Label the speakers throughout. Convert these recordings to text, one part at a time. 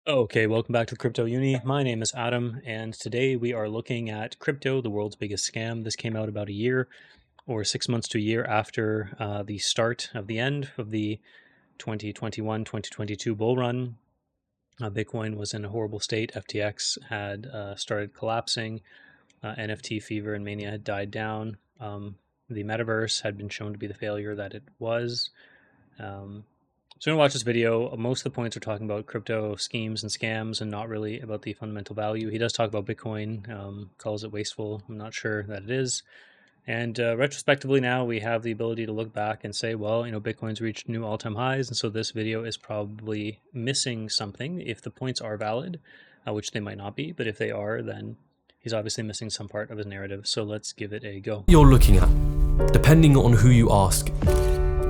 Speaker 1: Okay, welcome back to Crypto Uni. My name is Adam, and today we are looking at crypto, the world's biggest scam. This came out about a year or 6 months to a year after the start of the end of the 2021-2022 bull run. Bitcoin was in a horrible state. FTX had started collapsing. NFT fever and mania had died down. The metaverse had been shown to be the failure that it was. So I'm going to watch this video. Most of the points are talking about crypto schemes and scams and not really about the fundamental value. He does talk about Bitcoin, calls it wasteful. I'm not sure that it is. And retrospectively now, we have the ability to look back and say, well, Bitcoin's reached new all-time highs. And so this video is probably missing something if the points are valid, which they might not be. But if they are, then he's obviously missing some part of his narrative. So let's give it a go.
Speaker 2: You're looking at, depending on who you ask,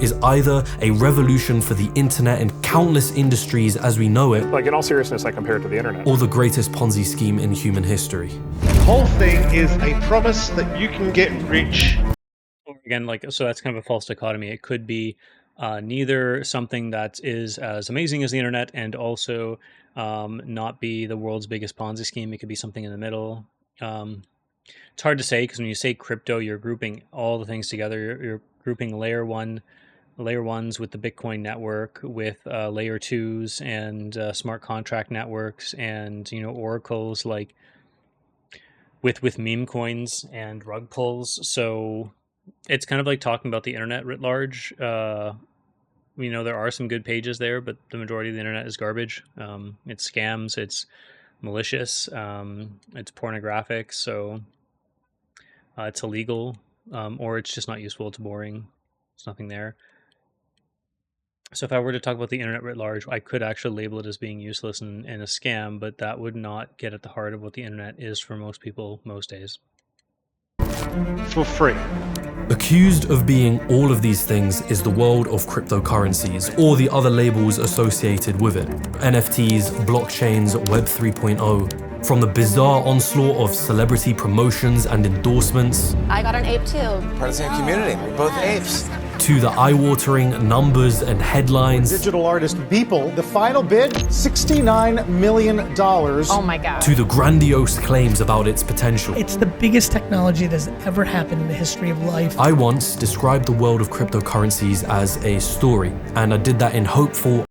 Speaker 2: is either a revolution for the internet and countless industries as we know it,
Speaker 3: like in all seriousness, I compare it to the internet,
Speaker 2: or the greatest Ponzi scheme in human history.
Speaker 4: The whole thing is a promise that you can get rich.
Speaker 1: Again, so that's kind of a false dichotomy. It could be neither something that is as amazing as the internet and also not be the world's biggest Ponzi scheme. It could be something in the middle. It's hard to say because when you say crypto, you're grouping all the things together. You're grouping layer ones with the Bitcoin network, with layer twos and smart contract networks, and oracles like with meme coins and rug pulls. So it's kind of like talking about the internet writ large. There are some good pages there, but the majority of the internet is garbage. It's scams, it's malicious, it's pornographic, so it's illegal, or it's just not useful. It's boring. There's nothing there. So if I were to talk about the internet writ large, I could actually label it as being useless and a scam, but that would not get at the heart of what the internet is for most people most days.
Speaker 4: For free.
Speaker 2: Accused of being all of these things is the world of cryptocurrencies, or the other labels associated with it. NFTs, blockchains, Web 3.0. From the bizarre onslaught of celebrity promotions and endorsements,
Speaker 5: I got an ape too.
Speaker 6: Part of the same community. We're both apes.
Speaker 2: to the eye-watering numbers and headlines,
Speaker 7: Digital artist Beeple, the final bid, $69 million.
Speaker 5: Oh my God.
Speaker 2: to the grandiose claims about its potential.
Speaker 8: It's the biggest technology that has ever happened in the history of life.
Speaker 2: I once described the world of cryptocurrencies as a story, and I did that in hopeful.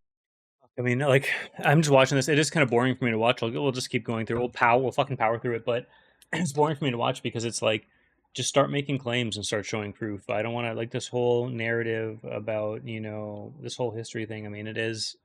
Speaker 1: I mean, I'm just watching this. It is kind of boring for me to watch. We'll just keep going through. We'll fucking power through it, but it's boring for me to watch because it's like, just start making claims and start showing proof. I don't want to this whole narrative about, this whole history thing. I mean, it is.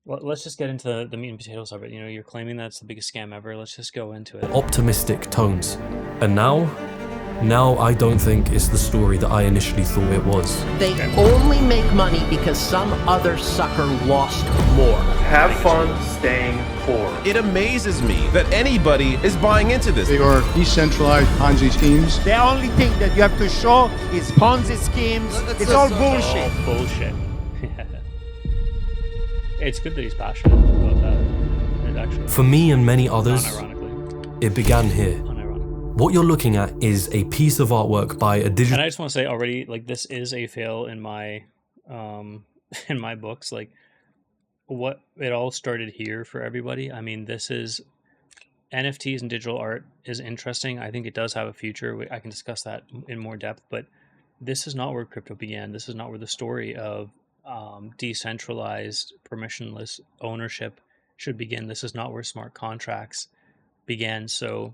Speaker 1: Well, let's just get into the meat and potatoes of it. You're claiming that's the biggest scam ever. Let's just go into it.
Speaker 2: Optimistic tones. And now I don't think it's the story that I initially thought it was.
Speaker 9: They only make money because some other sucker lost more.
Speaker 4: Have fun staying poor.
Speaker 10: It amazes me that anybody is buying into this.
Speaker 11: They are decentralized Ponzi schemes.
Speaker 12: The only thing that you have to show is Ponzi schemes. It's all bullshit.
Speaker 1: All bullshit. It's good that he's passionate about that. It actually,
Speaker 2: for me and many others,
Speaker 1: unironically,
Speaker 2: it began here. What you're looking at is a piece of artwork by a digital.
Speaker 1: And I just want to say already, this is a fail in my in my books. What it all started here for everybody. I mean, this is NFTs and digital art is interesting. I think it does have a future. I can discuss that in more depth, but this is not where crypto began. This is not where the story of decentralized, permissionless ownership should begin. This is not where smart contracts began. So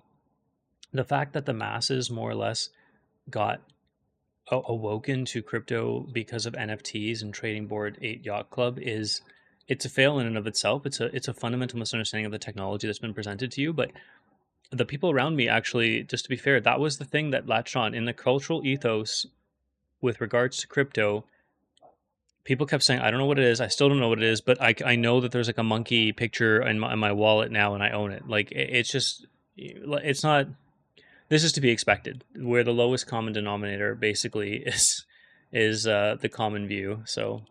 Speaker 1: the fact that the masses more or less got awoken to crypto because of NFTs and Trading Board 8 Yacht Club it's a fail in and of itself. It's a fundamental misunderstanding of the technology that's been presented to you. But the people around me actually, just to be fair, that was the thing that latched on in the cultural ethos with regards to crypto. People kept saying, I don't know what it is. I still don't know what it is, but I know that there's a monkey picture in my wallet now and I own it. It's not. This is to be expected, where the lowest common denominator basically is the common view. So,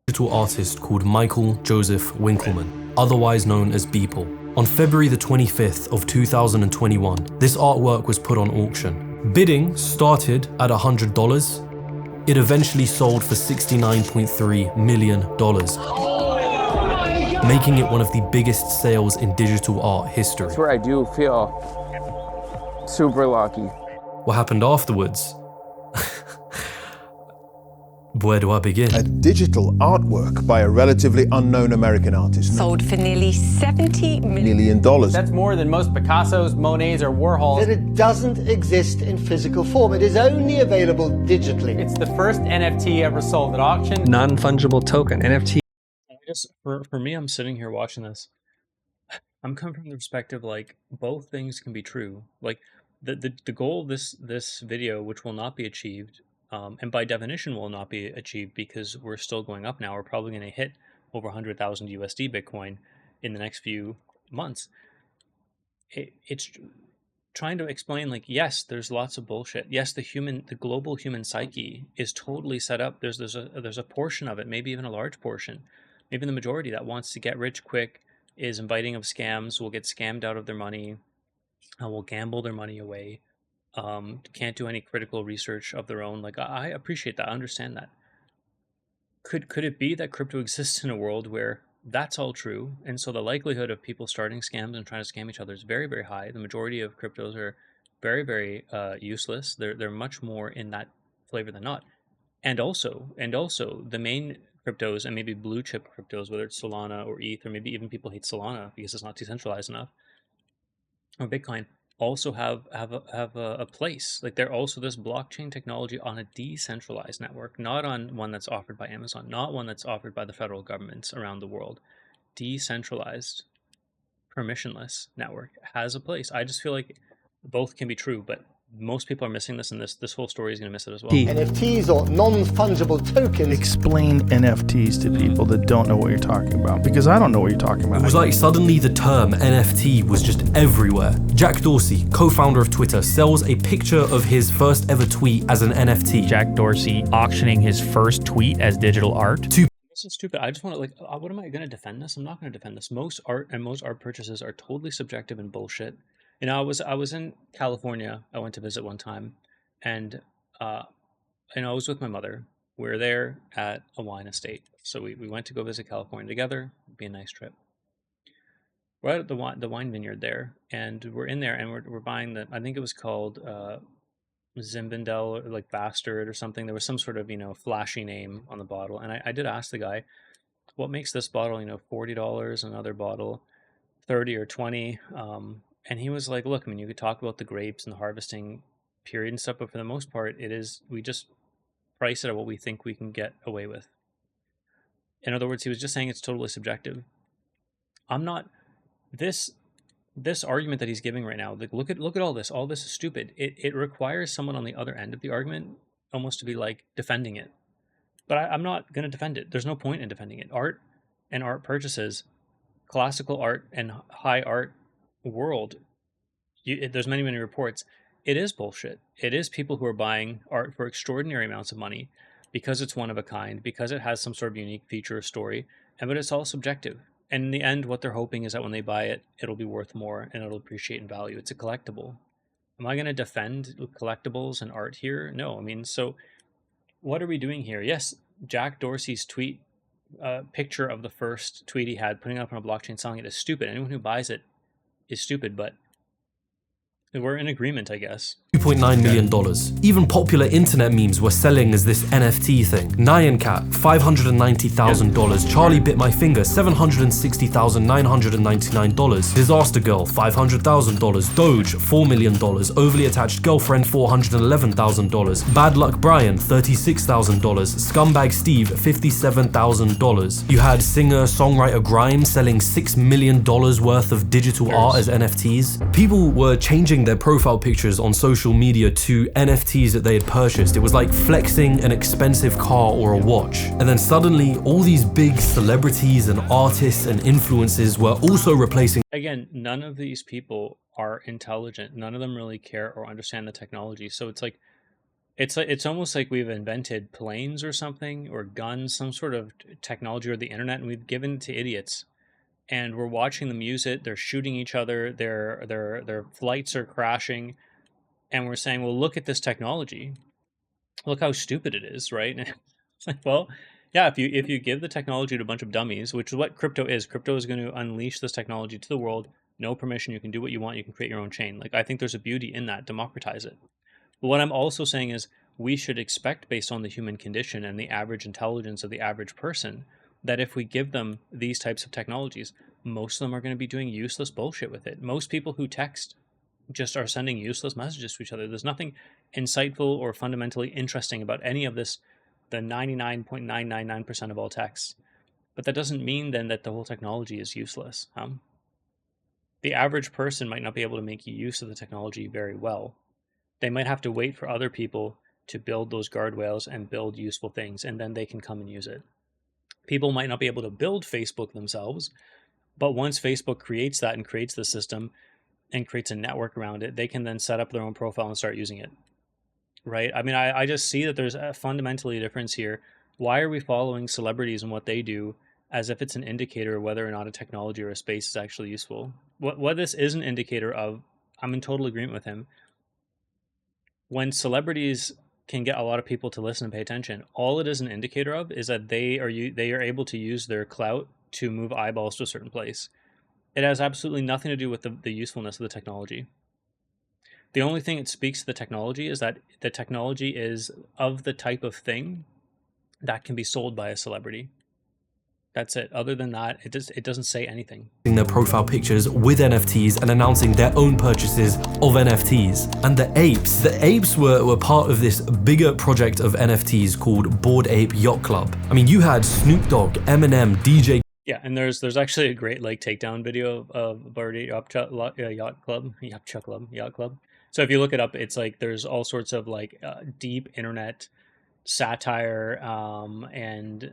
Speaker 2: digital artist called Michael Joseph Winkelmann, otherwise known as Beeple. On February the 25th of 2021, this artwork was put on auction. Bidding started at $100. It eventually sold for $69.3 million. making it one of the biggest sales in digital art history.
Speaker 6: That's where I do feel super lucky.
Speaker 2: What happened afterwards? Where do I begin?
Speaker 11: A digital artwork by a relatively unknown American artist.
Speaker 5: Sold for nearly $70 million.
Speaker 13: That's more than most Picassos, Monets, or Warhols.
Speaker 14: That it doesn't exist in physical form. It is only available digitally.
Speaker 13: It's the first NFT ever sold at auction.
Speaker 15: Non-fungible token, NFT.
Speaker 1: For me, I'm sitting here watching this. I'm coming from the perspective, like, both things can be true. Like, the goal of this video, which will not be achieved, and by definition will not be achieved because we're still going up now. We're probably going to hit over 100,000 USD Bitcoin in the next few months. It's trying to explain, like, yes, there's lots of bullshit. Yes, the global human psyche is totally set up. There's a portion of it, maybe even a large portion, maybe the majority, that wants to get rich quick, is inviting of scams, will get scammed out of their money, will gamble their money away. Can't do any critical research of their own. Like, I appreciate that. I understand that. Could it be that crypto exists in a world where that's all true, and so the likelihood of people starting scams and trying to scam each other is very, very high? The majority of cryptos are very, very useless. They're much more in that flavor than not. And also the main cryptos, and maybe blue chip cryptos, whether it's Solana or ETH, or maybe even people hate Solana because it's not decentralized enough, or Bitcoin, also have a place. Like, they're also this blockchain technology on a decentralized network, not on one that's offered by Amazon, not one that's offered by the federal governments around the world. Decentralized, permissionless network has a place. I just feel like both can be true, but most people are missing this, and this whole story is going to miss it as well.
Speaker 14: NFTs, or non-fungible tokens.
Speaker 16: Explain NFTs to people that don't know what you're talking about, because I don't know what you're talking about.
Speaker 2: It was like suddenly the term NFT was just everywhere. Jack Dorsey, co-founder of Twitter, sells a picture of his first ever tweet as an NFT.
Speaker 17: Jack Dorsey auctioning his first tweet as digital art.
Speaker 1: This is stupid. I just want to, like, what am I going to defend this? I'm not going to defend this. Most art purchases are totally subjective and bullshit. You know, I was in California. I went to visit one time, and I was with my mother. We were there at a wine estate, so we went to go visit California together. It'd be a nice trip. We're at the wine vineyard there, and we're in there, and we're buying I think it was called Zinfandel, or like Bastard or something. There was some sort of, flashy name on the bottle, and I did ask the guy, what makes this bottle, $40, another bottle 30 or 20. And he was like, look, I mean, you could talk about the grapes and the harvesting period and stuff, but for the most part, we just price it at what we think we can get away with. In other words, he was just saying it's totally subjective. I'm not, this argument that he's giving right now, like, look at all this. All this is stupid. It requires someone on the other end of the argument almost to be like defending it. But I'm not going to defend it. There's no point in defending it. Art and art purchases, classical art and high art world, there's many reports, it is bullshit. It is people who are buying art for extraordinary amounts of money because it's one of a kind, because it has some sort of unique feature or story, but it's all subjective. And in the end, what they're hoping is that when they buy it, it'll be worth more and it'll appreciate in value. It's a collectible. Am I going to defend collectibles and art here? No. I mean, so what are we doing here? Yes, Jack Dorsey's tweet, picture of the first tweet he had, putting it up on a blockchain, selling it, is stupid. Anyone who buys it is stupid, but we're in agreement, I guess.
Speaker 2: $2.9 million. Even popular internet memes were selling as this NFT thing. Nyan Cat, $590,000. Charlie Bit My Finger, $760,999. Disaster Girl, $500,000. Doge, $4 million. Overly Attached Girlfriend, $411,000. Bad Luck Brian, $36,000. Scumbag Steve, $57,000. You had singer-songwriter Grimes selling $6 million worth of digital art as NFTs. People were changing their profile pictures on social media to NFTs that they had purchased. It was like flexing an expensive car or a watch. And then suddenly all these big celebrities and artists and influencers were also replacing.
Speaker 1: Again, none of these people are intelligent. None of them really care or understand the technology. So it's almost like we've invented planes or something, or guns, some sort of technology, or the internet, and we've given it to idiots. And we're watching them use it. They're shooting each other. Their flights are crashing. And we're saying, well, look at this technology. Look how stupid it is, right? And it's like, well, Yeah, if you give the technology to a bunch of dummies, which is what crypto is going to unleash this technology to the world. No permission, you can do what you want, you can create your own chain. Like, I think there's a beauty in that, democratize it. But what I'm also saying is we should expect, based on the human condition and the average intelligence of the average person, that if we give them these types of technologies, most of them are going to be doing useless bullshit with it. Most people who text just are sending useless messages to each other. There's nothing insightful or fundamentally interesting about any of this, the 99.999% of all texts. But that doesn't mean then that the whole technology is useless. The average person might not be able to make use of the technology very well. They might have to wait for other people to build those guardrails and build useful things, and then they can come and use it. People might not be able to build Facebook themselves, but once Facebook creates that and creates the system and creates a network around it, they can then set up their own profile and start using it. Right? I mean, I just see that there's a fundamentally difference here. Why are we following celebrities and what they do as if it's an indicator of whether or not a technology or a space is actually useful? What this is an indicator of, I'm in total agreement with him. When celebrities can get a lot of people to listen and pay attention, all it is an indicator of is that they are able to use their clout to move eyeballs to a certain place. It has absolutely nothing to do with the usefulness of the technology. The only thing it speaks to the technology is that the technology is of the type of thing that can be sold by a celebrity. That's it. Other than that, it doesn't say anything.
Speaker 2: Their profile pictures with NFTs and announcing their own purchases of NFTs. And the apes were part of this bigger project of NFTs called Bored Ape Yacht Club. I mean, you had Snoop Dogg, Eminem, DJ.
Speaker 1: Yeah, and there's actually a great like takedown video of Bored Ape Yacht Club. So if you look it up, it's like there's all sorts of like deep internet satire and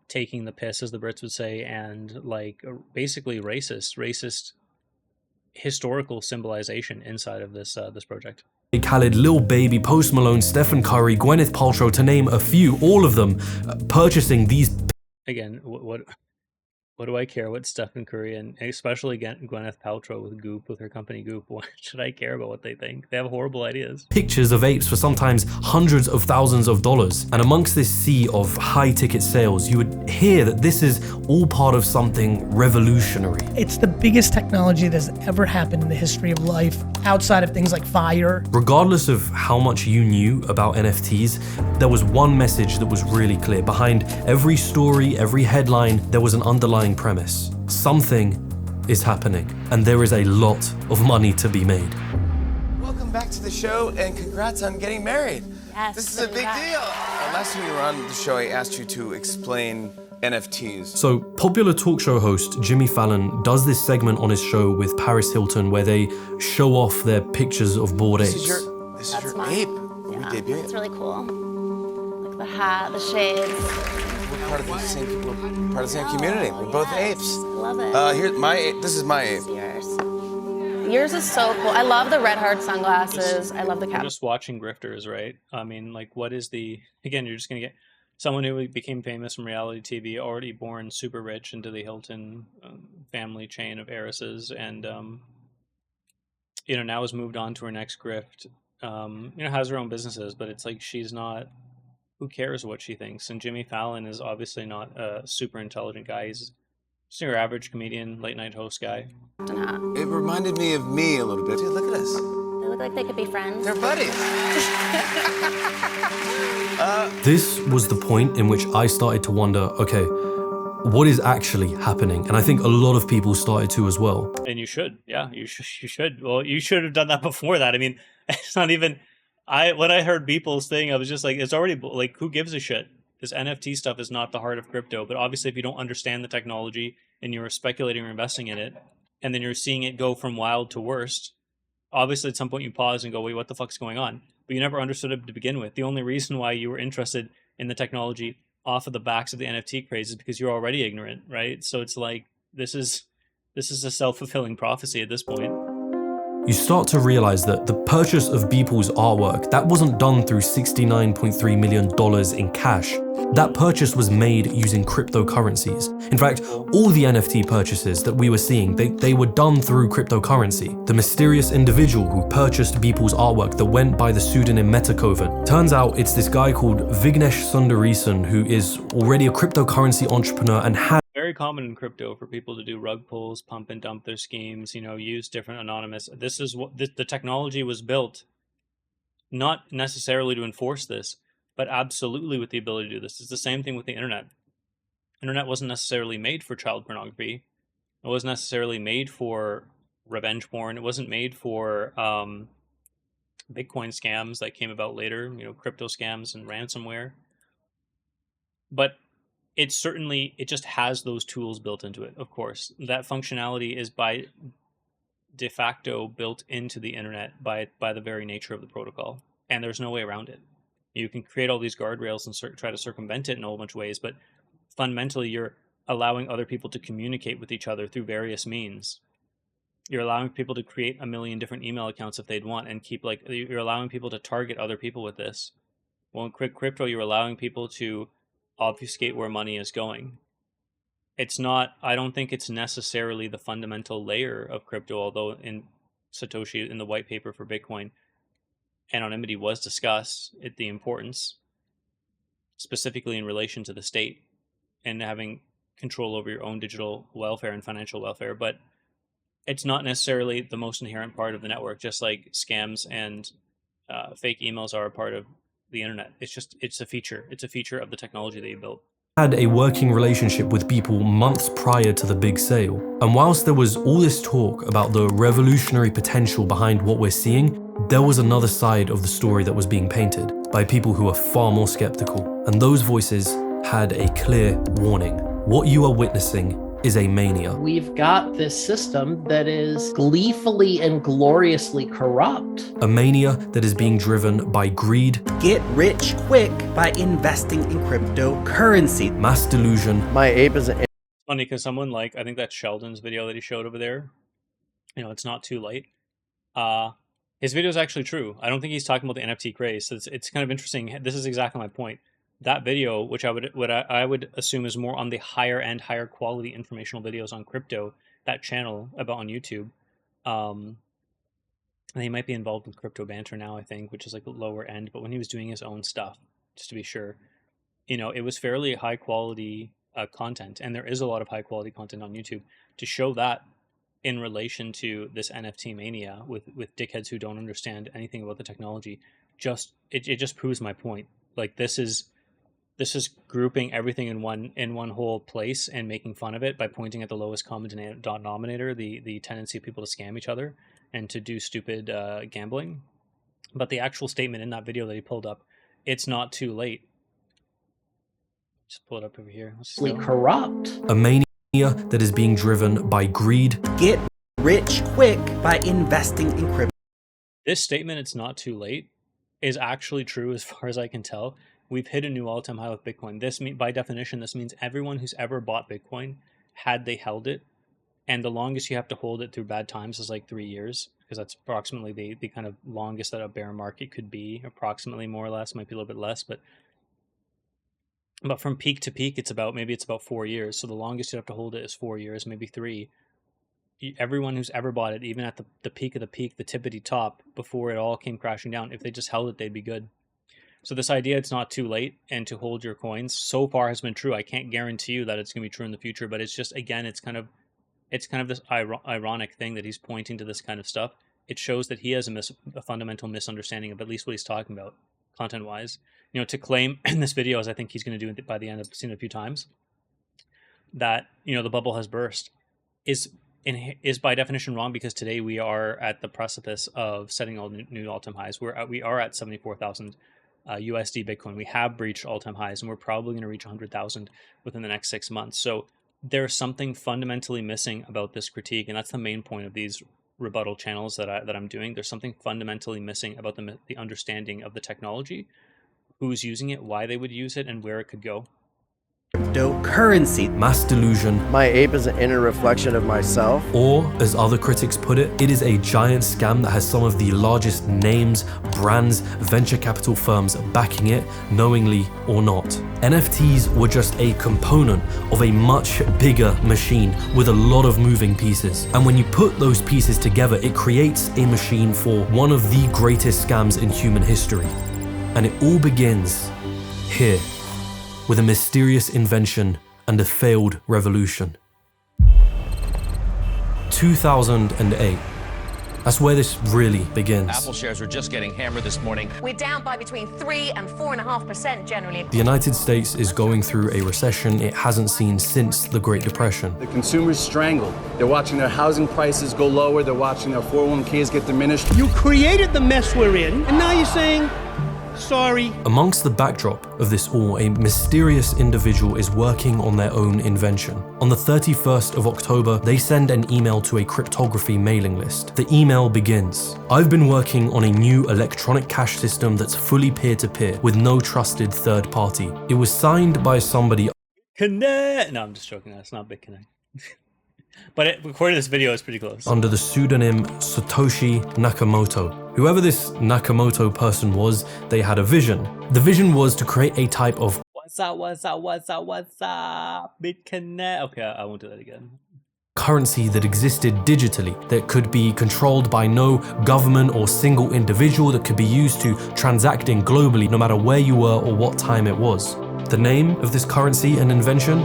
Speaker 1: taking the piss, as the Brits would say, and like basically racist historical symbolization inside of this this project.
Speaker 2: Khaled, Lil Baby, Post Malone, Stephen Curry, Gwyneth Paltrow, to name a few, all of them purchasing these.
Speaker 1: Again, what do I care what Stephen Curry and especially Gwyneth Paltrow with Goop, with her company Goop? Why should I care about what they think? They have horrible ideas.
Speaker 2: Pictures of apes for sometimes hundreds of thousands of dollars. And amongst this sea of high ticket sales, you would hear that this is all part of something revolutionary.
Speaker 8: It's the biggest technology that has ever happened in the history of life, outside of things like fire.
Speaker 2: Regardless of how much you knew about NFTs, there was one message that was really clear. Behind every story, every headline, there was an underlying premise. Something is happening, and there is a lot of money to be made.
Speaker 18: Welcome back to the show, and congrats on getting married.
Speaker 19: Yes,
Speaker 18: this is a big deal. Last time you were on the show, I asked you to explain NFTs.
Speaker 2: So, popular talk show host Jimmy Fallon does this segment on his show with Paris Hilton where they show off their pictures of bored apes.
Speaker 18: This is your ape.
Speaker 19: Yeah, it's really cool. Like the hat, the shades.
Speaker 18: We're part of the same people, part of the same community. We're both apes.
Speaker 19: I love it.
Speaker 18: This is my ape.
Speaker 19: Yours is so cool. I love the red heart sunglasses. I love the cap.
Speaker 1: Just watching grifters, right? I mean, like, what is the... Again, you're just going to get someone who became famous from reality TV, already born super rich into the Hilton family chain of heiresses, and, now has moved on to her next grift. Has her own businesses, but it's like she's not... Who cares what she thinks? And Jimmy Fallon is obviously not a super intelligent guy. He's just your average comedian, late night host guy.
Speaker 18: It reminded me of me a little bit. Dude, look at us.
Speaker 19: They look like they could be friends.
Speaker 18: They're buddies.
Speaker 2: This was the point in which I started to wonder, okay, what is actually happening? And I think a lot of people started to as well.
Speaker 1: And you should, yeah, you should. Well, you should have done that before that. I mean, it's not even... when I heard Beeple's thing, I was just like, it's already, like, who gives a shit? This NFT stuff is not the heart of crypto, but obviously if you don't understand the technology and you're speculating or investing in it, and then you're seeing it go from wild to worst, obviously at some point you pause and go, wait, what the fuck's going on? But you never understood it to begin with. The only reason why you were interested in the technology off of the backs of the NFT craze is because you're already ignorant, right? So it's like, this is a self-fulfilling prophecy at this point.
Speaker 2: you start to realize that the purchase of Beeple's artwork, that wasn't done through $69.3 million in cash. That purchase was made using cryptocurrencies. In fact, all the NFT purchases that we were seeing, they were done through cryptocurrency. The mysterious individual who purchased Beeple's artwork that went by the pseudonym Metacoven, turns out it's this guy called Vignesh Sundaresan, who is already a cryptocurrency entrepreneur and had
Speaker 1: very common in crypto for people to do rug pulls, pump and dump their schemes, you know, use different anonymous. This is what the technology was built, not necessarily to enforce this, but absolutely with the ability to do this. It's the same thing with the internet. Internet wasn't necessarily made for child pornography. It wasn't necessarily made for revenge porn. It wasn't made for Bitcoin scams that came about later, you know, crypto scams and ransomware. But it just has those tools built into it, of course. That functionality is by de facto built into the internet by the very nature of the protocol. And there's no way around it. You can create all these guardrails and try to circumvent it in a whole bunch of ways, but fundamentally you're allowing other people to communicate with each other through various means. You're allowing people to create a million different email accounts if they'd want and you're allowing people to target other people with this. Well, in crypto, you're allowing people to obfuscate where money is going. I don't think it's necessarily the fundamental layer of crypto, although in Satoshi, in the white paper for Bitcoin, anonymity was discussed, the importance, specifically in relation to the state and having control over your own digital welfare and financial welfare, but it's not necessarily the most inherent part of the network, just like scams and fake emails are a part of the internet. It's a feature. It's a feature of the technology that you built.
Speaker 2: Had a working relationship with Beeple months prior to the big sale. And whilst there was all this talk about the revolutionary potential behind what we're seeing, there was another side of the story that was being painted by people who are far more skeptical. And those voices had a clear warning. What you are witnessing is a mania.
Speaker 9: We've got this system that is gleefully and gloriously corrupt.
Speaker 2: A mania that is being driven by greed.
Speaker 20: Get rich quick by investing in cryptocurrency.
Speaker 2: Mass delusion.
Speaker 12: My ape is an
Speaker 1: funny because someone like, I think that's Sheldon's video that he showed over there. You know, it's not too late. His video is actually true. I don't think he's talking about the NFT craze. So it's kind of interesting. This is exactly my point. That video, which I would assume is more on the higher end, higher quality informational videos on crypto, that channel about on YouTube, and he might be involved with Crypto Banter now, I think, which is like the lower end. But when he was doing his own stuff, just to be sure, you know, it was fairly high quality content, and there is a lot of high quality content on YouTube. To show that in relation to this NFT mania with dickheads who don't understand anything about the technology, it just proves my point. Like this is grouping everything in one whole place and making fun of it by pointing at the lowest common denominator, the tendency of people to scam each other and to do stupid gambling. But the actual statement in that video that he pulled up, it's not too late. Just pull it up over here.
Speaker 9: Corrupt.
Speaker 2: A mania that is being driven by greed.
Speaker 20: Get rich quick by investing in crypto.
Speaker 1: This statement, it's not too late, is actually true as far as I can tell. We've hit a new all-time high with Bitcoin. By definition, this means everyone who's ever bought Bitcoin, had they held it, and the longest you have to hold it through bad times is like 3 years, because that's approximately the kind of longest that a bear market could be, approximately, more or less, might be a little bit less, but from peak to peak, it's about 4 years. So the longest you have to hold it is 4 years, maybe 3. Everyone who's ever bought it, even at the peak of the peak, the tippity top, before it all came crashing down, if they just held it, they'd be good. So this idea it's not too late and to hold your coins so far has been true. I can't guarantee you that it's going to be true in the future, but it's just, again, it's kind of this ironic thing that he's pointing to this kind of stuff. It shows that he has a fundamental misunderstanding of at least what he's talking about content-wise. You know, to claim in this video, as I think he's going to do by the end, I've seen it a few times, that, you know, the bubble has burst is by definition wrong, because today we are at the precipice of setting all new all-time highs. We are at 74,000 USD Bitcoin. We have breached all-time highs, and we're probably going to reach 100,000 within the next 6 months. So there's something fundamentally missing about this critique, and that's the main point of these rebuttal channels that I'm doing. There's something fundamentally missing about the understanding of the technology, who's using it, why they would use it, and where it could go.
Speaker 20: cryptocurrency.
Speaker 2: Mass delusion.
Speaker 21: My ape is an inner reflection of myself.
Speaker 2: Or, as other critics put it, it is a giant scam that has some of the largest names, brands, venture capital firms backing it, knowingly or not. NFTs were just a component of a much bigger machine with a lot of moving pieces. And when you put those pieces together, it creates a machine for one of the greatest scams in human history. And it all begins here, with a mysterious invention and a failed revolution. 2008. That's where this really begins.
Speaker 22: Apple shares are just getting hammered this morning.
Speaker 5: We're down by between 3 and 4.5% generally.
Speaker 2: The United States is going through a recession it hasn't seen since the Great Depression.
Speaker 23: The consumers strangled. They're watching their housing prices go lower. They're watching their 401ks get diminished.
Speaker 12: You created the mess we're in, and now you're saying, sorry.
Speaker 2: Amongst the backdrop of this all, a mysterious individual is working on their own invention. On the 31st of October, they send an email to a cryptography mailing list. The email begins, "I've been working on a new electronic cash system that's fully peer-to-peer with no trusted third party. It was signed by somebody."
Speaker 1: Connect! No, I'm just joking. That's not Big Connect. But according to this video, it's pretty close.
Speaker 2: Under the pseudonym Satoshi Nakamoto. Whoever this Nakamoto person was, they had a vision. The vision was to create a type of
Speaker 1: What's up, Big Connect. Okay, I won't do that again.
Speaker 2: Currency that existed digitally, that could be controlled by no government or single individual, that could be used to transacting globally no matter where you were or what time it was. The name of this currency and invention?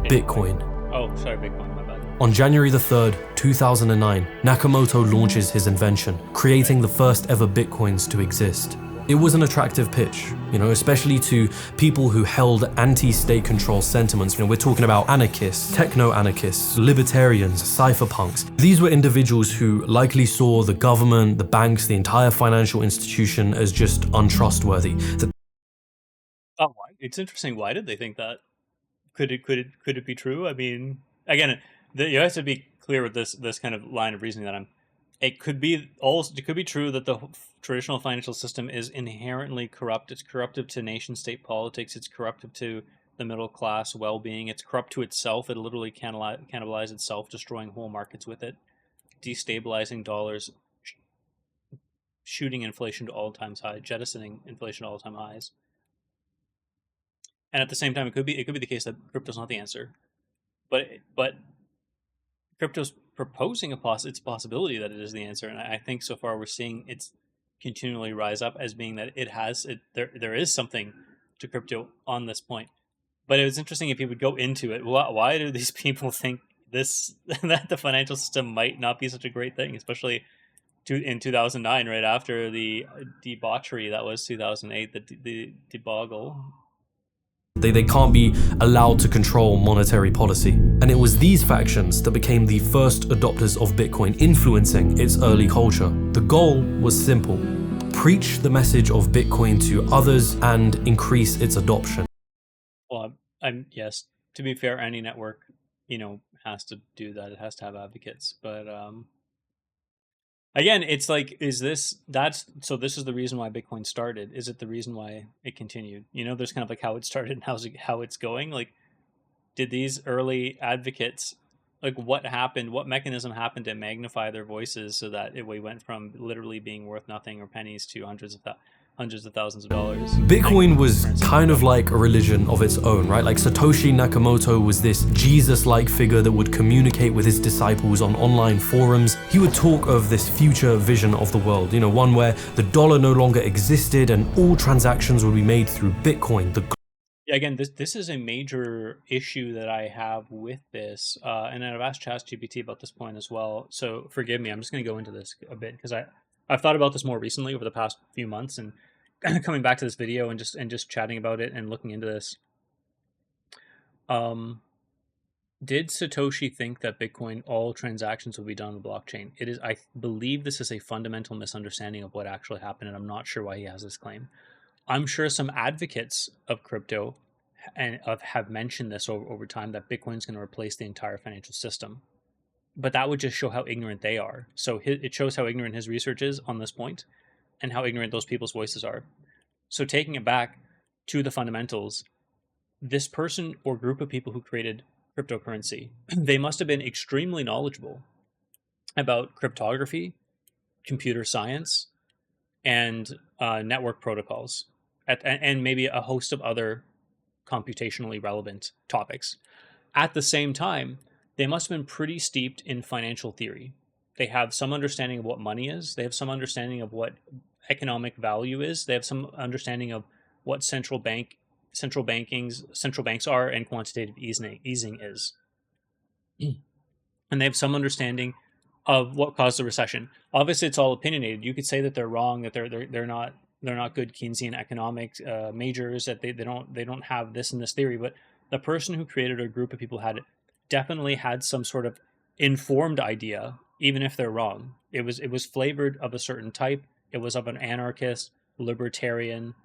Speaker 2: Bitcoin.
Speaker 1: Oh, sorry, Bitcoin, my bad.
Speaker 2: On January the 3rd, 2009, Nakamoto launches his invention, creating the first ever Bitcoins to exist. It was an attractive pitch, especially to people who held anti-state control sentiments. We're talking about anarchists, techno-anarchists, libertarians, cypherpunks. These were individuals who likely saw the government, the banks, the entire financial institution as just untrustworthy.
Speaker 1: Oh, it's interesting. Why did they think that? Could it be true? I mean, again, you have to be clear with this kind of line of reasoning that it could be true that the traditional financial system is inherently corrupt. It's corruptive to nation-state politics. It's corruptive to the middle class well-being. It's corrupt to itself. It literally cannibalizes itself, destroying whole markets with it, destabilizing dollars, shooting inflation to all-time highs, jettisoning inflation to all-time highs. And at the same time, it could be the case that crypto's not the answer, but crypto's proposing its possibility that it is the answer. And I think so far we're seeing it's continually rise up as being that there is something to crypto on this point. But it was interesting if you would go into it. Why do these people think that the financial system might not be such a great thing, especially in 2009, right after the debauchery that was 2008, the debacle.
Speaker 2: They can't be allowed to control monetary policy. And it was these factions that became the first adopters of Bitcoin, influencing its early culture. The goal was simple: preach the message of Bitcoin to others and increase its adoption.
Speaker 1: Well, yes, to be fair, any network, has to do that. It has to have advocates. But again, it's like, this is the reason why Bitcoin started. Is it the reason why it continued? There's kind of like how it started and how it's going. Like, did these early advocates, like, what mechanism happened to magnify their voices so that we went from literally being worth nothing or pennies to hundreds of thousands of dollars?
Speaker 2: Bitcoin was kind of like a religion of its own, right? Like Satoshi Nakamoto was this Jesus-like figure that would communicate with his disciples on online forums. He would talk of this future vision of the world, one where the dollar no longer existed and all transactions would be made through Bitcoin.
Speaker 1: Yeah, again, this is a major issue that I have with this, and I've asked ChatGPT about this point as well. So forgive me, I'm just going to go into this a bit because I've thought about this more recently over the past few months, and coming back to this video and just chatting about it and looking into this. Did Satoshi think that Bitcoin, all transactions will be done on the blockchain? I believe this is a fundamental misunderstanding of what actually happened, and I'm not sure why he has this claim. I'm sure some advocates of crypto have mentioned this over time, that Bitcoin's going to replace the entire financial system. But that would just show how ignorant they are. So it shows how ignorant his research is on this point and how ignorant those people's voices are. So taking it back to the fundamentals, this person or group of people who created cryptocurrency, they must have been extremely knowledgeable about cryptography, computer science, and network protocols, and maybe a host of other computationally relevant topics. At the same time, they must have been pretty steeped in financial theory. They have some understanding of what money is. They have some understanding of what economic value is. They have some understanding of what central banks are and quantitative easing is. And they have some understanding of what caused the recession. Obviously, it's all opinionated. You could say that they're wrong, that they're not good Keynesian economic majors, that they don't have this and this theory. But the person who created a group of people definitely had some sort of informed idea, even if they're wrong. It was flavored of a certain type. It was of an anarchist, libertarian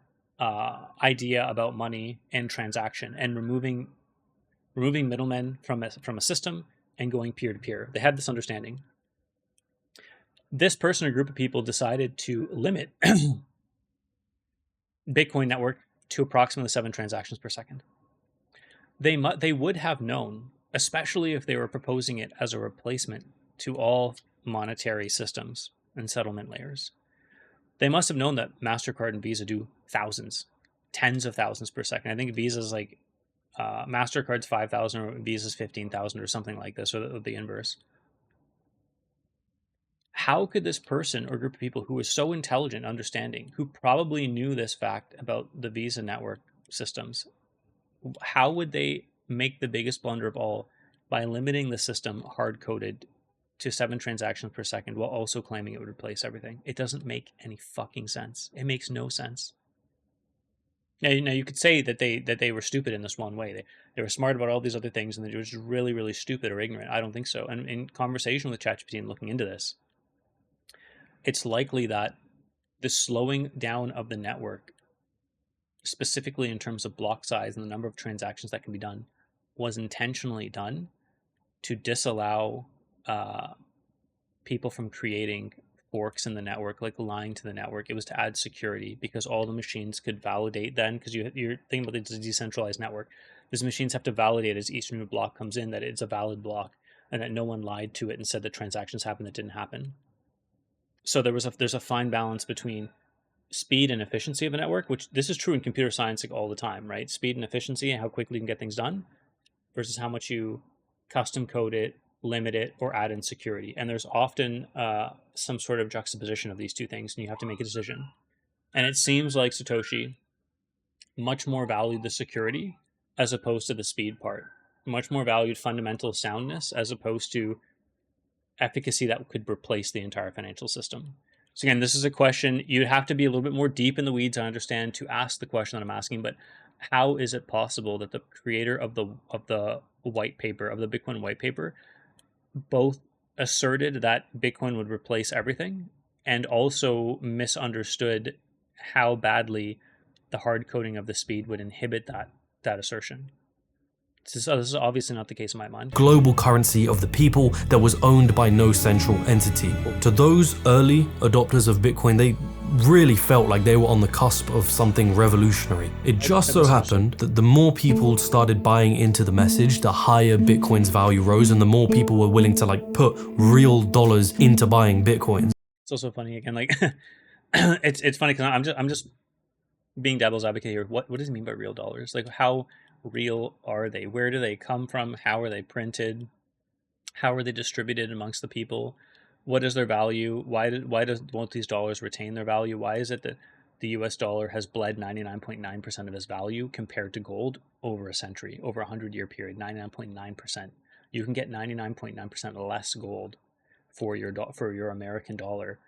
Speaker 1: idea about money and transaction, and removing middlemen from a system and going peer to peer. They had this understanding. This person or group of people decided to limit Bitcoin network to approximately 7 transactions per second. They would have known, especially if they were proposing it as a replacement to all monetary systems and settlement layers. They must have known that MasterCard and Visa do thousands, tens of thousands per second. I think Visa's like MasterCard's 5,000 or Visa's 15,000 or something like this, or the inverse. How could this person or group of people who was so intelligent, understanding, who probably knew this fact about the Visa network systems, how would they make the biggest blunder of all by limiting the system hard-coded to 7 transactions per second while also claiming it would replace everything? It doesn't make any fucking sense. It makes no sense. Now, you could say that they were stupid in this one way. They were smart about all these other things, and they were just really, really stupid or ignorant. I don't think so. And in conversation with ChatGPT and looking into this, it's likely that the slowing down of the network, specifically in terms of block size and the number of transactions that can be done, was intentionally done to disallow people from creating forks in the network, like lying to the network. It was to add security, because all the machines could validate then, because you're thinking about the decentralized network. These machines have to validate as each new block comes in that it's a valid block and that no one lied to it and said that transactions happened that didn't happen. So there's a fine balance between speed and efficiency of a network, which this is true in computer science like all the time, right? Speed and efficiency and how quickly you can get things done versus how much you custom code it, limit it, or add in security. And there's often some sort of juxtaposition of these two things, and you have to make a decision. And it seems like Satoshi much more valued the security as opposed to the speed part, much more valued fundamental soundness as opposed to efficacy that could replace the entire financial system. So again, this is a question you'd have to be a little bit more deep in the weeds, I understand, to ask the question that I'm asking. But how is it possible that the creator of the white paper, of the Bitcoin white paper, both asserted that Bitcoin would replace everything and also misunderstood how badly the hard coding of the speed would inhibit that assertion? This is obviously not the case in my mind.
Speaker 2: Global currency of the people that was owned by no central entity. To those early adopters of Bitcoin, they really felt like they were on the cusp of something revolutionary. It just so happened that the more people started buying into the message, the higher Bitcoin's value rose, and the more people were willing to put real dollars into buying Bitcoins.
Speaker 1: It's also funny again, it's funny because I'm just being devil's advocate here. What does it mean by real dollars? Like, how real are they? Where do they come from? How are they printed? How are they distributed amongst the people? What is their value? Won't these dollars retain their value? Why is it that the US dollar has bled 99.9% of its value compared to gold over a century, over a 100-year period? 99.9%. You can get 99.9% less gold for your American dollar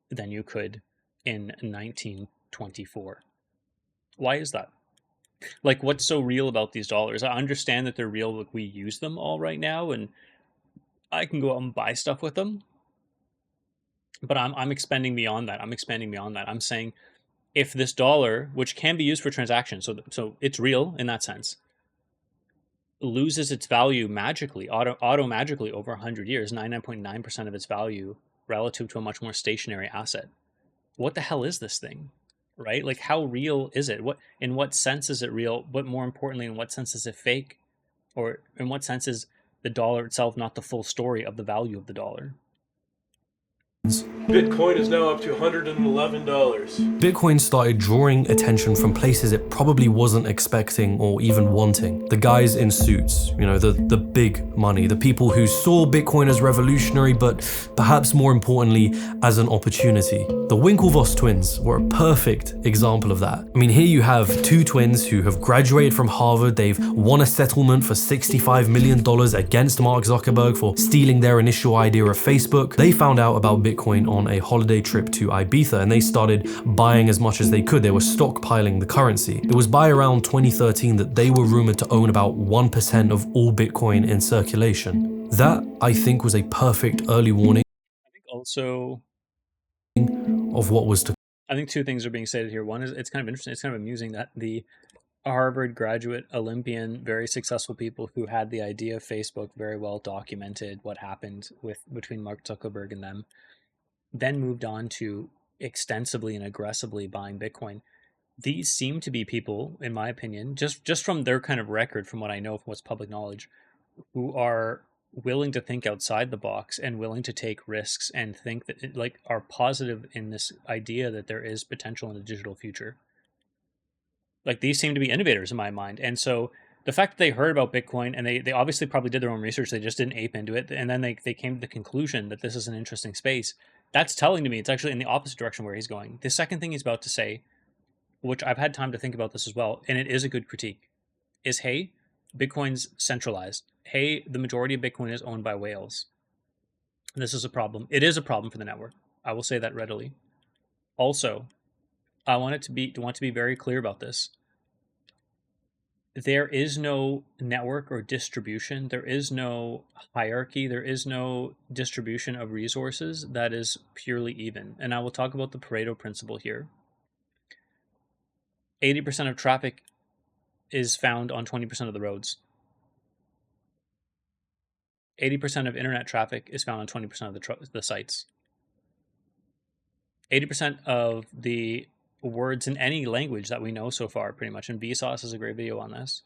Speaker 1: than you could in 1924. Why is that? Like, what's so real about these dollars? I understand that they're real, like we use them all right now, and I can go out and buy stuff with them. But I'm expanding beyond that. I'm saying, if this dollar, which can be used for transactions, so it's real in that sense, loses its value magically, auto magically over 100 years, 99.9% of its value relative to a much more stationary asset. What the hell is this thing? right? Like, how real is it? In what sense is it real? But more importantly, in what sense is it fake? Or in what sense is the dollar itself not the full story of the value of the dollar?
Speaker 3: Bitcoin is now up to $111.
Speaker 2: Bitcoin started drawing attention from places it probably wasn't expecting or even wanting. The guys in suits, the big money, the people who saw Bitcoin as revolutionary, but perhaps more importantly, as an opportunity. The Winklevoss twins were a perfect example of that. I mean, here you have two twins who have graduated from Harvard. They've won a settlement for $65 million against Mark Zuckerberg for stealing their initial idea of Facebook. They found out about Bitcoin on a holiday trip to Ibiza, and they started buying as much as they could. They were stockpiling the currency. It was by around 2013 that they were rumored to own about 1% of all Bitcoin in circulation. That, I think, was a perfect early warning
Speaker 1: Also,
Speaker 2: of what was to
Speaker 1: I think two things are being stated here. One is, it's kind of interesting, it's kind of amusing that the Harvard graduate, Olympian, very successful people who had the idea of Facebook very well documented what happened between Mark Zuckerberg and them, then moved on to extensively and aggressively buying Bitcoin. These seem to be people, in my opinion, just from their kind of record, from what I know, from what's public knowledge, who are willing to think outside the box and willing to take risks and think that are positive in this idea that there is potential in a digital future. Like, these seem to be innovators in my mind. And so the fact that they heard about Bitcoin, and they obviously probably did their own research, they just didn't ape into it, and then they came to the conclusion that this is an interesting space, that's telling to me it's actually in the opposite direction where he's going. The second thing he's about to say, which I've had time to think about this as well, and it is a good critique, is, hey, Bitcoin's centralized. Hey, the majority of Bitcoin is owned by whales. This is a problem. It is a problem for the network. I will say that readily. Also, I want to be very clear about this. There is no network or distribution. There is no hierarchy. There is no distribution of resources that is purely even. And I will talk about the Pareto principle here. 80% of traffic is found on 20% of the roads. 80% of internet traffic is found on 20% of the sites. 80% of the words in any language that we know so far, pretty much, and Vsauce is a great video on this.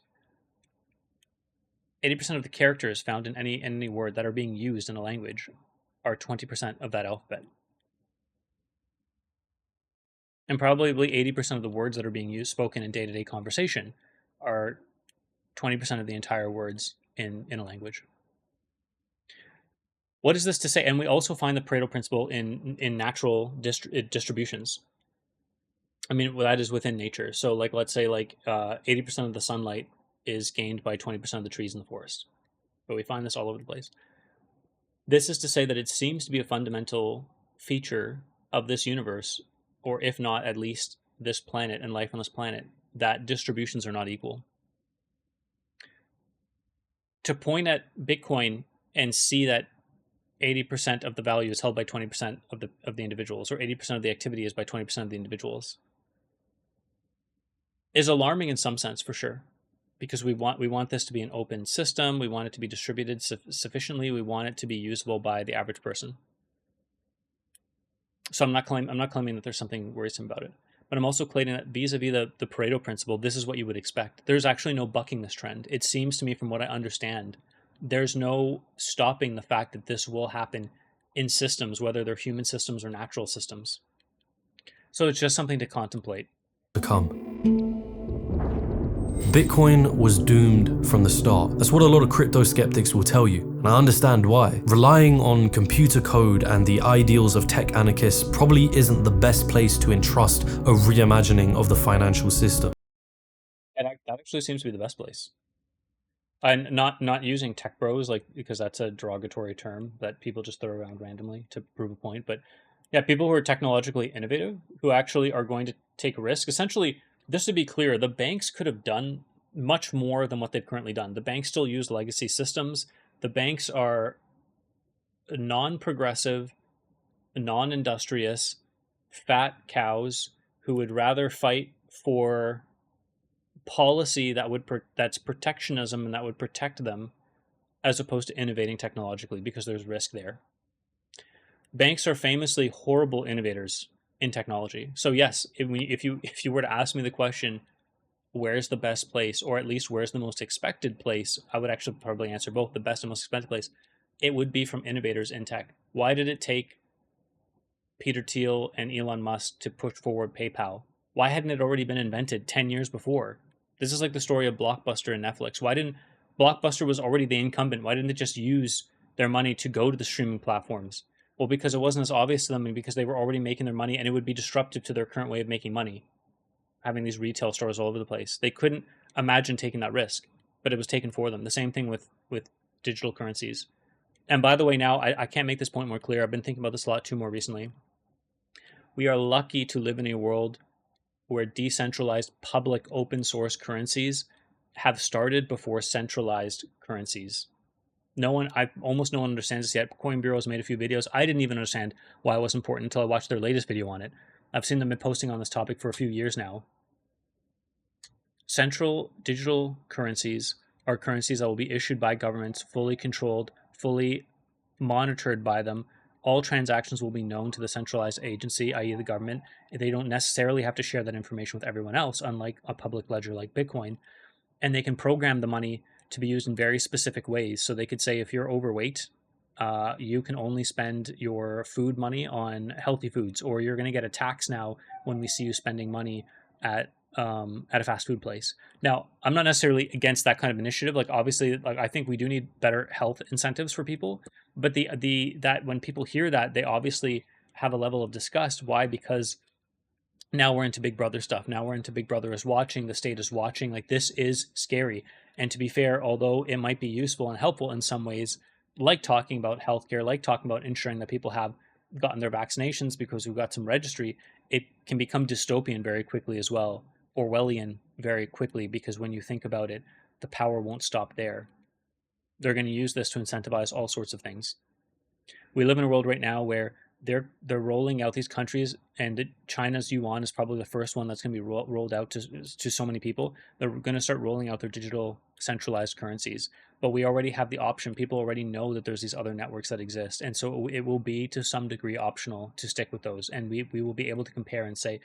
Speaker 1: 80% of the characters found in any word that are being used in a language are 20% of that alphabet. And probably 80% of the words that are being spoken in day-to-day conversation are 20% of the entire words in a language. What is this to say? And we also find the Pareto principle in natural distributions. I mean, that is within nature. So, like, let's say 80% of the sunlight is gained by 20% of the trees in the forest. But we find this all over the place. This is to say that it seems to be a fundamental feature of this universe, or if not, at least this planet and life on this planet, that distributions are not equal. To point at Bitcoin and see that 80% of the value is held by 20% of the individuals, or 80% of the activity is by 20% of the individuals, is alarming in some sense, for sure, because we want this to be an open system. We want it to be distributed sufficiently. We want it to be usable by the average person. So I'm not claiming that there's something worrisome about it, but I'm also claiming that vis-a-vis the Pareto principle, this is what you would expect. There's actually no bucking this trend. It seems to me, from what I understand, there's no stopping the fact that this will happen in systems, whether they're human systems or natural systems. So it's just something to contemplate.
Speaker 2: To come. Bitcoin was doomed from the start. That's what a lot of crypto skeptics will tell you, and I understand why. Relying on computer code and the ideals of tech anarchists probably isn't the best place to entrust a reimagining of the financial system.
Speaker 1: And that actually seems to be the best place. And not using tech bros, because that's a derogatory term that people just throw around randomly to prove a point. But yeah, people who are technologically innovative, who actually are going to take a risk. Essentially, just to be clear, the banks could have done much more than what they've currently done. The banks still use legacy systems. The banks are non-progressive, non-industrious, fat cows who would rather fight for policy that's protectionism and that would protect them, as opposed to innovating technologically, because there's risk there. Banks are famously horrible innovators. in technology. So yes, if you were to ask me the question, where's the best place, or at least where's the most expected place, I would actually probably answer both, the best and most expected place. It would be from innovators in tech. Why did it take Peter Thiel and Elon Musk to push forward PayPal? Why hadn't it already been invented 10 years before? This is like the story of Blockbuster and Netflix. Why didn't Blockbuster was already the incumbent? Why didn't it just use their money to go to the streaming platforms? Well, because it wasn't as obvious to them, and because they were already making their money, and it would be disruptive to their current way of making money, having these retail stores all over the place. They couldn't imagine taking that risk, but it was taken for them. The same thing with digital currencies. And by the way, now I can't make this point more clear. I've been thinking about this a lot too more recently. We are lucky to live in a world where decentralized public open source currencies have started before centralized currencies. Almost no one understands this yet. Coin Bureau has made a few videos. I didn't even understand why it was important until I watched their latest video on it. I've seen them been posting on this topic for a few years now. Central digital currencies are currencies that will be issued by governments, fully controlled, fully monitored by them. All transactions will be known to the centralized agency, i.e. the government. They don't necessarily have to share that information with everyone else, unlike a public ledger like Bitcoin. And they can program the money to be used in very specific ways. So they could say, if you're overweight, you can only spend your food money on healthy foods, or you're going to get a tax now when we see you spending money at a fast food place. Now, I'm not necessarily against that kind of initiative. Like, obviously, like, I think we do need better health incentives for people. But that when people hear that, they obviously have a level of disgust. Why? Because now we're into Big Brother stuff. Now we're into Big Brother is watching, the state is watching. Like, this is scary. And to be fair, although it might be useful and helpful in some ways, like talking about healthcare, like talking about ensuring that people have gotten their vaccinations because we've got some registry, it can become dystopian very quickly as well. Orwellian very quickly, because when you think about it, the power won't stop there. They're going to use this to incentivize all sorts of things. We live in a world right now where they're rolling out these countries, and China's yuan is probably the first one that's going to be rolled out to so many people. They're going to start rolling out their digital centralized currencies, but we already have the option. People already know that there's these other networks that exist, and so it will be to some degree optional to stick with those, and we will be able to compare and say,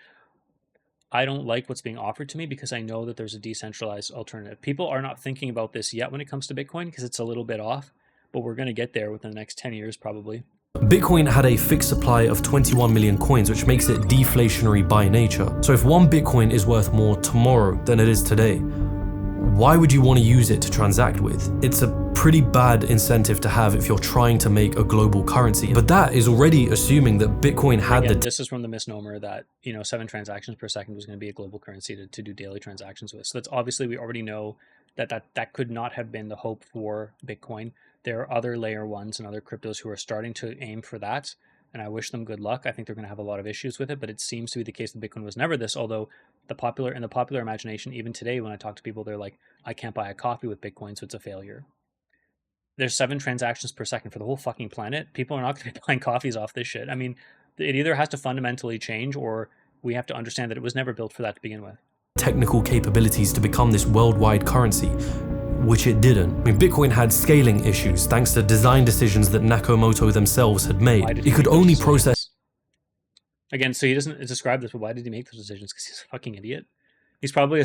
Speaker 1: I don't like what's being offered to me because I know that there's a decentralized alternative. People are not thinking about this yet when it comes to Bitcoin because it's a little bit off, but we're going to get there within the next 10 years probably.
Speaker 2: Bitcoin had a fixed supply of 21 million coins, which makes it deflationary by nature. So if one Bitcoin is worth more tomorrow than it is today, why would you want to use it to transact with? It's a pretty bad incentive to have if you're trying to make a global currency. But that is already assuming that Bitcoin had
Speaker 1: this is from the misnomer that 7 transactions per second was going to be a global currency to do daily transactions with. So that's obviously, we already know that could not have been the hope for Bitcoin. There are other layer ones and other cryptos who are starting to aim for that, and I wish them good luck. I think they're going to have a lot of issues with it, but it seems to be the case that Bitcoin was never this, although the popular imagination, even today when I talk to people, they're like, I can't buy a coffee with Bitcoin, so it's a failure. There's 7 transactions per second for the whole fucking planet. People are not going to be buying coffees off this shit. I mean, it either has to fundamentally change, or we have to understand that it was never built for that to begin with.
Speaker 2: Technical capabilities to become this worldwide currency, which it didn't. I mean, Bitcoin had scaling issues thanks to design decisions that Nakamoto themselves had made. It could only process...
Speaker 1: Again, so he doesn't describe this, but why did he make those decisions? Because he's a fucking idiot. He's probably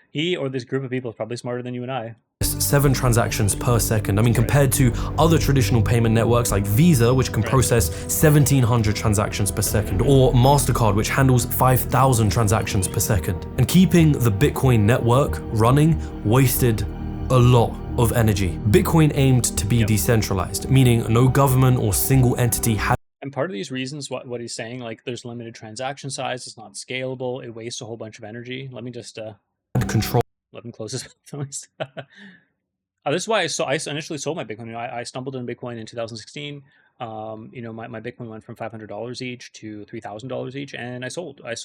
Speaker 1: he or this group of people is probably smarter than you and I.
Speaker 2: 7 transactions per second. I mean, compared to other traditional payment networks like Visa, which can process 1,700 transactions per second, or MasterCard, which handles 5,000 transactions per second. And keeping the Bitcoin network running wasted a lot of energy. Bitcoin aimed to be decentralized, meaning no government or single entity had.
Speaker 1: And part of these reasons, what he's saying, like there's limited transaction size, it's not scalable, it wastes a whole bunch of energy. Let me just
Speaker 2: control.
Speaker 1: Let him close his mouth. This is why I initially sold my Bitcoin. I stumbled on Bitcoin in 2016. My Bitcoin went from $500 each to $3,000 each, and I sold 6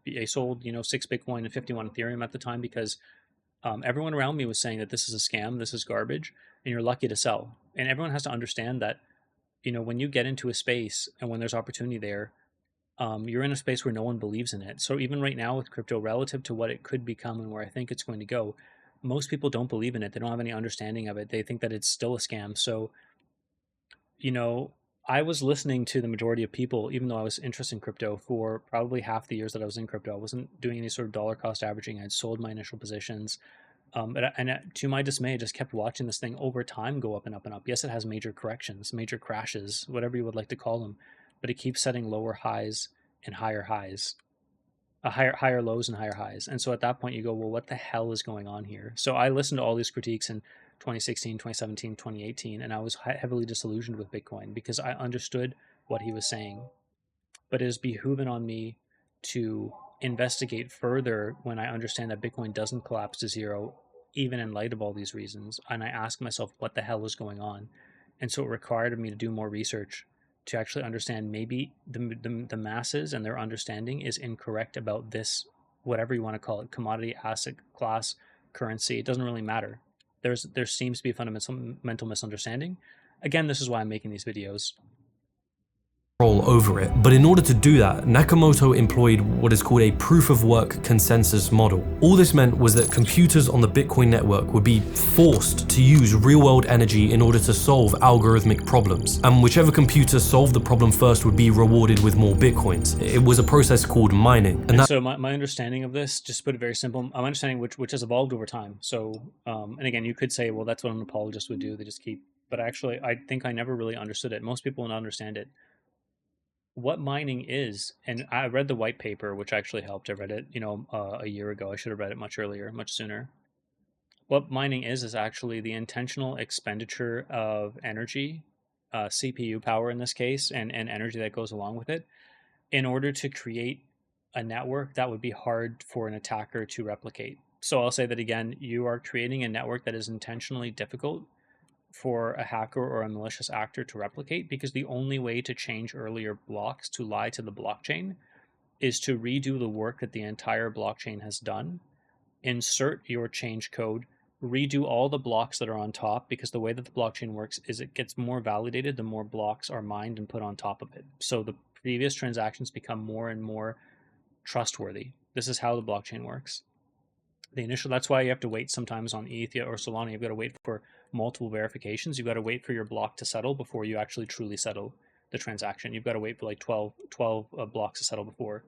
Speaker 1: Bitcoin and 51 Ethereum at the time because everyone around me was saying that this is a scam, this is garbage, and you're lucky to sell. And everyone has to understand that, when you get into a space and when there's opportunity there, you're in a space where no one believes in it. So even right now with crypto, relative to what it could become and where I think it's going to go, most people don't believe in it. They don't have any understanding of it. They think that it's still a scam. So, I was listening to the majority of people, even though I was interested in crypto for probably half the years that I was in crypto. I wasn't doing any sort of dollar cost averaging. I'd sold my initial positions. To my dismay, I just kept watching this thing over time go up and up and up. Yes, it has major corrections, major crashes, whatever you would like to call them, but it keeps setting lower highs and higher highs, higher lows and higher highs. And so at that point you go, well, what the hell is going on here? So I listened to all these critiques in 2016, 2017, 2018, and I was heavily disillusioned with Bitcoin because I understood what he was saying. But it is behooving on me to investigate further when I understand that Bitcoin doesn't collapse to zero, even in light of all these reasons. And I ask myself, what the hell is going on? And so it required me to do more research to actually understand maybe the masses and their understanding is incorrect about this, whatever you want to call it, commodity, asset class, currency. It doesn't really matter. There seems to be a fundamental misunderstanding. Again, this is why I'm making these videos.
Speaker 2: Over it. But in order to do that, Nakamoto employed what is called a proof of work consensus model. All this meant was that computers on the Bitcoin network would be forced to use real-world energy in order to solve algorithmic problems. And whichever computer solved the problem first would be rewarded with more Bitcoins. It was a process called mining.
Speaker 1: And so my understanding of this, just to put it very simple, I'm understanding which has evolved over time. So, and again, you could say, well, that's what an apologist would do. They just keep, but actually, I think I never really understood it. Most people don't understand it. What mining is, and I read the white paper, which actually helped. I read it, a year ago. I should have read it much earlier, much sooner. What mining is actually the intentional expenditure of energy, CPU power in this case, and energy that goes along with it, in order to create a network that would be hard for an attacker to replicate. So I'll say that again, you are creating a network that is intentionally difficult for a hacker or a malicious actor to replicate, because the only way to change earlier blocks to lie to the blockchain is to redo the work that the entire blockchain has done, insert your change code, redo all the blocks that are on top, because the way that the blockchain works is it gets more validated the more blocks are mined and put on top of it. So the previous transactions become more and more trustworthy. This is how the blockchain works. That's why you have to wait sometimes on ETH or Solana. You've got to wait for multiple verifications. You've got to wait for your block to settle before you actually truly settle the transaction. You've got to wait for like 12 blocks to settle before.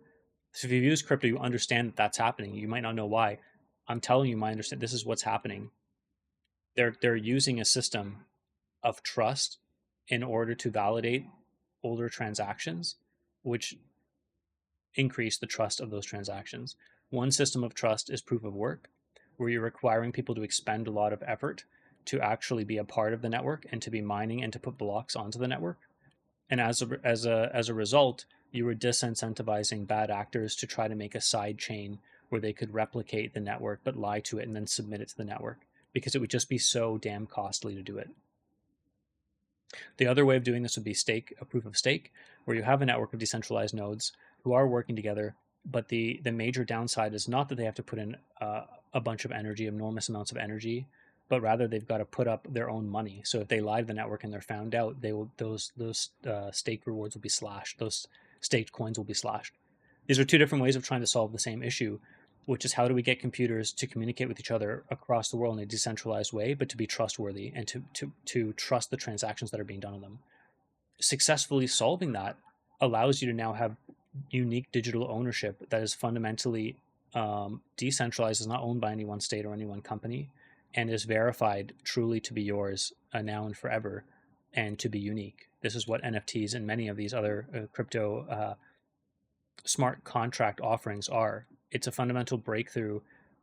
Speaker 1: So if you use crypto, you understand that that's happening. You might not know why. I'm telling you, this is what's happening. They're using a system of trust in order to validate older transactions, which increase the trust of those transactions. One system of trust is proof of work, where you're requiring people to expend a lot of effort to actually be a part of the network and to be mining and to put blocks onto the network. And as a result, you were disincentivizing bad actors to try to make a side chain where they could replicate the network but lie to it and then submit it to the network, because it would just be so damn costly to do it. The other way of doing this would be a proof of stake, where you have a network of decentralized nodes who are working together, but the major downside is not that they have to put in a bunch of energy, enormous amounts of energy, but rather they've got to put up their own money. So if they lie to the network and they're found out, those staked rewards will be slashed. Those staked coins will be slashed. These are two different ways of trying to solve the same issue, which is how do we get computers to communicate with each other across the world in a decentralized way, but to be trustworthy and to trust the transactions that are being done on them. Successfully solving that allows you to now have unique digital ownership that is fundamentally decentralized, is not owned by any one state or any one company, and is verified truly to be yours now and forever, and to be unique. This is what NFTs and many of these other crypto smart contract offerings are. It's a fundamental breakthrough,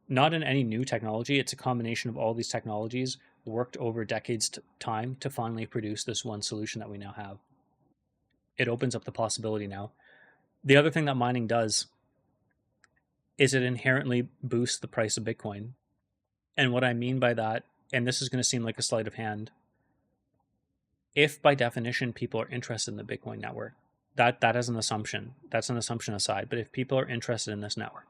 Speaker 1: not in any new technology. It's a combination of all these technologies worked over decades time to finally produce this one solution that we now have. It opens up the possibility now. The other thing that mining does is it inherently boosts the price of Bitcoin. And what I mean by that, and this is going to seem like a sleight of hand, if by definition people are interested in the Bitcoin network, that is an assumption. That's an assumption aside. But if people are interested in this network,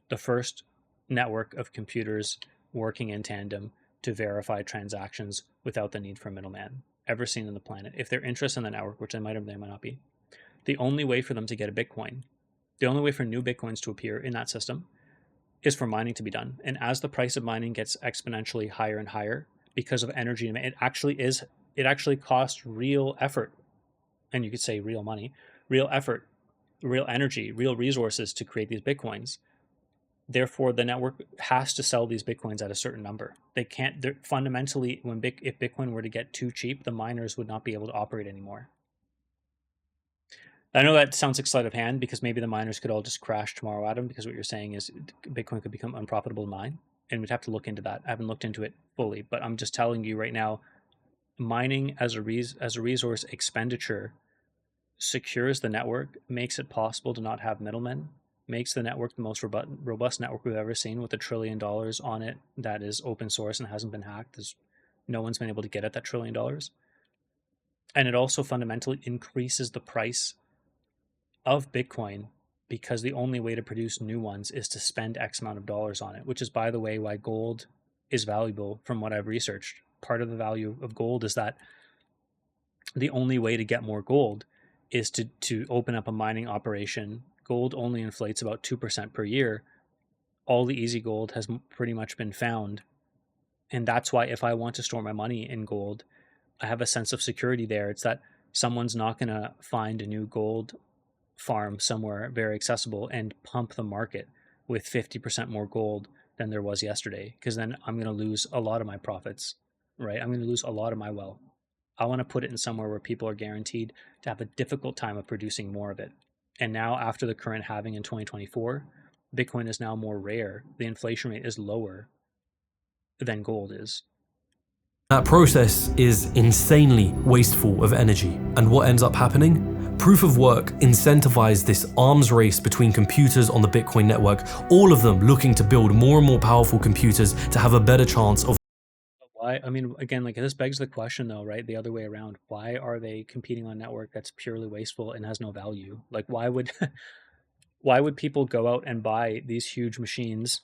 Speaker 1: the first network of computers working in tandem to verify transactions without the need for a middleman ever seen on the planet, if they're interested in the network, which they might or they might not be, the only way for them to get a Bitcoin, the only way for new Bitcoins to appear in that system is for mining to be done. And as the price of mining gets exponentially higher and higher because of energy, it actually costs real effort and you could say real money, real effort, real energy, real resources to create these Bitcoins. Therefore, the network has to sell these Bitcoins at a certain number. They can't, fundamentally, if Bitcoin were to get too cheap, the miners would not be able to operate anymore. I know that sounds like sleight of hand, because maybe the miners could all just crash tomorrow, Adam, because what you're saying is Bitcoin could become unprofitable to mine, and we'd have to look into that. I haven't looked into it fully, but I'm just telling you right now, mining as a resource expenditure secures the network, makes it possible to not have middlemen, makes the network the most robust network we've ever seen, with $1 trillion on it that is open source and hasn't been hacked. No one's been able to get at that $1 trillion. And it also fundamentally increases the price of Bitcoin, because the only way to produce new ones is to spend X amount of dollars on it, which is, by the way, why gold is valuable from what I've researched. Part of the value of gold is that the only way to get more gold is to open up a mining operation. Gold only inflates about 2% per year. All the easy gold has pretty much been found. And that's why if I want to store my money in gold, I have a sense of security there. It's that someone's not going to find a new gold farm somewhere very accessible and pump the market with 50% more gold than there was yesterday, because then I'm going to lose a lot of my profits, right? I'm going to lose a lot of my wealth. I want to put it in somewhere where people are guaranteed to have a difficult time of producing more of it. And now, after the current halving in 2024, Bitcoin is now more rare. The inflation rate is lower than gold is.
Speaker 2: That process is insanely wasteful of energy. And what ends up happening? Proof of work incentivized this arms race between computers on the Bitcoin network, all of them looking to build more and more powerful computers to have a better chance of.
Speaker 1: Why? I mean, again, like, this begs the question though, right? The other way around. Why are they competing on a network that's purely wasteful and has no value? Like, why would why would people go out and buy these huge machines,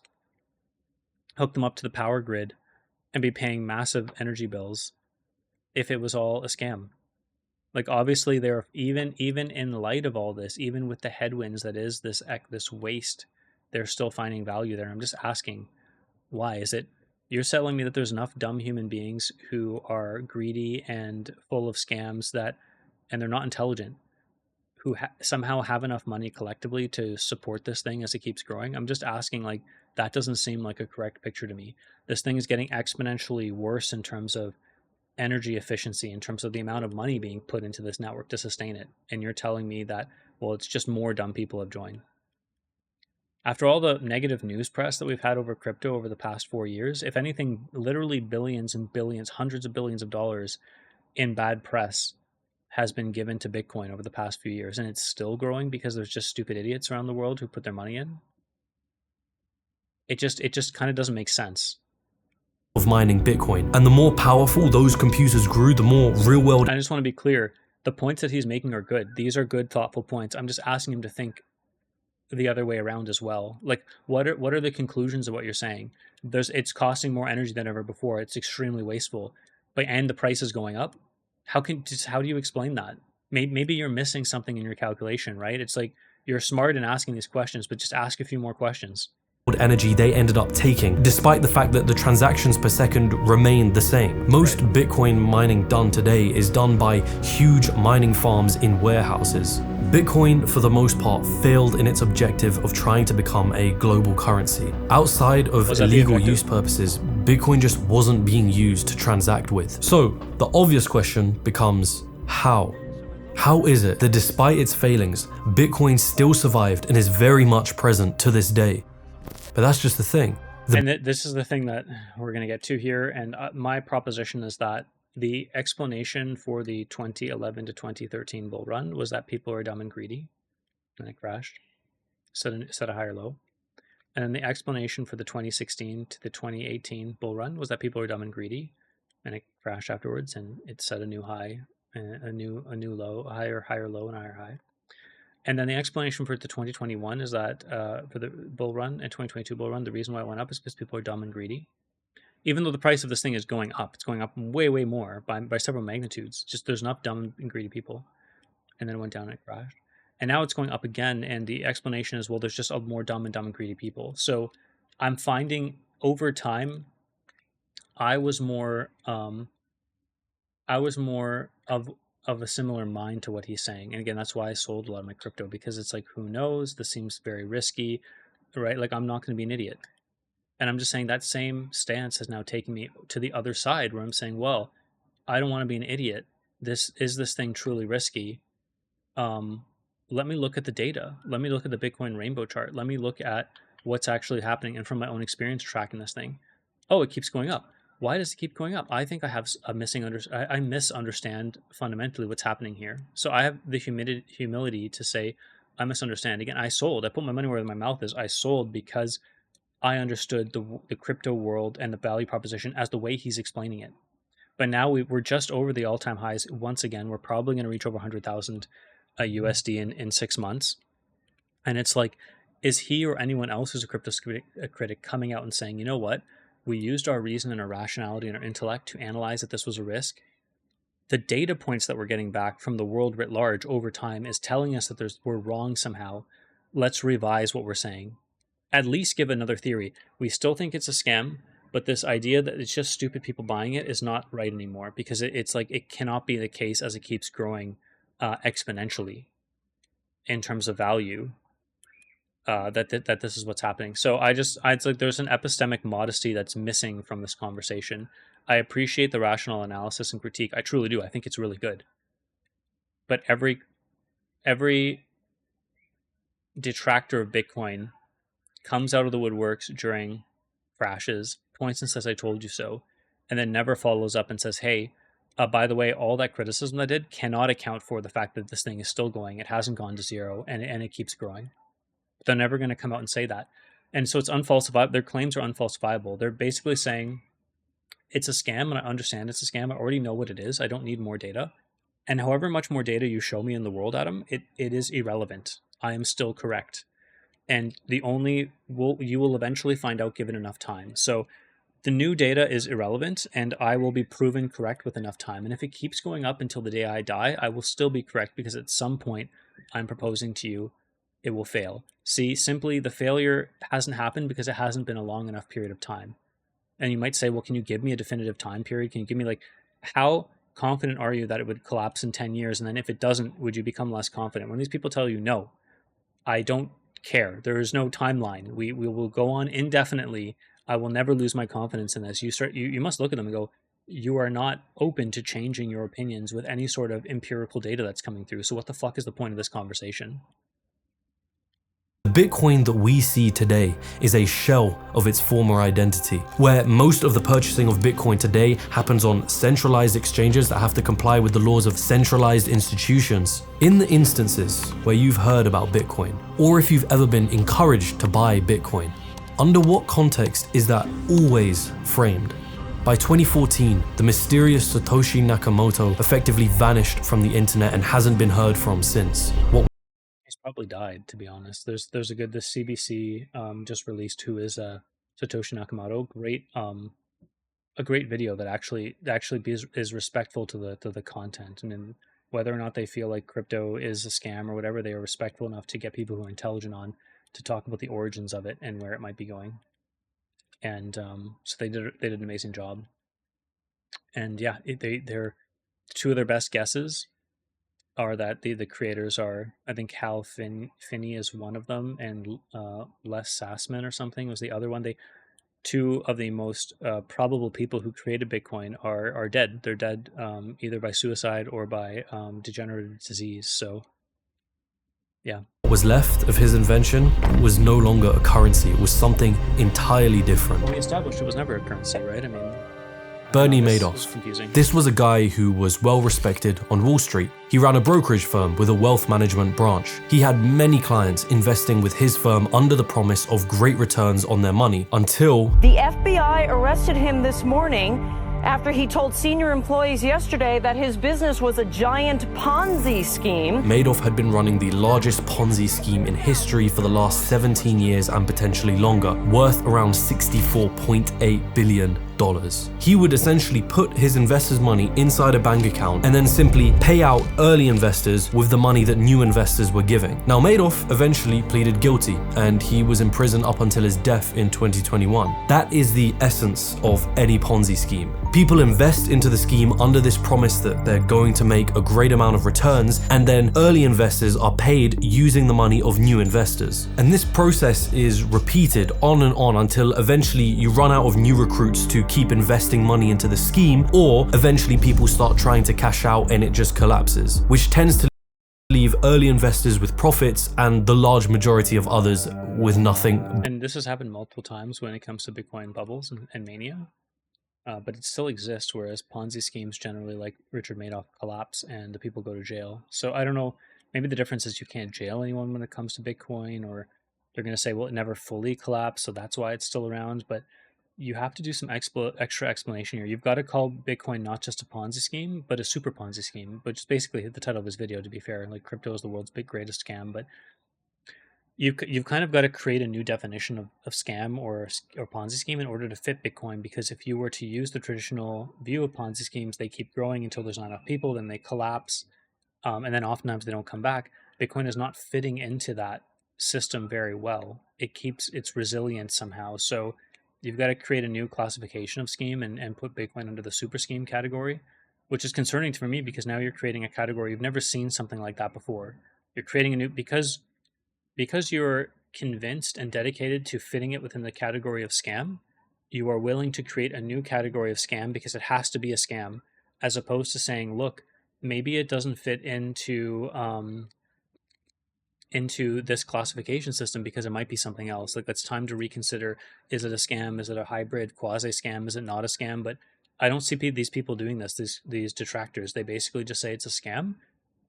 Speaker 1: hook them up to the power grid, and be paying massive energy bills if it was all a scam? Like, obviously, they're even in light of all this, even with the headwinds that is this waste, they're still finding value there. I'm just asking, why is it? You're telling me that there's enough dumb human beings who are greedy and full of scams and they're not intelligent, who somehow have enough money collectively to support this thing as it keeps growing? I'm just asking, like, that doesn't seem like a correct picture to me. This thing is getting exponentially worse in terms of energy efficiency, in terms of the amount of money being put into this network to sustain it. And you're telling me that, well, it's just more dumb people have joined. After all the negative news press that we've had over crypto over the past 4 years, if anything, literally billions and billions, hundreds of billions of dollars in bad press has been given to Bitcoin over the past few years, and it's still growing because there's just stupid idiots around the world who put their money in. It just kind of doesn't make sense.
Speaker 2: Of mining Bitcoin, and the more powerful those computers grew, the more real world.
Speaker 1: I just want to be clear, the points that he's making are good. These are good, thoughtful points. I'm just asking him to think the other way around as well. Like, what are the conclusions of what you're saying? It's costing more energy than ever before. It's extremely wasteful, and the price is going up. How do you explain that? Maybe you're missing something in your calculation, right? It's like, you're smart in asking these questions, but just ask a few more questions.
Speaker 2: Energy they ended up taking, despite the fact that the transactions per second remained the same. Most Bitcoin mining done today is done by huge mining farms in warehouses. Bitcoin, for the most part, failed in its objective of trying to become a global currency. Outside of illegal use purposes, Bitcoin just wasn't being used to transact with. So, the obvious question becomes, how? How is it that despite its failings, Bitcoin still survived and is very much present to this day? But that's just the thing.
Speaker 1: And this is the thing that we're going to get to here. And my proposition is that the explanation for the 2011 to 2013 bull run was that people are dumb and greedy, and it crashed, set a higher low. And then the explanation for the 2016 to the 2018 bull run was that people are dumb and greedy, and it crashed afterwards, and it set a new high, a new low, a higher low, and a higher high. And then the explanation for the 2021 is that for the bull run and 2022 bull run, the reason why it went up is because people are dumb and greedy. Even though the price of this thing is going up, it's going up way, way more by several magnitudes. Just there's enough dumb and greedy people. And then it went down and it crashed. And now it's going up again. And the explanation is, well, there's just more dumb and greedy people. So I'm finding over time, I was more of of a similar mind to what he's saying. And again, that's why I sold a lot of my crypto, because it's like, who knows? This seems very risky, right? Like, I'm not going to be an idiot. And I'm just saying that same stance has now taken me to the other side, where I'm saying, well, I don't want to be an idiot. This thing truly risky? Let me look at the data. Let me look at the Bitcoin rainbow chart. Let me look at what's actually happening. And from my own experience tracking this thing, oh, it keeps going up. Why does it keep going up? I think I have a I misunderstand fundamentally what's happening here. So I have the humility to say I misunderstand. Again, I sold. I put my money where my mouth is. I sold because I understood the crypto world and the value proposition as the way he's explaining it. But now we're just over the all-time highs once again. We're probably going to reach over 100,000 USD in 6 months. And it's like, is he or anyone else who's a crypto critic coming out and saying, you know what? We used our reason and our rationality and our intellect to analyze that this was a risk. The data points that we're getting back from the world writ large over time is telling us that we're wrong somehow. Let's revise what we're saying. At least give another theory. We still think it's a scam, but this idea that it's just stupid people buying it is not right anymore, because it's like, it cannot be the case as it keeps growing exponentially in terms of value. That this is what's happening. So it's like there's an epistemic modesty that's missing from this conversation. I appreciate the rational analysis and critique. I truly do. I think it's really good. But every detractor of Bitcoin comes out of the woodworks during crashes, points and says, I told you so, and then never follows up and says, hey, by the way, all that criticism I did cannot account for the fact that this thing is still going. It hasn't gone to zero, and it keeps growing. They're never going to come out and say that. And so it's unfalsifiable. Their claims are unfalsifiable. They're basically saying it's a scam, and I understand it's a scam. I already know what it is. I don't need more data. And however much more data you show me in the world, Adam, it is irrelevant. I am still correct. And you will eventually find out given enough time. So the new data is irrelevant, and I will be proven correct with enough time. And if it keeps going up until the day I die, I will still be correct, because at some point I'm proposing to you it will fail. See, simply the failure hasn't happened because it hasn't been a long enough period of time. And you might say, well, can you give me a definitive time period? Can you give me, like, how confident are you that it would collapse in 10 years? And then if it doesn't, would you become less confident? When these people tell you, no, I don't care. There is no timeline. We will go on indefinitely. I will never lose my confidence in this. You must look at them and go, you are not open to changing your opinions with any sort of empirical data that's coming through. So what the fuck is the point of this conversation?
Speaker 2: The Bitcoin that we see today is a shell of its former identity, where most of the purchasing of Bitcoin today happens on centralized exchanges that have to comply with the laws of centralized institutions. In the instances where you've heard about Bitcoin, or if you've ever been encouraged to buy Bitcoin, under what context is that always framed? By 2014, the mysterious Satoshi Nakamoto effectively vanished from the internet and hasn't been heard from since.
Speaker 1: He's probably died, to be honest. This CBC just released who is Satoshi Nakamoto. A great video that actually is respectful to the content, and then whether or not they feel like crypto is a scam or whatever, they are respectful enough to get people who are intelligent on to talk about the origins of it and where it might be going. And so they did an amazing job. And yeah, they're two of their best guesses are that the creators are, I think Hal Finney is one of them, and Les Sassman or something was the other one. Two of the most probable people who created Bitcoin are dead. They're dead either by suicide or by degenerative disease. So yeah.
Speaker 2: What was left of his invention was no longer a currency. It was something entirely different.
Speaker 1: Well, we established it was never a currency, right? I mean,
Speaker 2: Bernie Madoff. This was a guy who was well respected on Wall Street. He ran a brokerage firm with a wealth management branch. He had many clients investing with his firm under the promise of great returns on their money until
Speaker 4: the FBI arrested him this morning after he told senior employees yesterday that his business was a giant Ponzi scheme.
Speaker 2: Madoff had been running the largest Ponzi scheme in history for the last 17 years and potentially longer, worth around $64.8 billion. dollars. He would essentially put his investors' money inside a bank account and then simply pay out early investors with the money that new investors were giving. Now, Madoff eventually pleaded guilty, and he was in prison up until his death in 2021. That is the essence of any Ponzi scheme. People invest into the scheme under this promise that they're going to make a great amount of returns, and then early investors are paid using the money of new investors. And this process is repeated on and on until eventually you run out of new recruits to keep investing money into the scheme, or eventually people start trying to cash out and it just collapses, which tends to leave early investors with profits and the large majority of others with nothing.
Speaker 1: And this has happened multiple times when it comes to Bitcoin bubbles and mania. But it still exists, whereas Ponzi schemes generally, like Richard Madoff, collapse and the people go to jail. So I don't know, maybe the difference is you can't jail anyone when it comes to Bitcoin, or they're going to say, well, it never fully collapsed, so that's why it's still around. But you have to do some extra explanation here. You've got to call Bitcoin not just a Ponzi scheme, but a super Ponzi scheme, which is basically the title of his video, to be fair. Like, crypto is the world's greatest scam, but you've kind of got to create a new definition of scam or Ponzi scheme in order to fit Bitcoin, because if you were to use the traditional view of Ponzi schemes, they keep growing until there's not enough people, then they collapse, and then oftentimes they don't come back. Bitcoin is not fitting into that system very well. It keeps its resilience somehow. So you've got to create a new classification of scheme and put Bitcoin under the super scheme category, which is concerning for me because now you're creating a category. You've never seen something like that before. You're creating a new, because you're convinced and dedicated to fitting it within the category of scam, you are willing to create a new category of scam because it has to be a scam, as opposed to saying, look, maybe it doesn't fit into this classification system because it might be something else. Like, it's time to reconsider, is it a scam? Is it a hybrid quasi-scam? Is it not a scam? But I don't see these people doing this, these detractors. They basically just say it's a scam,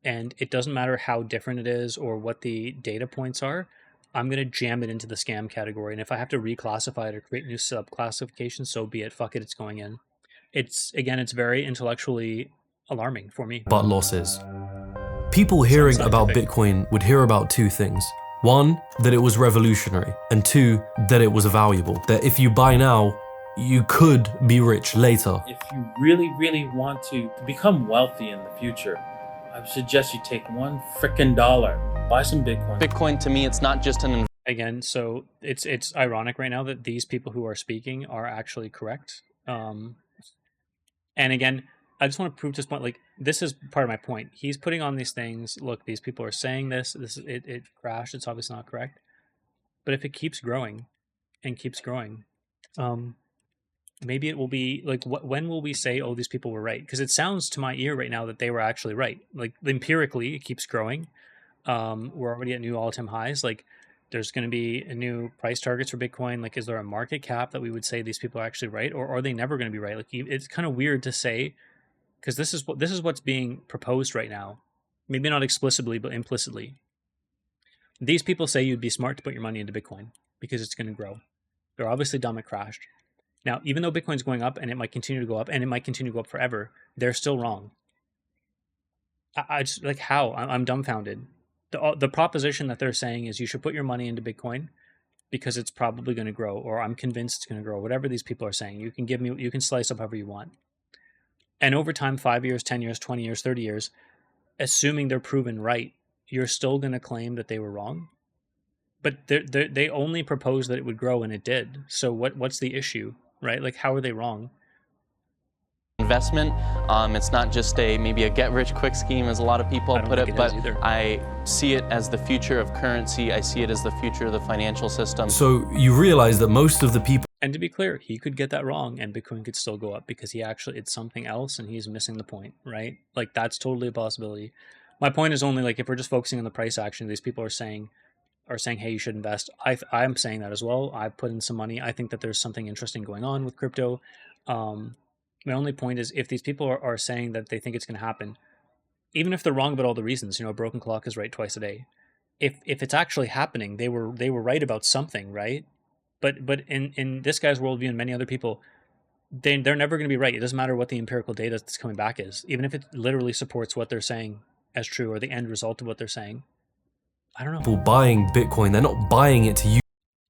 Speaker 1: and it doesn't matter how different it is or what the data points are. I'm going to jam it into the scam category. And if I have to reclassify it or create new subclassifications, so be it. Fuck it, it's going in. It's very intellectually alarming for me.
Speaker 2: But losses. People hearing about Bitcoin would hear about two things. One, that it was revolutionary. And two, that it was valuable. That if you buy now, you could be rich later.
Speaker 6: If you really, really want to become wealthy in the future, I would suggest you take $1 frickin' buy some Bitcoin.
Speaker 7: Bitcoin, to me, it's not just an
Speaker 1: again. So it's ironic right now that these people who are speaking are actually correct. And again, I just want to prove this point. Like, this is part of my point. He's putting on these things. Look, these people are saying this. It crashed. It's obviously not correct. But if it keeps growing and keeps growing, maybe it will be like, when will we say, oh, these people were right? Because it sounds to my ear right now that they were actually right. Like, empirically, it keeps growing. We're already at new all-time highs. Like, there's going to be a new price targets for Bitcoin. Like, is there a market cap that we would say these people are actually right, or are they never going to be right? Like, it's kind of weird to say, because this is what's being proposed right now. Maybe not explicitly, but implicitly. These people say you'd be smart to put your money into Bitcoin because it's going to grow. They're obviously dumb. It crashed. Now, even though Bitcoin's going up and it might continue to go up and it might continue to go up forever, they're still wrong. I just, like, how? I'm dumbfounded. The proposition that they're saying is you should put your money into Bitcoin because it's probably going to grow, or I'm convinced it's going to grow. Whatever these people are saying, you can slice up however you want. And over time, 5 years, 10 years, 20 years, 30 years, assuming they're proven right, you're still going to claim that they were wrong. But they only proposed that it would grow, and it did. So what's the issue, right? Like, how are they wrong?
Speaker 7: investment. It's not just maybe a get-rich-quick scheme, as a lot of people put it, but I see it as the future of currency. I see it as the future of the financial system.
Speaker 2: So you realize that most of the people...
Speaker 1: And to be clear, he could get that wrong and Bitcoin could still go up because it's something else and he's missing the point, right? Like, that's totally a possibility. My point is only, like, if we're just focusing on the price action, these people are saying, hey, you should invest. I'm saying that as well. I've put in some money. I think that there's something interesting going on with crypto. My only point is, if these people are saying that they think it's going to happen, even if they're wrong about all the reasons, a broken clock is right twice a day. If it's actually happening, they were right about something, right? But in this guy's worldview and many other people, they're never going to be right. It doesn't matter what the empirical data that's coming back is, even if it literally supports what they're saying as true or the end result of what they're saying. I don't know.
Speaker 2: People buying Bitcoin, they're not buying it to use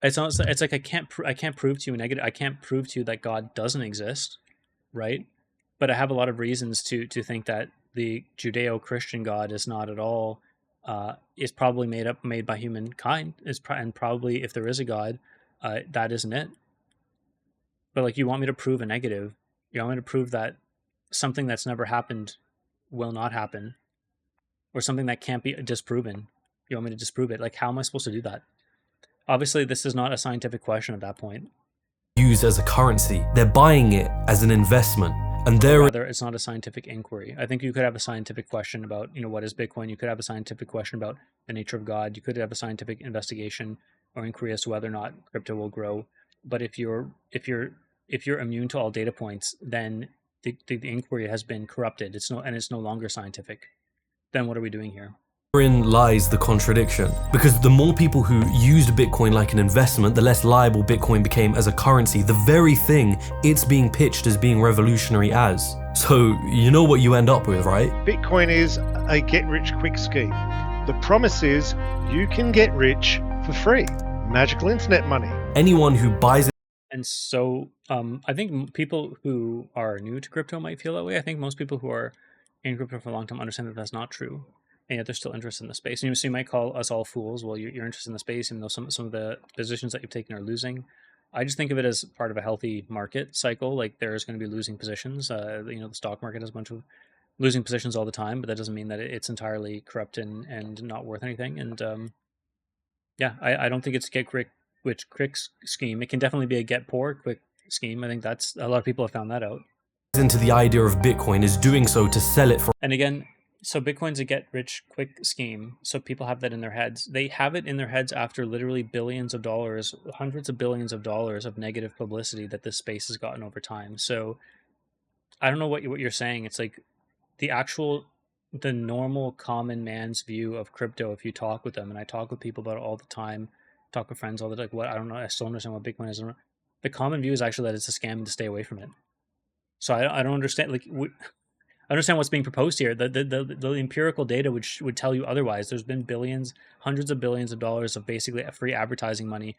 Speaker 1: It's not. It's like I can't prove to you negative. I can't prove to you that God doesn't exist, right? But I have a lot of reasons to think that the Judeo-Christian God is not at all. Is probably made by humankind. And probably if there is a God, that isn't it. But like, you want me to prove a negative? You want me to prove that something that's never happened will not happen, or something that can't be disproven? You want me to disprove it? Like, how am I supposed to do that? Obviously, this is not a scientific question at that point.
Speaker 2: Used as a currency. They're buying it as an investment. And
Speaker 1: rather, it's not a scientific inquiry. I think you could have a scientific question about, what is Bitcoin? You could have a scientific question about the nature of God. You could have a scientific investigation or inquiry as to whether or not crypto will grow. But if you're immune to all data points, then the inquiry has been corrupted. It's no longer scientific. Then what are we doing here?
Speaker 2: Wherein lies the contradiction. Because the more people who used Bitcoin like an investment, the less liable Bitcoin became as a currency, the very thing it's being pitched as being revolutionary as. So you know what you end up with, right?
Speaker 12: Bitcoin is a get-rich-quick scheme. The promise is you can get rich for free. Magical internet money.
Speaker 2: Anyone who buys it.
Speaker 1: And so I think people who are new to crypto might feel that way. I think most people who are in crypto for a long time understand that that's not true. And yet they're still interested in the space. And so you might call us all fools. Well, you're interested in the space, even though some of the positions that you've taken are losing. I just think of it as part of a healthy market cycle. Like, there's going to be losing positions. The stock market has a bunch of losing positions all the time, but that doesn't mean that it's entirely corrupt and not worth anything. And yeah, I don't think it's a get quick scheme. It can definitely be a get poor quick scheme. I think that's a lot of people have found that out.
Speaker 2: Into the idea of Bitcoin is doing so to sell it for.
Speaker 1: And again, so Bitcoin's a get-rich-quick scheme, so people have that in their heads. They have it in their heads after literally billions of dollars, hundreds of billions of dollars of negative publicity that this space has gotten over time. So I don't know what you're saying. It's like the normal common man's view of crypto, if you talk with them, and I talk with people about it all the time, talk with friends all the time, like, what, I don't know, I still understand what Bitcoin is. The common view is actually that it's a scam and to stay away from it. So I don't understand, like, I understand what's being proposed here. The empirical data would tell you otherwise. There's been billions, hundreds of billions of dollars of basically free advertising money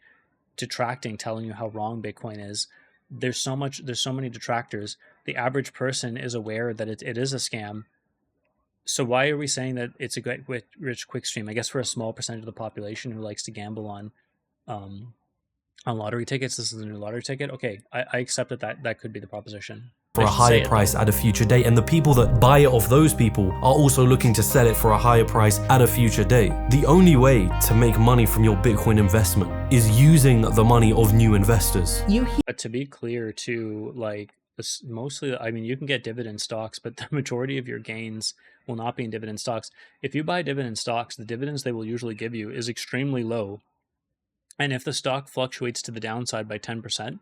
Speaker 1: detracting, telling you how wrong Bitcoin is. There's so many detractors. The average person is aware that it is a scam. So why are we saying that it's a get rich quick scheme? I guess for a small percentage of the population who likes to gamble on lottery tickets, this is a new lottery ticket. Okay, I accept that could be the proposition.
Speaker 2: For a higher price at a future date, and the people that buy it off those people are also looking to sell it for a higher price at a future date. The only way to make money from your Bitcoin investment is using the money of new investors.
Speaker 1: But to be clear too, like, this mostly, I mean, you can get dividend stocks, but the majority of your gains will not be in dividend stocks. If you buy dividend stocks, the dividends they will usually give you is extremely low. And if the stock fluctuates to the downside by 10%,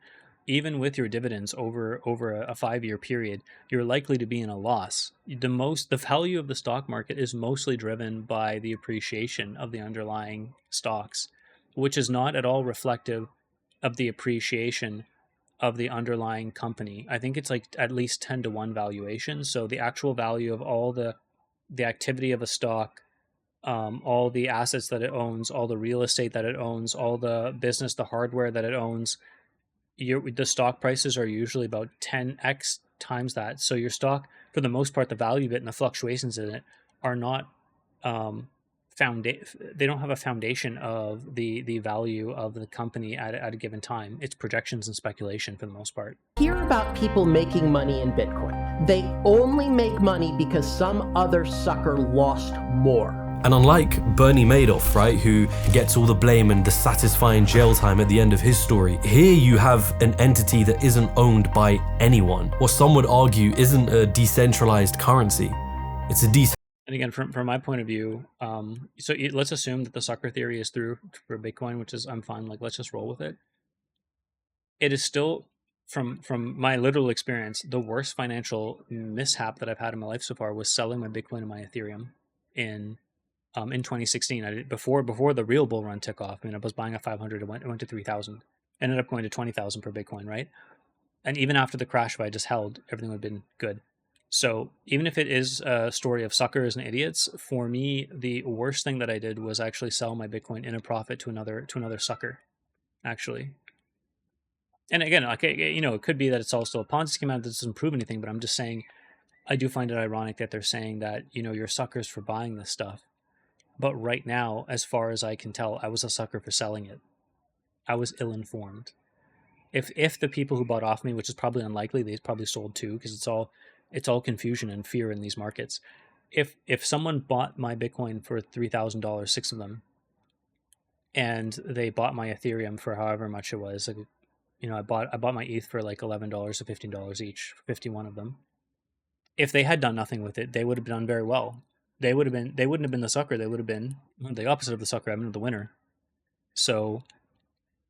Speaker 1: even with your dividends over a 5-year period, you're likely to be in a loss. The value of the stock market is mostly driven by the appreciation of the underlying stocks, which is not at all reflective of the appreciation of the underlying company. I think it's like at least 10-to-1 valuation. So the actual value of all the activity of a stock, all the assets that it owns, all the real estate that it owns, all the business, the hardware that it owns, the stock prices are usually about 10x times that. So your stock, for the most part, the value of it and the fluctuations in it are not they don't have a foundation of the value of the company at a given time. It's projections and speculation for the most part.
Speaker 9: Hear about people making money in Bitcoin. They only make money because some other sucker lost more.
Speaker 2: And unlike Bernie Madoff, right, who gets all the blame and the satisfying jail time at the end of his story, here you have an entity that isn't owned by anyone. What some would argue isn't a decentralized currency. It's a
Speaker 1: And again, from my point of view, so let's assume that the sucker theory is through for Bitcoin, which is, I'm fine. Like, let's just roll with it. It is still, from my literal experience, the worst financial mishap that I've had in my life so far was selling my Bitcoin and my Ethereum in 2016. I did before the real bull run took off. I mean, I was buying at 500, it went to 3,000. Ended up going to 20,000 per Bitcoin, right? And even after the crash, if I just held, everything would have been good. So even if it is a story of suckers and idiots, for me, the worst thing that I did was actually sell my Bitcoin in a profit to another sucker. actually. And again, like, you know, it could be that it's also a Ponzi scheme that doesn't prove anything, but I'm just saying, I do find it ironic that they're saying that, you know, you're suckers for buying this stuff. But right now, as far as I can tell, I was a sucker for selling it. I was ill-informed. If the people who bought off me, which is probably unlikely, they probably sold too, because it's all confusion and fear in these markets. If someone bought my Bitcoin for $3,000, 6 of them, and they bought my Ethereum for however much it was, like, you know, I bought my ETH for like $11 or $15 each, 51 of them. If they had done nothing with it, they would have done very well. They wouldn't have been the sucker. They would have been the opposite of the sucker. I've been the winner. So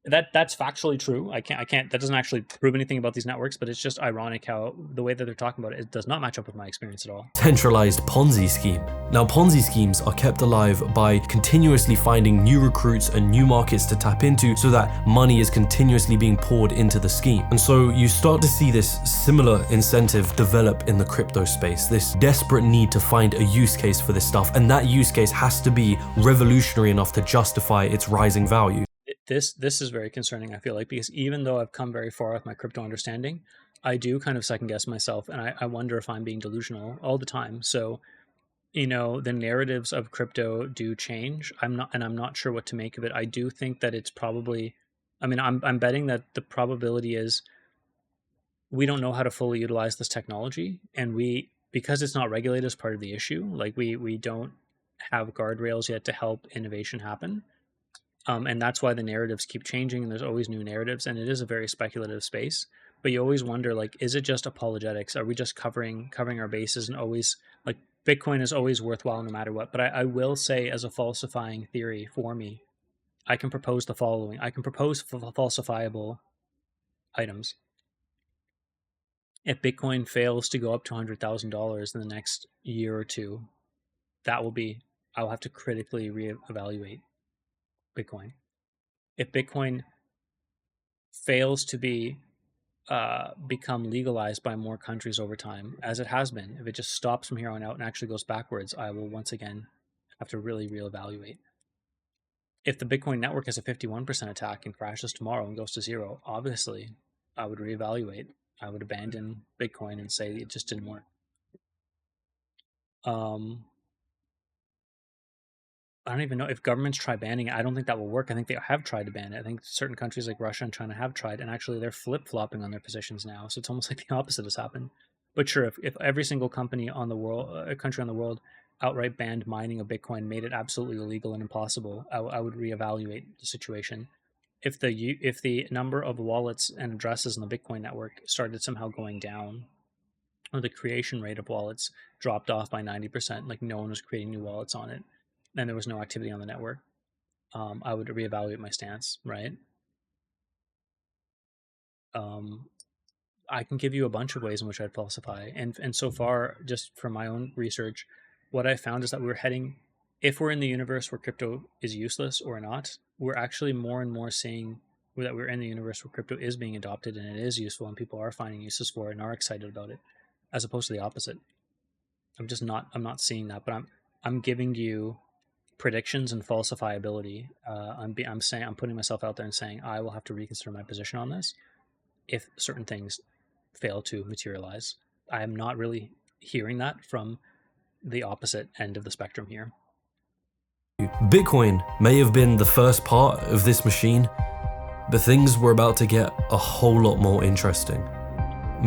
Speaker 1: that's factually true. I can't. That doesn't actually prove anything about these networks, but it's just ironic how the way that they're talking about it does not match up with my experience at all.
Speaker 2: Centralized Ponzi scheme. Now, Ponzi schemes are kept alive by continuously finding new recruits and new markets to tap into, so that money is continuously being poured into the scheme. And so you start to see this similar incentive develop in the crypto space, this desperate need to find a use case for this stuff, and that use case has to be revolutionary enough to justify its rising value.
Speaker 1: This is very concerning, I feel like, because even though I've come very far with my crypto understanding, I do kind of second guess myself, and I wonder if I'm being delusional all the time. So, you know, the narratives of crypto do change. I'm not sure what to make of it. I do think that it's probably, I mean, I'm betting that the probability is we don't know how to fully utilize this technology, and because it's not regulated as part of the issue, like we don't have guardrails yet to help innovation happen. And that's why the narratives keep changing, and there's always new narratives, and it is a very speculative space. But you always wonder, like, is it just apologetics? Are we just covering our bases, and always, like, Bitcoin is always worthwhile no matter what? But I will say, as a falsifying theory for me, I can propose the following. I can propose falsifiable items. If Bitcoin fails to go up to $100,000 in the next year or two, I'll have to critically reevaluate Bitcoin. If Bitcoin fails to become legalized by more countries over time, as it has been, if it just stops from here on out and actually goes backwards, I will once again have to really reevaluate. If the Bitcoin network has a 51% attack and crashes tomorrow and goes to zero, obviously I would reevaluate. I would abandon Bitcoin and say it just didn't work. I don't even know if governments try banning it. I don't think that will work. I think they have tried to ban it. I think certain countries like Russia and China have tried, and actually they're flip-flopping on their positions now. So it's almost like the opposite has happened. But sure, if every single country on the world outright banned mining of Bitcoin, made it absolutely illegal and impossible, I would reevaluate the situation. If the number of wallets and addresses in the Bitcoin network started somehow going down, or the creation rate of wallets dropped off by 90%, like no one was creating new wallets on it, and there was no activity on the network, I would reevaluate my stance, right? I can give you a bunch of ways in which I'd falsify. And so far, just from my own research, what I found is that if we're in the universe where crypto is useless or not, we're actually more and more seeing that we're in the universe where crypto is being adopted and it is useful and people are finding uses for it and are excited about it, as opposed to the opposite. I'm not seeing that, but I'm giving you predictions and falsifiability. I'm putting myself out there and saying I will have to reconsider my position on this if certain things fail to materialize. I am not really hearing that from the opposite end of the spectrum here.
Speaker 2: Bitcoin may have been the first part of this machine, but things were about to get a whole lot more interesting.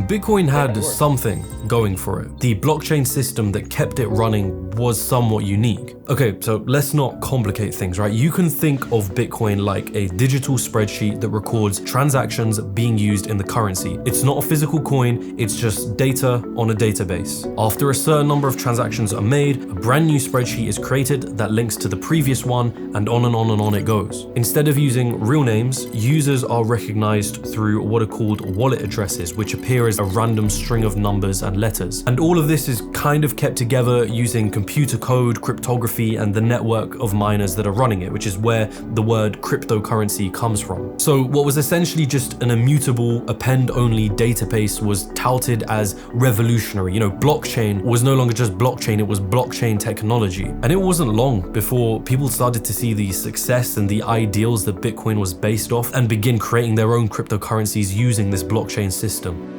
Speaker 2: Bitcoin had something going for it. The blockchain system that kept it running was somewhat unique. Okay, so let's not complicate things, right? You can think of Bitcoin like a digital spreadsheet that records transactions being used in the currency. It's not a physical coin, it's just data on a database. After a certain number of transactions are made, a brand new spreadsheet is created that links to the previous one, and on and on and on it goes. Instead of using real names, users are recognized through what are called wallet addresses, which appear mere as a random string of numbers and letters. And all of this is kind of kept together using computer code, cryptography, and the network of miners that are running it, which is where the word cryptocurrency comes from. So what was essentially just an immutable append-only database was touted as revolutionary. You know, blockchain was no longer just blockchain, it was blockchain technology. And it wasn't long before people started to see the success and the ideals that Bitcoin was based off and begin creating their own cryptocurrencies using this blockchain system.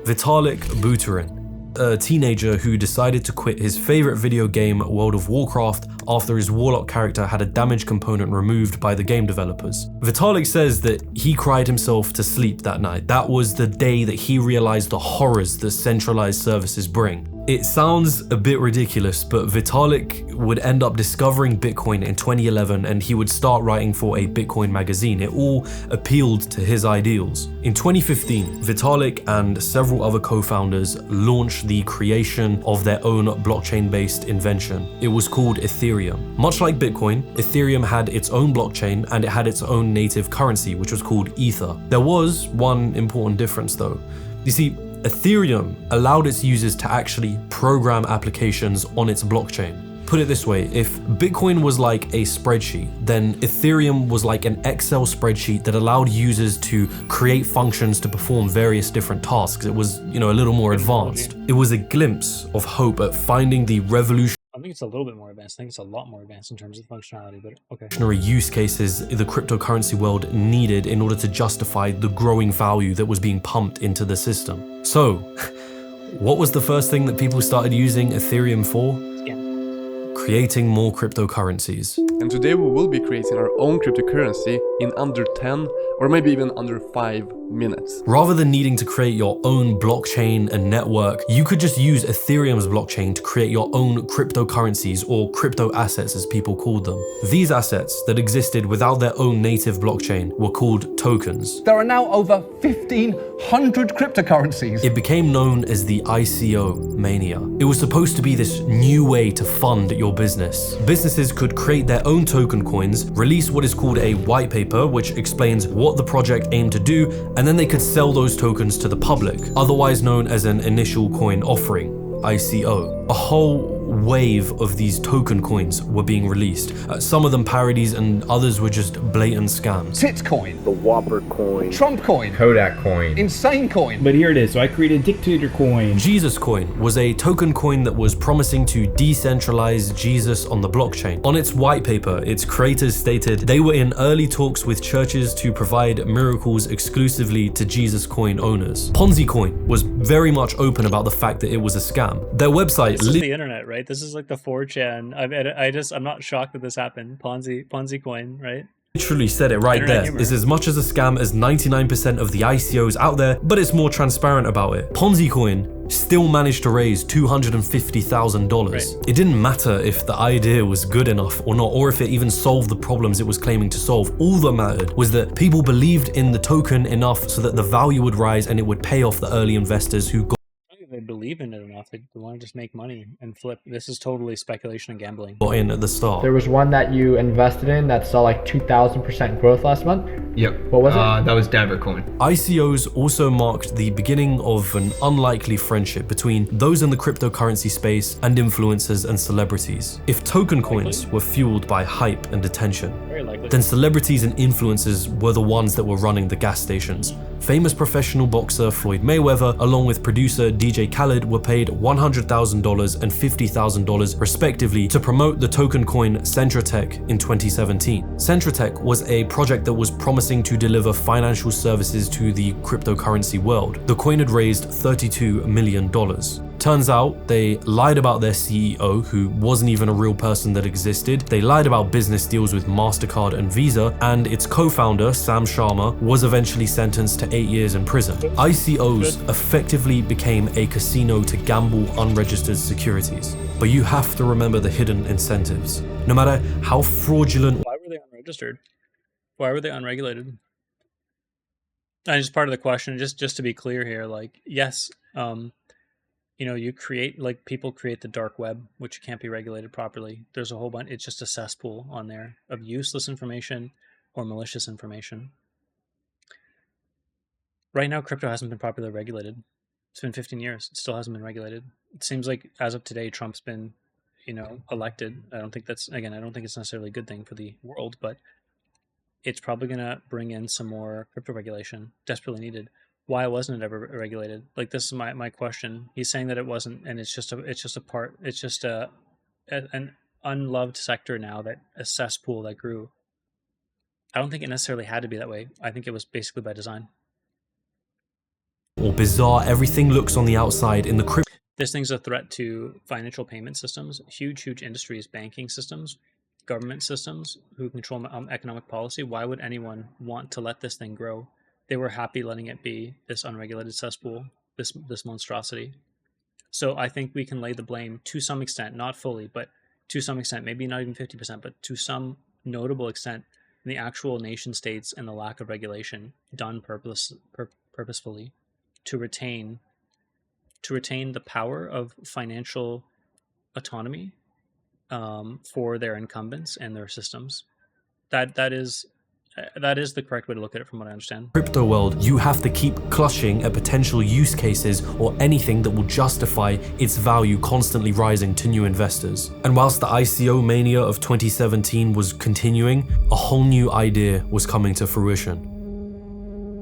Speaker 2: Vitalik Buterin, a teenager who decided to quit his favorite video game, World of Warcraft, after his Warlock character had a damaged component removed by the game developers. Vitalik says that he cried himself to sleep that night. That was the day that he realized the horrors that centralized services bring. It sounds a bit ridiculous, but Vitalik would end up discovering Bitcoin in 2011 and he would start writing for a Bitcoin magazine. It all appealed to his ideals. In 2015, Vitalik and several other co-founders launched the creation of their own blockchain-based invention. It was called Ethereum. Much like Bitcoin, Ethereum had its own blockchain and it had its own native currency, which was called Ether. There was one important difference though. You see, Ethereum allowed its users to actually program applications on its blockchain. Put it this way, if Bitcoin was like a spreadsheet, then Ethereum was like an Excel spreadsheet that allowed users to create functions to perform various different tasks. It was, you know, a little more advanced. It was a glimpse of hope at finding the revolution.
Speaker 1: I think it's a little bit more advanced. I think it's a lot more advanced in terms of functionality, but okay.
Speaker 2: Use cases the cryptocurrency world needed in order to justify the growing value that was being pumped into the system. So, what was the first thing that people started using Ethereum for? Creating more cryptocurrencies.
Speaker 10: And today we will be creating our own cryptocurrency in under 10 or maybe even under 5 minutes.
Speaker 2: Rather than needing to create your own blockchain and network, you could just use Ethereum's blockchain to create your own cryptocurrencies, or crypto assets as people called them. These assets that existed without their own native blockchain were called tokens.
Speaker 11: There are now over 1,500 cryptocurrencies.
Speaker 2: It became known as the ICO mania. It was supposed to be this new way to fund your business. Businesses could create their own token coins, release what is called a white paper, which explains what the project aimed to do, and then they could sell those tokens to the public, otherwise known as an initial coin offering, ICO. A whole wave of these token coins were being released. Some of them parodies and others were just blatant scams.
Speaker 11: Titcoin,
Speaker 21: the Whopper coin,
Speaker 11: Trump coin,
Speaker 13: Kodak coin,
Speaker 11: Insane coin.
Speaker 13: But here it is. So I created Dictator coin.
Speaker 2: Jesus coin was a token coin that was promising to decentralize Jesus on the blockchain. On its white paper, its creators stated they were in early talks with churches to provide miracles exclusively to Jesus coin owners. Ponzi coin was very much open about the fact that it was a scam. Their website,
Speaker 1: this is the internet, right? This is like the 4chan. I'm not shocked that this happened. Ponzi coin, right?
Speaker 2: Literally said it right there. It's as much as a scam as 99% of the ICOs out there, but it's more transparent about it. Ponzi coin still managed to raise $250,000. Right. It didn't matter if the idea was good enough or not, or if it even solved the problems it was claiming to solve. All that mattered was that people believed in the token enough so that the value would rise and it would pay off the early investors who got
Speaker 1: they believe in it enough. They want to just make money and flip. This is totally speculation and gambling.
Speaker 2: In at the start.
Speaker 24: There was one that you invested in that saw like 2,000% growth last month.
Speaker 13: Yep.
Speaker 24: What was it?
Speaker 13: That was Dabber coin.
Speaker 2: ICOs also marked the beginning of an unlikely friendship between those in the cryptocurrency space and influencers and celebrities. If token coins were fueled by hype and attention, then celebrities and influencers were the ones that were running the gas stations. Famous professional boxer Floyd Mayweather, along with producer DJ Khaled, were paid $100,000 and $50,000 respectively to promote the token coin Centratech in 2017. Centratech was a project that was promising to deliver financial services to the cryptocurrency world. The coin had raised $32 million. Turns out they lied about their CEO, who wasn't even a real person that existed. They lied about business deals with MasterCard and Visa, and its co-founder, Sam Sharma, was eventually sentenced to 8 years in prison. ICOs effectively became a casino to gamble unregistered securities. But you have to remember the hidden incentives. No matter how fraudulent—
Speaker 1: Why were they unregistered? Why were they unregulated? And just part of the question, just to be clear here, like, yes, you know, people create the dark web, which can't be regulated properly. There's a whole bunch, it's just a cesspool on there of useless information or malicious information. right now, crypto hasn't been properly regulated. It's been 15 years. It still hasn't been regulated. It seems like as of today, Trump's been, elected. I don't think it's necessarily a good thing for the world, but it's probably going to bring in some more crypto regulation, desperately needed. Why wasn't it ever regulated? Like, this is my question. He's saying that it wasn't, and it's just an unloved sector now, that a cesspool that grew. I don't think it necessarily had to be that way. I think it was basically by design.
Speaker 2: Or bizarre everything looks on the outside in the crypto.
Speaker 1: This thing's a threat to financial payment systems, huge industries, banking systems, government systems who control economic policy. Why would anyone want to let this thing grow? They were happy letting it be this unregulated cesspool, this monstrosity. So I think we can lay the blame to some extent, not fully, but to some extent, maybe not even 50%, but to some notable extent, in the actual nation states and the lack of regulation done purposefully to retain the power of financial autonomy for their incumbents and their systems. That is the correct way to look at it, from what I understand.
Speaker 2: Crypto world, you have to keep clutching at potential use cases or anything that will justify its value constantly rising to new investors. And whilst the ICO mania of 2017 was continuing, a whole new idea was coming to fruition.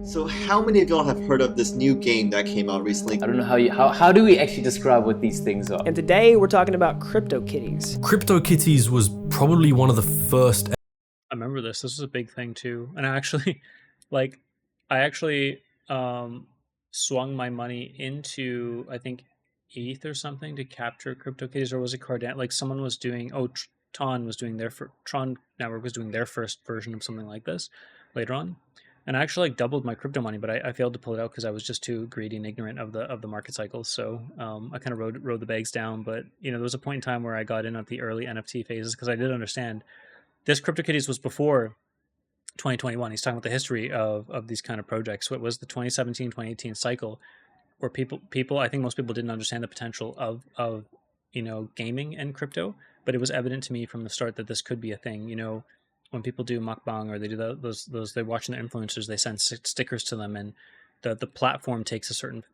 Speaker 14: So how many of y'all have heard of this new game that came out recently?
Speaker 15: I don't know how do we actually describe what these things are?
Speaker 16: And today we're talking about CryptoKitties.
Speaker 2: CryptoKitties was probably one of the first.
Speaker 1: I remember this. This was a big thing too. And I actually, swung my money into, I think, ETH or something to capture CryptoKitties, or was it Cardano? Like, someone was doing, Tron Network was doing their first version of something like this later on. And I actually doubled my crypto money, but I failed to pull it out because I was just too greedy and ignorant of the market cycles. So I kind of rode the bags down. But there was a point in time where I got in at the early NFT phases because I did understand this CryptoKitties was before 2021. He's talking about the history of these kind of projects. So it was the 2017, 2018 cycle where people I think most people didn't understand the potential of gaming and crypto, but it was evident to me from the start that this could be a thing. When people do mukbang or they do those they're watching the influencers, they send stickers to them, and the platform takes a certain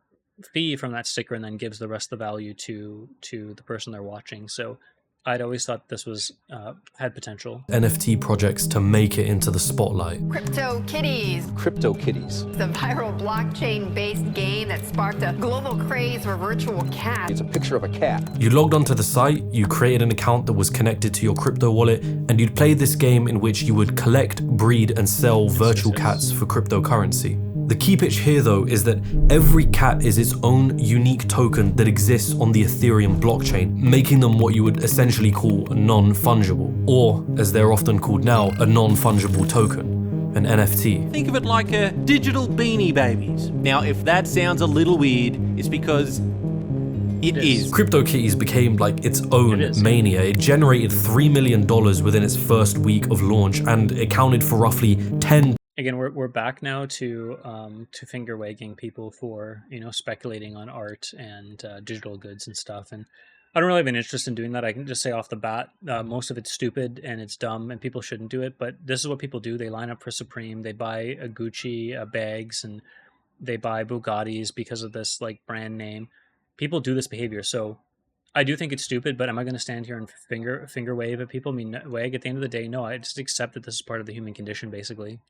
Speaker 1: fee from that sticker and then gives the rest of the value to the person they're watching. So I'd always thought this was had potential.
Speaker 2: NFT projects to make it into the spotlight.
Speaker 17: CryptoKitties.
Speaker 22: CryptoKitties.
Speaker 17: The viral blockchain-based game that sparked a global craze for virtual cats.
Speaker 22: It's a picture of a cat.
Speaker 2: You logged onto the site, you created an account that was connected to your crypto wallet, and you'd play this game in which you would collect, breed, and sell virtual cats for cryptocurrency. The key pitch here though is that every cat is its own unique token that exists on the Ethereum blockchain, making them what you would essentially call non-fungible, or as they're often called now, a non-fungible token, an NFT.
Speaker 25: Think of it like a digital Beanie Babies. Now, if that sounds a little weird, it's because it is.
Speaker 2: CryptoKitties became like its own mania. It generated $3 million within its first week of launch and accounted for roughly 10.
Speaker 1: Again, we're back now to finger wagging people for speculating on art and digital goods and stuff, and I don't really have an interest in doing that. I can just say off the bat, most of it's stupid and it's dumb, and people shouldn't do it. But this is what people do: they line up for Supreme, they buy a Gucci bags, and they buy Bugattis because of this brand name. People do this behavior, so I do think it's stupid. But am I going to stand here and finger wave at people? I mean, wag at the end of the day, no. I just accept that this is part of the human condition, basically.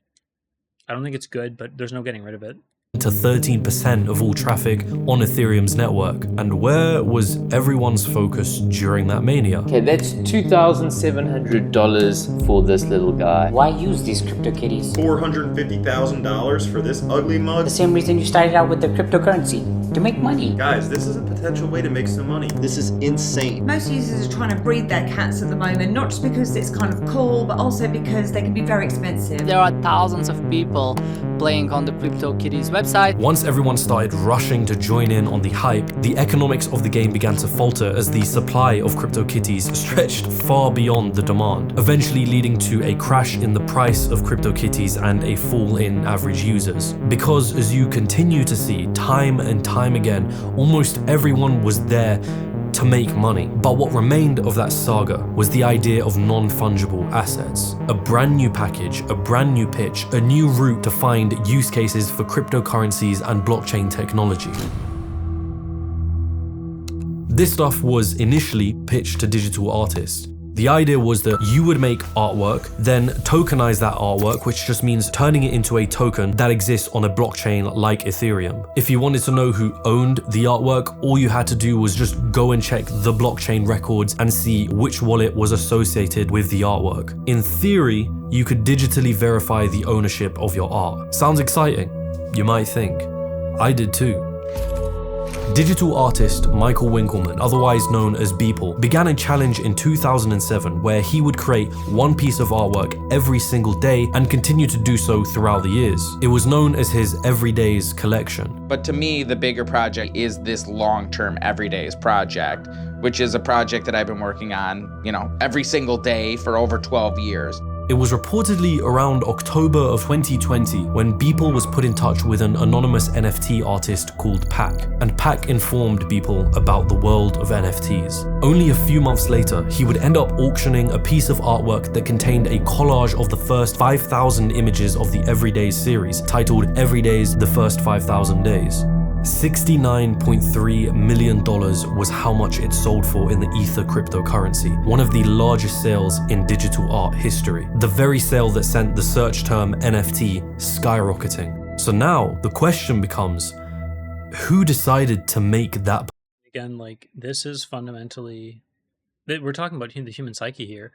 Speaker 1: I don't think it's good, but there's no getting rid of it.
Speaker 2: To 13% of all traffic on Ethereum's network. And where was everyone's focus during that mania?
Speaker 15: Okay, that's $2,700 for this little guy.
Speaker 26: Why use these CryptoKitties?
Speaker 27: $450,000 for this ugly mug?
Speaker 26: The same reason you started out with the cryptocurrency, to make money.
Speaker 27: Guys, this is a potential way to make some money.
Speaker 14: This is insane.
Speaker 28: Most users are trying to breed their cats at the moment, not just because it's kind of cool, but also because they can be very expensive.
Speaker 29: There are thousands of people playing on the CryptoKitties website.
Speaker 2: Once everyone started rushing to join in on the hype, the economics of the game began to falter as the supply of CryptoKitties stretched far beyond the demand, eventually leading to a crash in the price of CryptoKitties and a fall in average users. Because as you continue to see time and time again, almost everyone was there to make money. But what remained of that saga was the idea of non-fungible assets. A brand new package, a brand new pitch, a new route to find use cases for cryptocurrencies and blockchain technology. This stuff was initially pitched to digital artists. The idea was that you would make artwork, then tokenize that artwork, which just means turning it into a token that exists on a blockchain like Ethereum. If you wanted to know who owned the artwork, all you had to do was just go and check the blockchain records and see which wallet was associated with the artwork. In theory, you could digitally verify the ownership of your art. Sounds exciting, you might think. I did too. Digital artist Michael Winkelmann, otherwise known as Beeple, began a challenge in 2007 where he would create one piece of artwork every single day and continue to do so throughout the years. It was known as his Everydays collection.
Speaker 3: But to me, the bigger project is this long-term Everydays project, which is a project that I've been working on, every single day for over 12 years.
Speaker 2: It was reportedly around October of 2020 when Beeple was put in touch with an anonymous NFT artist called Pac, and Pac informed Beeple about the world of NFTs. Only a few months later, he would end up auctioning a piece of artwork that contained a collage of the first 5,000 images of the Everydays series, titled Everydays: The First 5,000 Days. $69.3 million was how much it sold for in the Ether cryptocurrency, one of the largest sales in digital art history. The very sale that sent the search term NFT skyrocketing. So now the question becomes, who decided to make that?
Speaker 1: Again, like, this is fundamentally, we're talking about the human psyche here.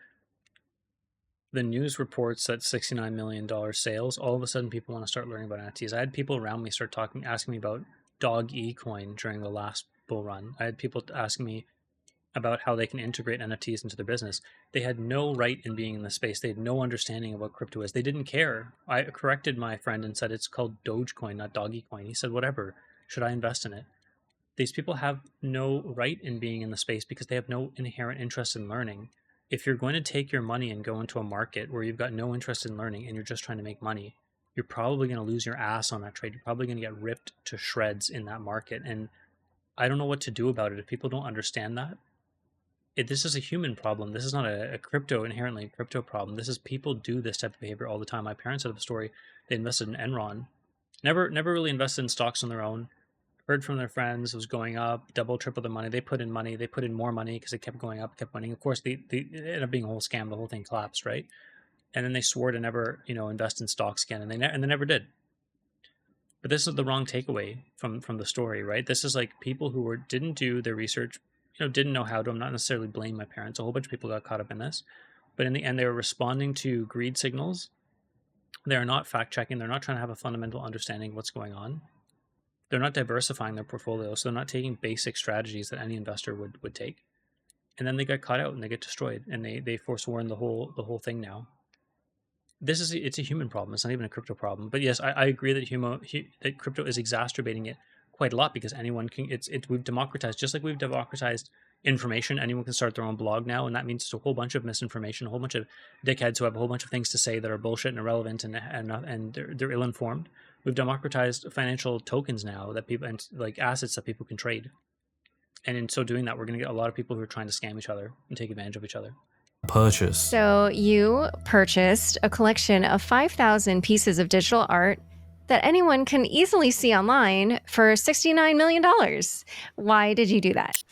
Speaker 1: The news reports that $69 million sales, all of a sudden people want to start learning about NFTs. I had people around me start asking me about Dog E coin during the last bull run. I had people asking me about how they can integrate NFTs into their business. They had no right in being in the space. They had no understanding of what crypto is. They didn't care. I corrected my friend and said it's called Dogecoin, not Doggy Coin. He said, whatever, should I invest in it? These people have no right in being in the space because they have no inherent interest in learning. If you're going to take your money and go into a market where you've got no interest in learning and you're just trying to make money, you're probably going to lose your ass on that trade. You're probably going to get ripped to shreds in that market. And I don't know what to do about it if people don't understand that. This is a human problem. This is not a inherently crypto problem. This is people do this type of behavior all the time. My parents had a story. They invested in Enron. Never really invested in stocks on their own. Heard from their friends it was going up, double, triple the money. They put in money. They put in more money because it kept going up, kept winning. Of course, it ended up being a whole scam. The whole thing collapsed, right? And then they swore to never, invest in stocks again, and they never did. But this is the wrong takeaway from the story, right? This is like people who didn't do their research, didn't know how to. I'm not necessarily blaming my parents. A whole bunch of people got caught up in this, but in the end, they were responding to greed signals. They're not fact checking. They're not trying to have a fundamental understanding of what's going on. They're not diversifying their portfolio, so they're not taking basic strategies that any investor would take. And then they get caught out and they get destroyed, and they forsworn the whole thing now. It's a human problem. It's not even a crypto problem. But yes, I agree that crypto is exacerbating it quite a lot because anyone can. We've democratized, just like we've democratized information. Anyone can start their own blog now, and that means it's a whole bunch of misinformation, a whole bunch of dickheads who have a whole bunch of things to say that are bullshit and irrelevant and they're ill-informed. We've democratized financial tokens now that people, and like assets that people can trade. And in so doing that, we're going to get a lot of people who are trying to scam each other and take advantage of each other.
Speaker 2: Purchase.
Speaker 4: So you purchased a collection of 5,000 pieces of digital art that anyone can easily see online for $69 million. Why did you do that?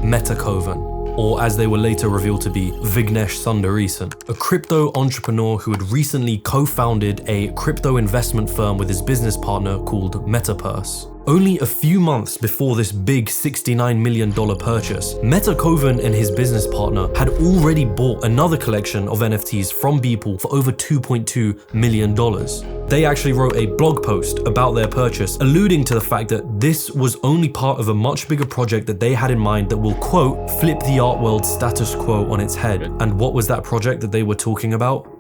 Speaker 2: Metakovan, or as they were later revealed to be, Vignesh Sundaresan, a crypto entrepreneur who had recently co-founded a crypto investment firm with his business partner called Metapurse. Only a few months before this big $69 million purchase, Metakovan and his business partner had already bought another collection of NFTs from Beeple for over $2.2 million. They actually wrote a blog post about their purchase, alluding to the fact that this was only part of a much bigger project that they had in mind that will, quote, flip the art world status quo on its head. And what was that project that they were talking about?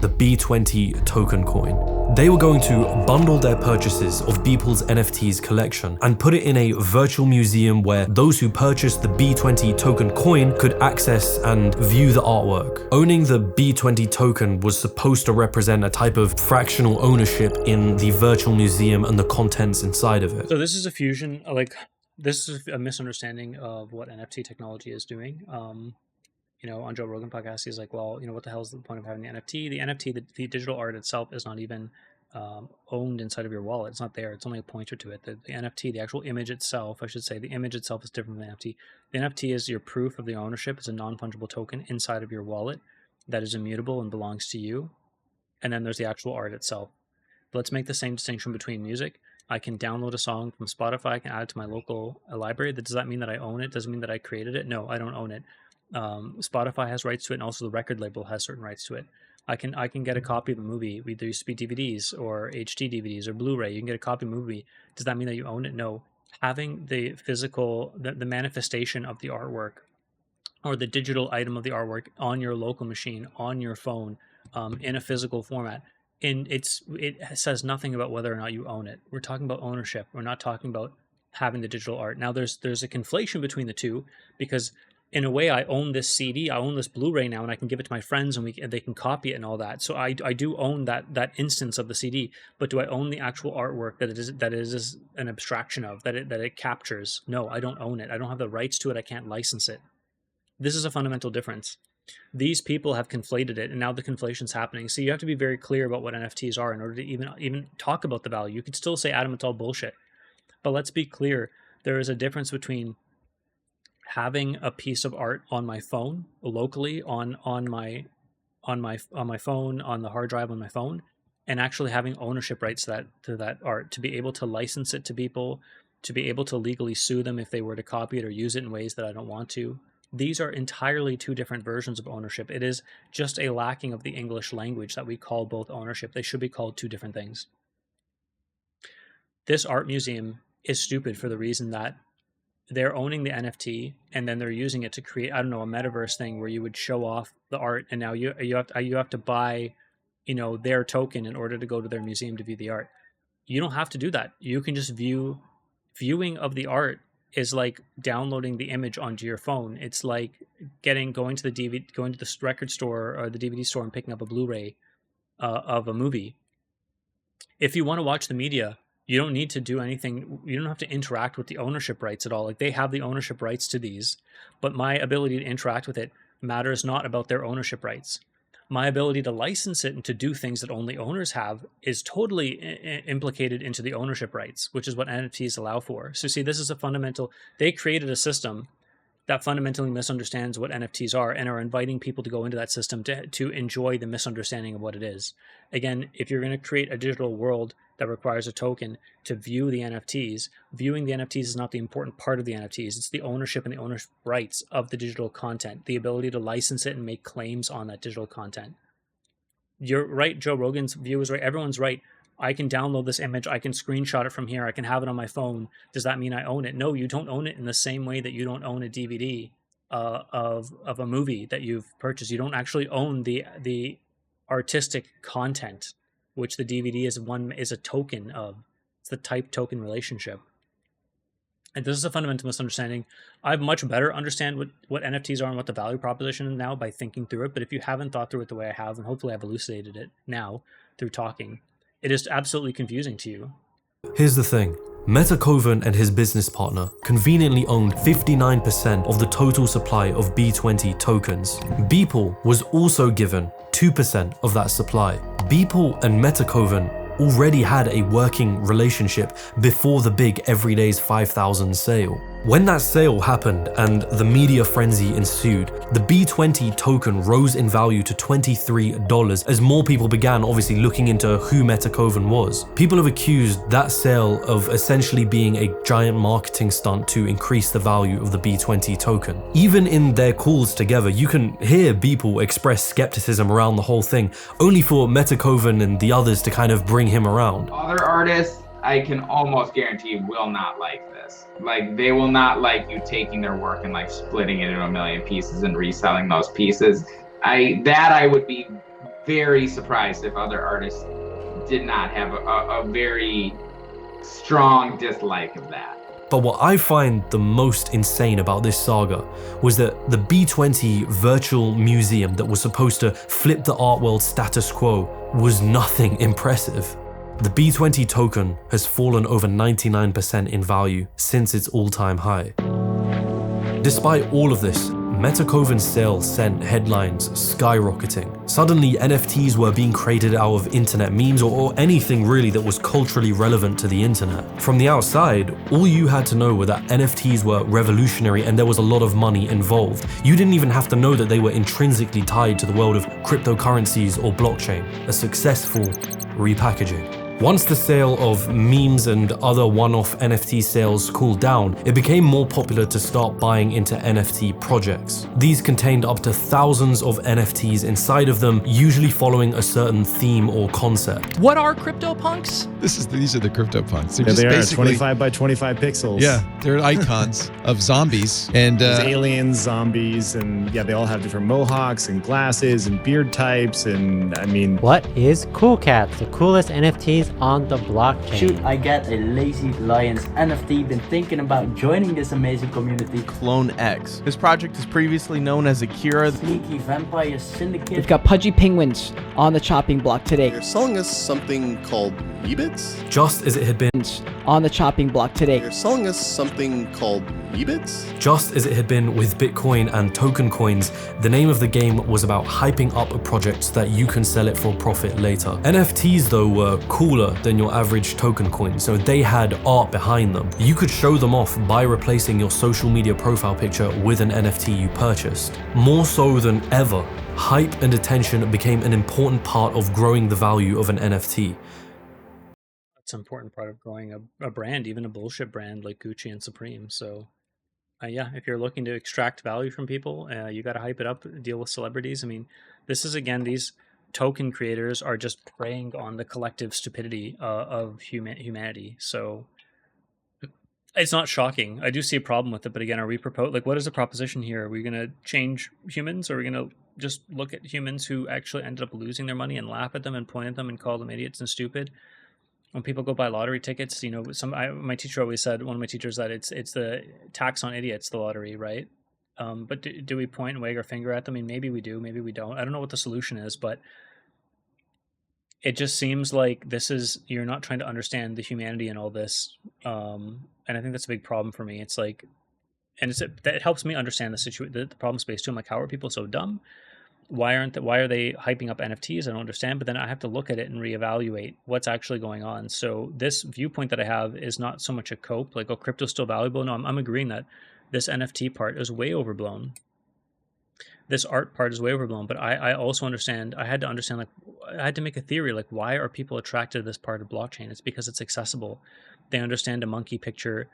Speaker 2: The B20 token coin. They were going to bundle their purchases of Beeple's NFTs collection and put it in a virtual museum where those who purchased the B20 token coin could access and view the artwork. Owning the B20 token was supposed to represent a type of fractional ownership in the virtual museum and the contents inside of it.
Speaker 1: So this is a fusion, like this is a misunderstanding of what NFT technology is doing. On Joe Rogan podcast, he's like, well, what the hell is the point of having the NFT? The NFT, the digital art itself is not even owned inside of your wallet. It's not there. It's only a pointer to it. The NFT, the actual image itself, I should say, the image itself is different from the NFT. The NFT is your proof of the ownership. It's a non-fungible token inside of your wallet that is immutable and belongs to you. And then there's the actual art itself. Let's make the same distinction between music. I can download a song from Spotify. I can add it to my local library. Does that mean that I own it? Does it mean that I created it? No, I don't own it. Spotify has rights to it, and also the record label has certain rights to it. I can get a copy of a movie. There used to be DVDs or HD DVDs or Blu-ray. You can get a copy of a movie. Does that mean that you own it? No. Having the physical, the manifestation of the artwork or the digital item of the artwork on your local machine, on your phone, in a physical format, and it says nothing about whether or not you own it. We're talking about ownership. We're not talking about having the digital art. Now, there's a conflation between the two, because in a way, I own this CD, I own this Blu-ray now, and I can give it to my friends, and they can copy it and all that. So I do own that instance of the CD. But do I own the actual artwork that it is an abstraction of, that it captures? No, I don't own it. I don't have the rights to it. I can't license it. This is a fundamental difference. These people have conflated it, and now the conflation's happening. So you have to be very clear about what NFTs are in order to even talk about the value. You could still say, Adam, it's all bullshit. But let's be clear. There is a difference between having a piece of art on my phone locally on my phone, on the hard drive on my phone, and actually having ownership rights to that art, to be able to license it to people, to be able to legally sue them if they were to copy it or use it in ways that I don't want to. These are entirely two different versions of ownership. It is just a lacking of the English language that we call both ownership. They should be called two different things. This art museum is stupid for the reason that they're owning the NFT, and then they're using it to create, I don't know, a metaverse thing where you would show off the art, and now you have to buy, their token in order to go to their museum to view the art. You don't have to do that. You can just viewing of the art is like downloading the image onto your phone. It's like going to the record store or the DVD store and picking up a Blu-ray of a movie. If you want to watch the media, you don't need to do anything. You don't have to interact with the ownership rights at all. Like, they have the ownership rights to these, but my ability to interact with it matters not about their ownership rights. My ability to license it and to do things that only owners have is totally implicated into the ownership rights, which is what NFTs allow for. So see, this is they created a system that fundamentally misunderstands what NFTs are and are inviting people to go into that system to enjoy the misunderstanding of what it is. Again, if you're going to create a digital world that requires a token to view the NFTs, viewing the NFTs is not the important part of the NFTs. It's the ownership and the ownership rights of the digital content, the ability to license it and make claims on that digital content. You're right, Joe Rogan's view is right. Everyone's right. I can download this image. I can screenshot it from here. I can have it on my phone. Does that mean I own it? No, you don't own it in the same way that you don't own a DVD of a movie that you've purchased. You don't actually own the artistic content, which the DVD is a token of. It's the type token relationship. And this is a fundamental misunderstanding. I much better understand what NFTs are and what the value proposition is now by thinking through it. But if you haven't thought through it the way I have, and hopefully I've elucidated it now through talking, it is absolutely confusing to you.
Speaker 2: Here's the thing. Meta Kovan and his business partner conveniently owned 59% of the total supply of B20 tokens. Beeple was also given 2% of that supply. Beeple and Meta Kovan already had a working relationship before the big Everyday's 5,000 sale. When that sale happened and the media frenzy ensued, the B20 token rose in value to $23 as more people began obviously looking into who Meta Kovan was. People have accused that sale of essentially being a giant marketing stunt to increase the value of the B20 token. Even in their calls together, you can hear Beeple express skepticism around the whole thing, only for Meta Kovan and the others to kind of bring him around.
Speaker 3: Other artists, I can almost guarantee, will not like this. Like, they will not like you taking their work and like splitting it into a million pieces and reselling those pieces. I would be very surprised if other artists did not have a very strong dislike of that.
Speaker 2: But what I find the most insane about this saga was that the B20 virtual museum that was supposed to flip the art world status quo was nothing impressive. The B20 token has fallen over 99% in value since its all-time high. Despite all of this, Metacoven's sale sent headlines skyrocketing. Suddenly, NFTs were being created out of internet memes or anything really that was culturally relevant to the internet. From the outside, all you had to know were that NFTs were revolutionary and there was a lot of money involved. You didn't even have to know that they were intrinsically tied to the world of cryptocurrencies or blockchain, a successful repackaging. Once the sale of memes and other one-off NFT sales cooled down, it became more popular to start buying into NFT projects. These contained up to thousands of NFTs inside of them, usually following a certain theme or concept.
Speaker 5: What are CryptoPunks?
Speaker 6: These are the CryptoPunks.
Speaker 7: They're just basically 25 by 25 pixels.
Speaker 6: Yeah, they're icons of zombies and
Speaker 7: there's aliens, zombies, and yeah, they all have different mohawks and glasses and beard types, and I mean,
Speaker 8: what is Cool Cats, the coolest NFTs on the blockchain?
Speaker 12: Shoot, I get a Lazy Lions NFT. Been thinking about joining this amazing community.
Speaker 18: Clone X. This project is previously known as Akira.
Speaker 12: Sneaky Vampire Syndicate.
Speaker 19: We've got pudgy penguins on the chopping block today.
Speaker 20: They're selling us something called Weebits?
Speaker 2: Just as it had been
Speaker 19: on the chopping block today.
Speaker 20: They're selling us something called Weebits?
Speaker 2: Just as it had been with Bitcoin and token coins, the name of the game was about hyping up a project so that you can sell it for profit later. NFTs though were cooler than your average token coin, so they had art behind them. You could show them off by replacing your social media profile picture with an NFT you purchased. More so than ever, hype and attention became an important part of growing the value of an NFT.
Speaker 1: It's an important part of growing a brand, even a bullshit brand like Gucci and Supreme. So yeah, if you're looking to extract value from people, you got to hype it up, deal with celebrities. I mean, this is, again, these token creators are just preying on the collective stupidity of humanity. So it's not shocking. I do see a problem with it, but again, are we what is the proposition here? Are we going to change humans, or are we going to just look at humans who actually ended up losing their money and laugh at them and point at them and call them idiots and stupid? When people go buy lottery tickets, you know, my teacher always said, one of my teachers, that it's the tax on idiots, the lottery, right? But do we point and wag our finger at them? I mean, maybe we do, maybe we don't. I don't know what the solution is, but it just seems like you're not trying to understand the humanity in all this. And I think that's a big problem for me. It's like, and it helps me understand the problem space too. I'm like, how are people so dumb? Why are they hyping up NFTs? I don't understand. But then I have to look at it and reevaluate what's actually going on. So this viewpoint that I have is not so much a cope, like, oh, crypto's still valuable. No, I'm agreeing that this NFT part is way overblown. This art part is way overblown. But I also understand, I had to make a theory, like, why are people attracted to this part of blockchain? It's because it's accessible. They understand a monkey picture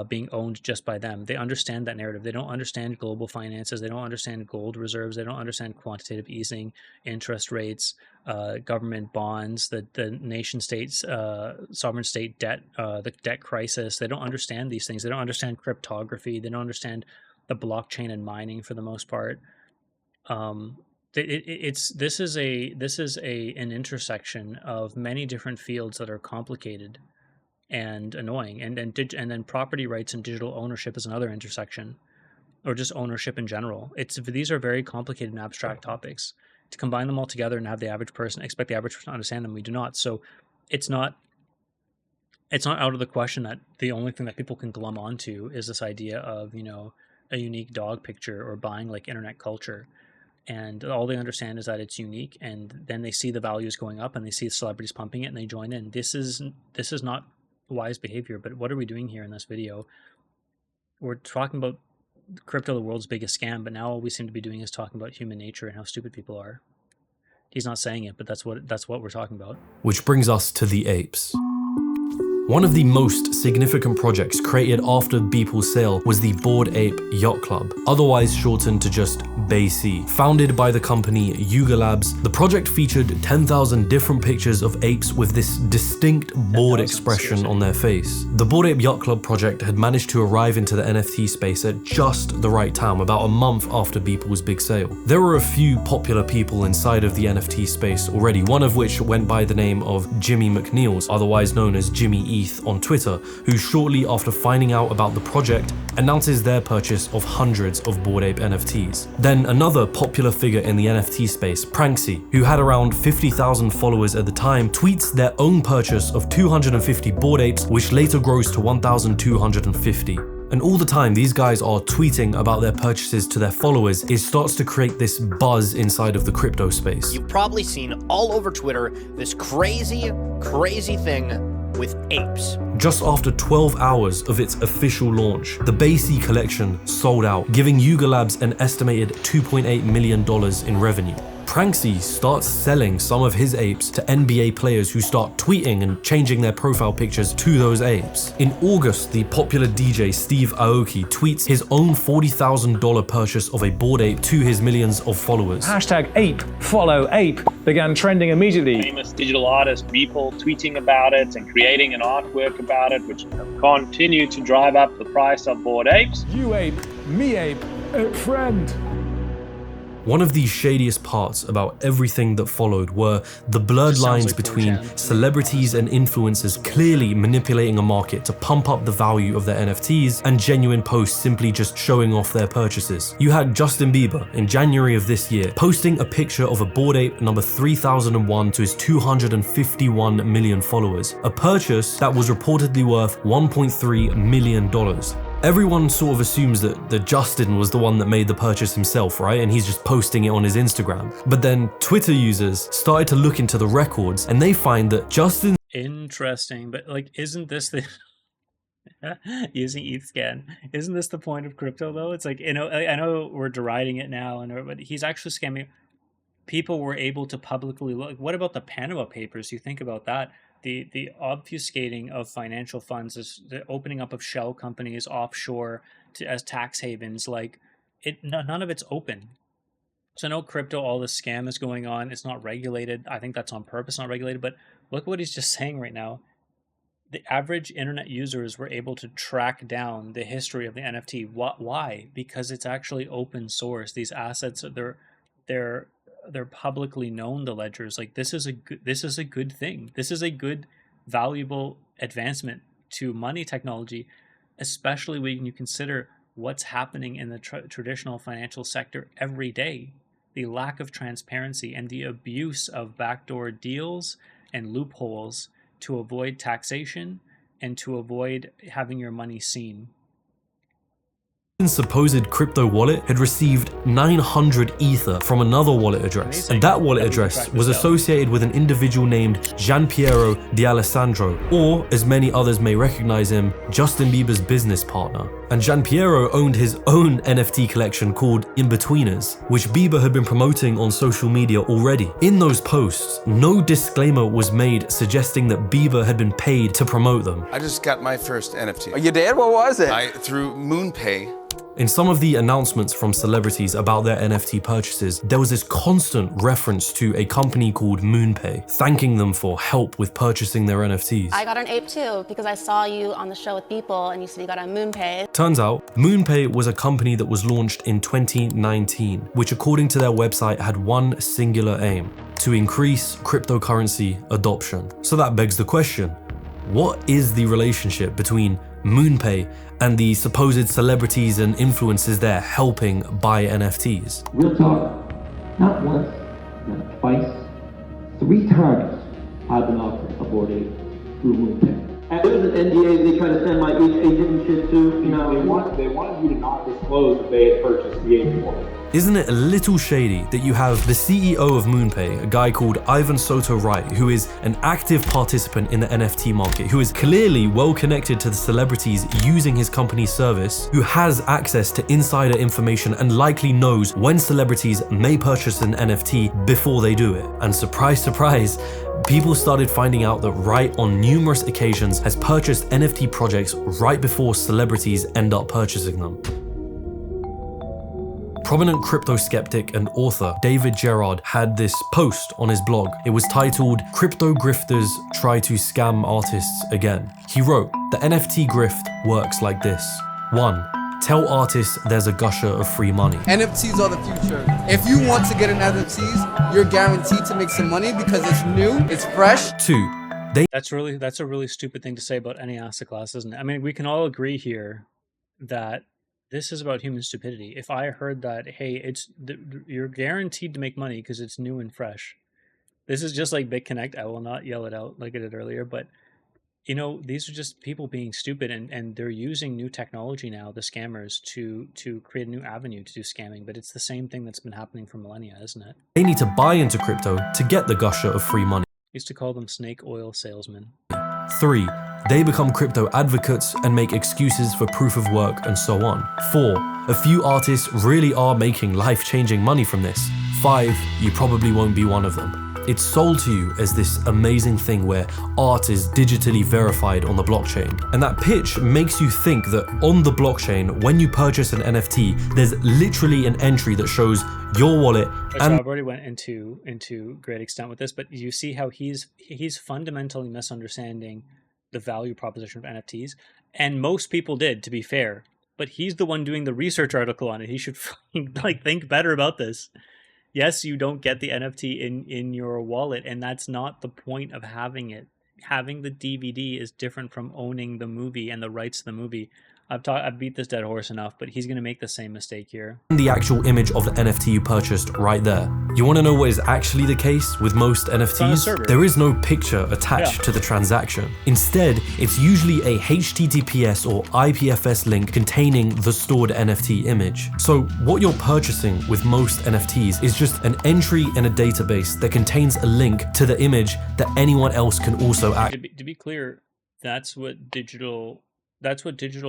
Speaker 1: being owned just by them. They understand that narrative. They don't understand global finances. They don't understand gold reserves. They don't understand quantitative easing, interest rates, government bonds, the nation states, sovereign state debt, the debt crisis. They don't understand these things. They don't understand cryptography. They don't understand the blockchain and mining for the most part. This is an intersection of many different fields that are complicated and annoying, and then property rights and digital ownership is another intersection, or just ownership in general. These are very complicated and abstract topics. To combine them all together and have expect the average person to understand them, we do not. So it's not out of the question that the only thing that people can glom onto is this idea of, you know, a unique dog picture or buying like internet culture. And all they understand is that it's unique, and then they see the values going up and they see celebrities pumping it and they join in. This is not wise behavior. But what are we doing here in this video? We're talking about crypto, the world's biggest scam, but now all we seem to be doing is talking about human nature and how stupid people are. He's not saying it, but that's what we're talking about.
Speaker 2: Which brings us to the apes. One of the most significant projects created after Beeple's sale was the Bored Ape Yacht Club, otherwise shortened to just BAYC. Founded by the company Yuga Labs, the project featured 10,000 different pictures of apes with this distinct bored expression on their face. The Bored Ape Yacht Club project had managed to arrive into the NFT space at just the right time, about a month after Beeple's big sale. There were a few popular people inside of the NFT space already, one of which went by the name of Jimmy McNeils, otherwise known as Jimmy E. ETH on Twitter, who shortly after finding out about the project announces their purchase of hundreds of Bored Ape NFTs. Then another popular figure in the NFT space, Pranksy, who had around 50,000 followers at the time, tweets their own purchase of 250 Bored Apes, which later grows to 1,250. And all the time these guys are tweeting about their purchases to their followers, it starts to create this buzz inside of the crypto space.
Speaker 5: You've probably seen all over Twitter this crazy thing with apes.
Speaker 2: Just after 12 hours of its official launch, the Basie collection sold out, giving Yuga Labs an estimated $2.8 million in revenue. Pranksy starts selling some of his apes to NBA players who start tweeting and changing their profile pictures to those apes. In August, the popular DJ Steve Aoki tweets his own $40,000 purchase of a Bored Ape to his millions of followers.
Speaker 9: Hashtag ape, follow ape began trending immediately.
Speaker 10: Famous digital artist people tweeting about it and creating an artwork about it, which continue to drive up the price of Bored Apes.
Speaker 9: You ape, me ape, friend.
Speaker 2: One of the shadiest parts about everything that followed were the blurred lines between celebrities and influencers clearly manipulating a market to pump up the value of their NFTs and genuine posts simply just showing off their purchases. You had Justin Bieber in January of this year posting a picture of a Bored Ape number 3001 to his 251 million followers, a purchase that was reportedly worth $1.3 million. Everyone sort of assumes that Justin was the one that made the purchase himself, right? And he's just posting it on his Instagram. But then Twitter users started to look into the records and they find that Justin...
Speaker 1: Interesting, but like, isn't this the... using ETHScan, isn't this the point of crypto though? It's like, you know, I know we're deriding it now, but he's actually scamming. People were able to publicly look. What about the Panama Papers? You think about that. The obfuscating of financial funds, is the opening up of shell companies offshore as tax havens. Like none of it's open. So no crypto, all this scam is going on. It's not regulated. I think that's on purpose, not regulated. But look what he's just saying right now. The average internet users were able to track down the history of the NFT. Why? Because it's actually open source. These assets, they're publicly known, the ledgers. Like this is a good thing. This is a good, valuable advancement to money technology, especially when you consider what's happening in the traditional financial sector every day. The lack of transparency and the abuse of backdoor deals and loopholes to avoid taxation and to avoid having your money seen.
Speaker 2: Supposed crypto wallet had received 900 ether from another wallet address, and that wallet address was associated with an individual named Gianpiero D'Alessandro, or as many others may recognize him, Justin Bieber's business partner. And Gianpiero owned his own NFT collection called In-Betweeners, which Bieber had been promoting on social media already. In those posts, no disclaimer was made suggesting that Bieber had been paid to promote them.
Speaker 11: I just got my first NFT.
Speaker 22: Oh, you did? What was it?
Speaker 11: Through MoonPay.
Speaker 2: In some of the announcements from celebrities about their NFT purchases, there was this constant reference to a company called MoonPay, thanking them for help with purchasing their NFTs.
Speaker 13: I got an ape too, because I saw you on the show with people and you said you got a MoonPay.
Speaker 2: Turns out, MoonPay was a company that was launched in 2019, which according to their website had one singular aim: to increase cryptocurrency adoption. So that begs the question, what is the relationship between MoonPay and the supposed celebrities and influencers there helping buy NFTs?
Speaker 16: Real talk, not once, not twice, 3 times I've been offered a Bored Ape through MoonPay. And there's an NDA they try to send my agent and shit too. You know, they wanted you to not disclose that they had purchased the ape for it.
Speaker 2: Isn't it a little shady that you have the CEO of MoonPay, a guy called Ivan Soto Wright, who is an active participant in the NFT market, who is clearly well connected to the celebrities using his company's service, who has access to insider information and likely knows when celebrities may purchase an NFT before they do it. And surprise, surprise, people started finding out that Wright on numerous occasions has purchased NFT projects right before celebrities end up purchasing them. Prominent crypto skeptic and author David Gerard had this post on his blog. It was titled, "Crypto Grifters Try to Scam Artists Again." He wrote, "The NFT grift works like this. 1. Tell artists there's a gusher of free money.
Speaker 21: NFTs are the future. If you want to get an NFTs, you're guaranteed to make some money because it's new, it's fresh.
Speaker 2: 2.
Speaker 1: That's a really stupid thing to say about any asset class, isn't it? I mean, we can all agree here that this is about human stupidity. If I heard that, hey, you're guaranteed to make money because it's new and fresh. This is just like BitConnect. I will not yell it out like I did earlier, but these are just people being stupid, and they're using new technology now, the scammers, to create a new avenue to do scamming. But it's the same thing that's been happening for millennia, isn't it?
Speaker 2: They need to buy into crypto to get the gusher of free money.
Speaker 1: Used to call them snake oil salesmen.
Speaker 2: 3. They become crypto advocates and make excuses for proof of work and so on. 4. A few artists really are making life-changing money from this. 5. You probably won't be one of them. It's sold to you as this amazing thing where art is digitally verified on the blockchain. And that pitch makes you think that on the blockchain, when you purchase an NFT, there's literally an entry that shows your wallet.
Speaker 1: So I've already went into great extent with this, but you see how he's fundamentally misunderstanding the value proposition of NFTs, and most people did, to be fair. But he's the one doing the research article on it. He should think better about this. Yes, you don't get the NFT in your wallet, and that's not the point of having it. Having the DVD is different from owning the movie and the rights to the movie. I've beat this dead horse enough, but he's going to make the same mistake here.
Speaker 2: The actual image of the NFT you purchased right there. You want to know what is actually the case with most NFTs? There is no picture attached to the transaction. Instead, it's usually a HTTPS or IPFS link containing the stored NFT image. So what you're purchasing with most NFTs is just an entry in a database that contains a link to the image that anyone else can also access.
Speaker 1: To be clear, that's what digital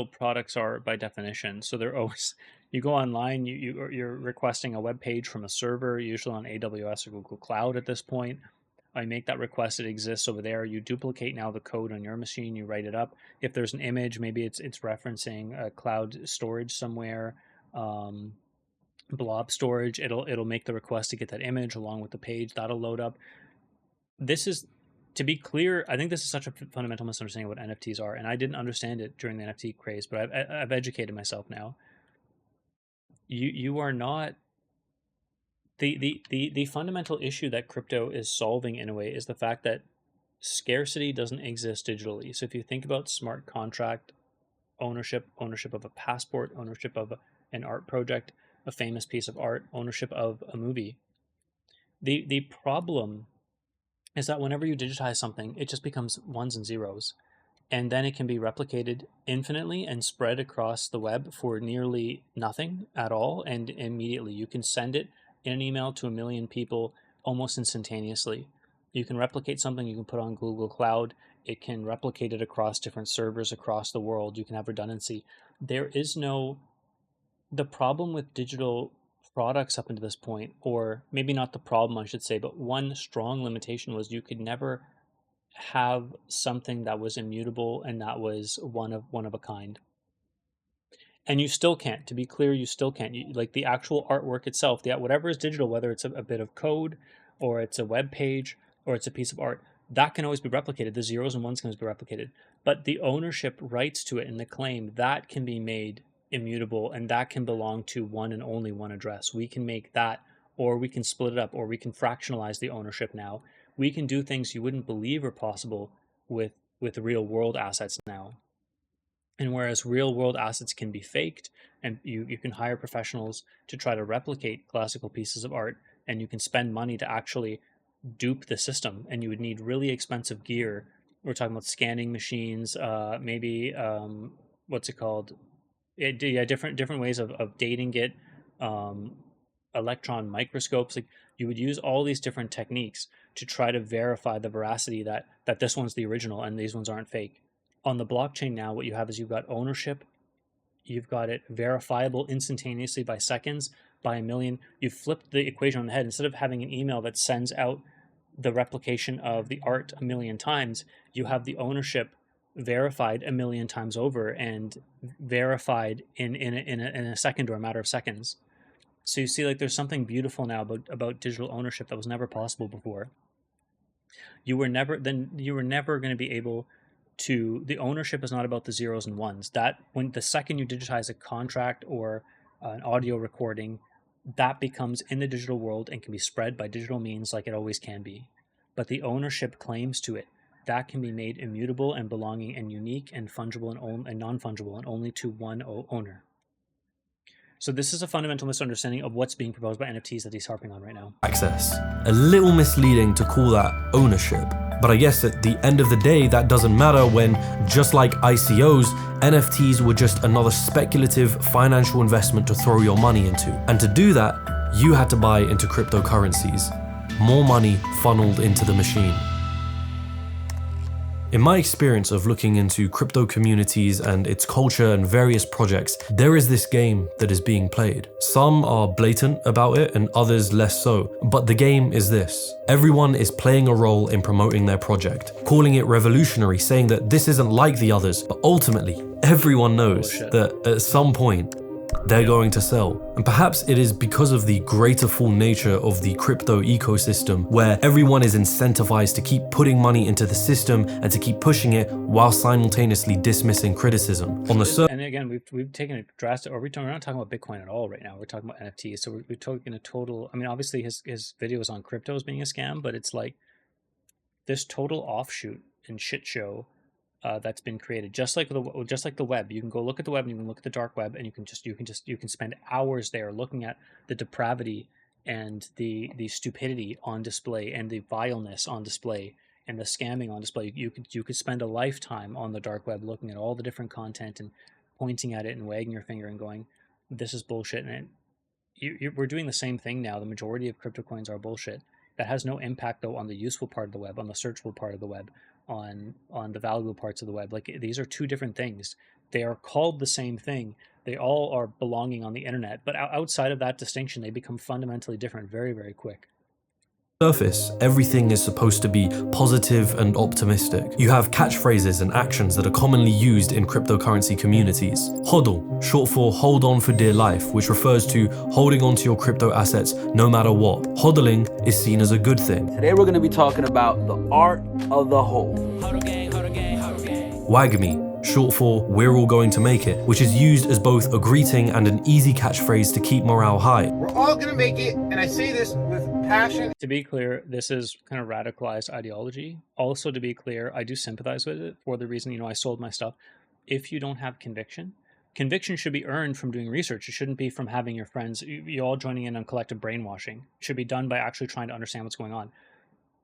Speaker 1: products are by definition. So they're always, you go online, you're requesting a web page from a server, usually on AWS or Google Cloud at this point. I make that request, it exists over there. You duplicate now the code on your machine, you write it up. If there's an image, maybe it's referencing a cloud storage somewhere, blob storage, it'll make the request to get that image along with the page, that'll load up. To be clear, I think this is such a fundamental misunderstanding of what NFTs are, and I didn't understand it during the NFT craze, but I've educated myself now. You are not the fundamental issue that crypto is solving in a way is the fact that scarcity doesn't exist digitally. So if you think about smart contract ownership of a passport, ownership of an art project, a famous piece of art, ownership of a movie, the problem is that whenever you digitize something, it just becomes ones and zeros. And then it can be replicated infinitely and spread across the web for nearly nothing at all. And immediately you can send it in an email to 1 million people almost instantaneously. You can replicate something, you can put on Google Cloud. It can replicate it across different servers across the world. You can have redundancy. The problem with digital products up until this point, or maybe not the problem, I should say, but one strong limitation was you could never have something that was immutable and that was one of a kind. And you still can't. To be clear, you still can't. Like the actual artwork itself, whatever is digital, whether it's a bit of code or it's a web page or it's a piece of art, that can always be replicated. The zeros and ones can always be replicated. But the ownership rights to it and the claim, that can be made immutable, and that can belong to one and only one address. We can make that, or we can split it up, or we can fractionalize the ownership now. We can do things you wouldn't believe are possible with real world assets now. And whereas real world assets can be faked, and you can hire professionals to try to replicate classical pieces of art, and you can spend money to actually dupe the system, and you would need really expensive gear. We're talking about scanning machines, maybe what's it called? Different ways of dating it, electron microscopes. Like you would use all these different techniques to try to verify the veracity that this one's the original and these ones aren't fake. On the blockchain now, what you have is you've got ownership, you've got it verifiable instantaneously by seconds, by 1 million. You've flipped the equation on the head. Instead of having an email that sends out the replication of the art 1 million times, you have the ownership verified 1 million times over and verified in a second or a matter of seconds. So you see, like, there's something beautiful now about digital ownership that was never possible before. You were never going to be able to, the ownership is not about the zeros and ones. That when the second you digitize a contract or an audio recording, that becomes in the digital world and can be spread by digital means like it always can be. But the ownership claims to it, that can be made immutable and belonging and unique and fungible and non-fungible and only to one owner. So this is a fundamental misunderstanding of what's being proposed by NFTs that he's harping on right now.
Speaker 2: Access. A little misleading to call that ownership. But I guess at the end of the day, that doesn't matter when, just like ICOs, NFTs were just another speculative financial investment to throw your money into. And to do that, you had to buy into cryptocurrencies. More money funneled into the machine. In my experience of looking into crypto communities and its culture and various projects, there is this game that is being played. Some are blatant about it and others less so, but the game is this. Everyone is playing a role in promoting their project, calling it revolutionary, saying that this isn't like the others, but ultimately, everyone knows that at some point, they're going to sell. And perhaps it is because of the greater full nature of the crypto ecosystem, where everyone is incentivized to keep putting money into the system and to keep pushing it while simultaneously dismissing criticism. On the
Speaker 1: And again, we've taken a drastic, we're not talking about Bitcoin at all right now. We're talking about NFTs. So we're talking a total, I mean, obviously his videos on cryptos being a scam, but it's like this total offshoot and shit show that's been created, just like the web. You can go look at the web and you can look at the dark web, and you can spend hours there looking at the depravity and the stupidity on display and the vileness on display and the scamming on display. You could spend a lifetime on the dark web looking at all the different content and pointing at it and wagging your finger and going, "This is bullshit." And we're doing the same thing now. The majority of crypto coins are bullshit. That has no impact though on the useful part of the web, on the searchable part of the web, on the valuable parts of the web. Like, these are two different things. They are called the same thing. They all are belonging on the internet, but outside of that distinction, they become fundamentally different very, very quick.
Speaker 2: Surface, everything is supposed to be positive and optimistic. You have catchphrases and actions that are commonly used in cryptocurrency communities. HODL, short for hold on for dear life, which refers to holding on to your crypto assets no matter what. HODLing is seen as a good thing.
Speaker 12: Today we're going to be talking about the art of the hold.
Speaker 2: WAGMI, short for we're all going to make it, which is used as both a greeting and an easy catchphrase to keep morale high.
Speaker 14: We're all going to make it, and I say this with passion.
Speaker 1: To be clear, this is kind of radicalized ideology. Also, to be clear, I do sympathize with it for the reason, I sold my stuff. If you don't have conviction should be earned from doing research. It shouldn't be from having your friends, you all joining in on collective brainwashing. It should be done by actually trying to understand what's going on.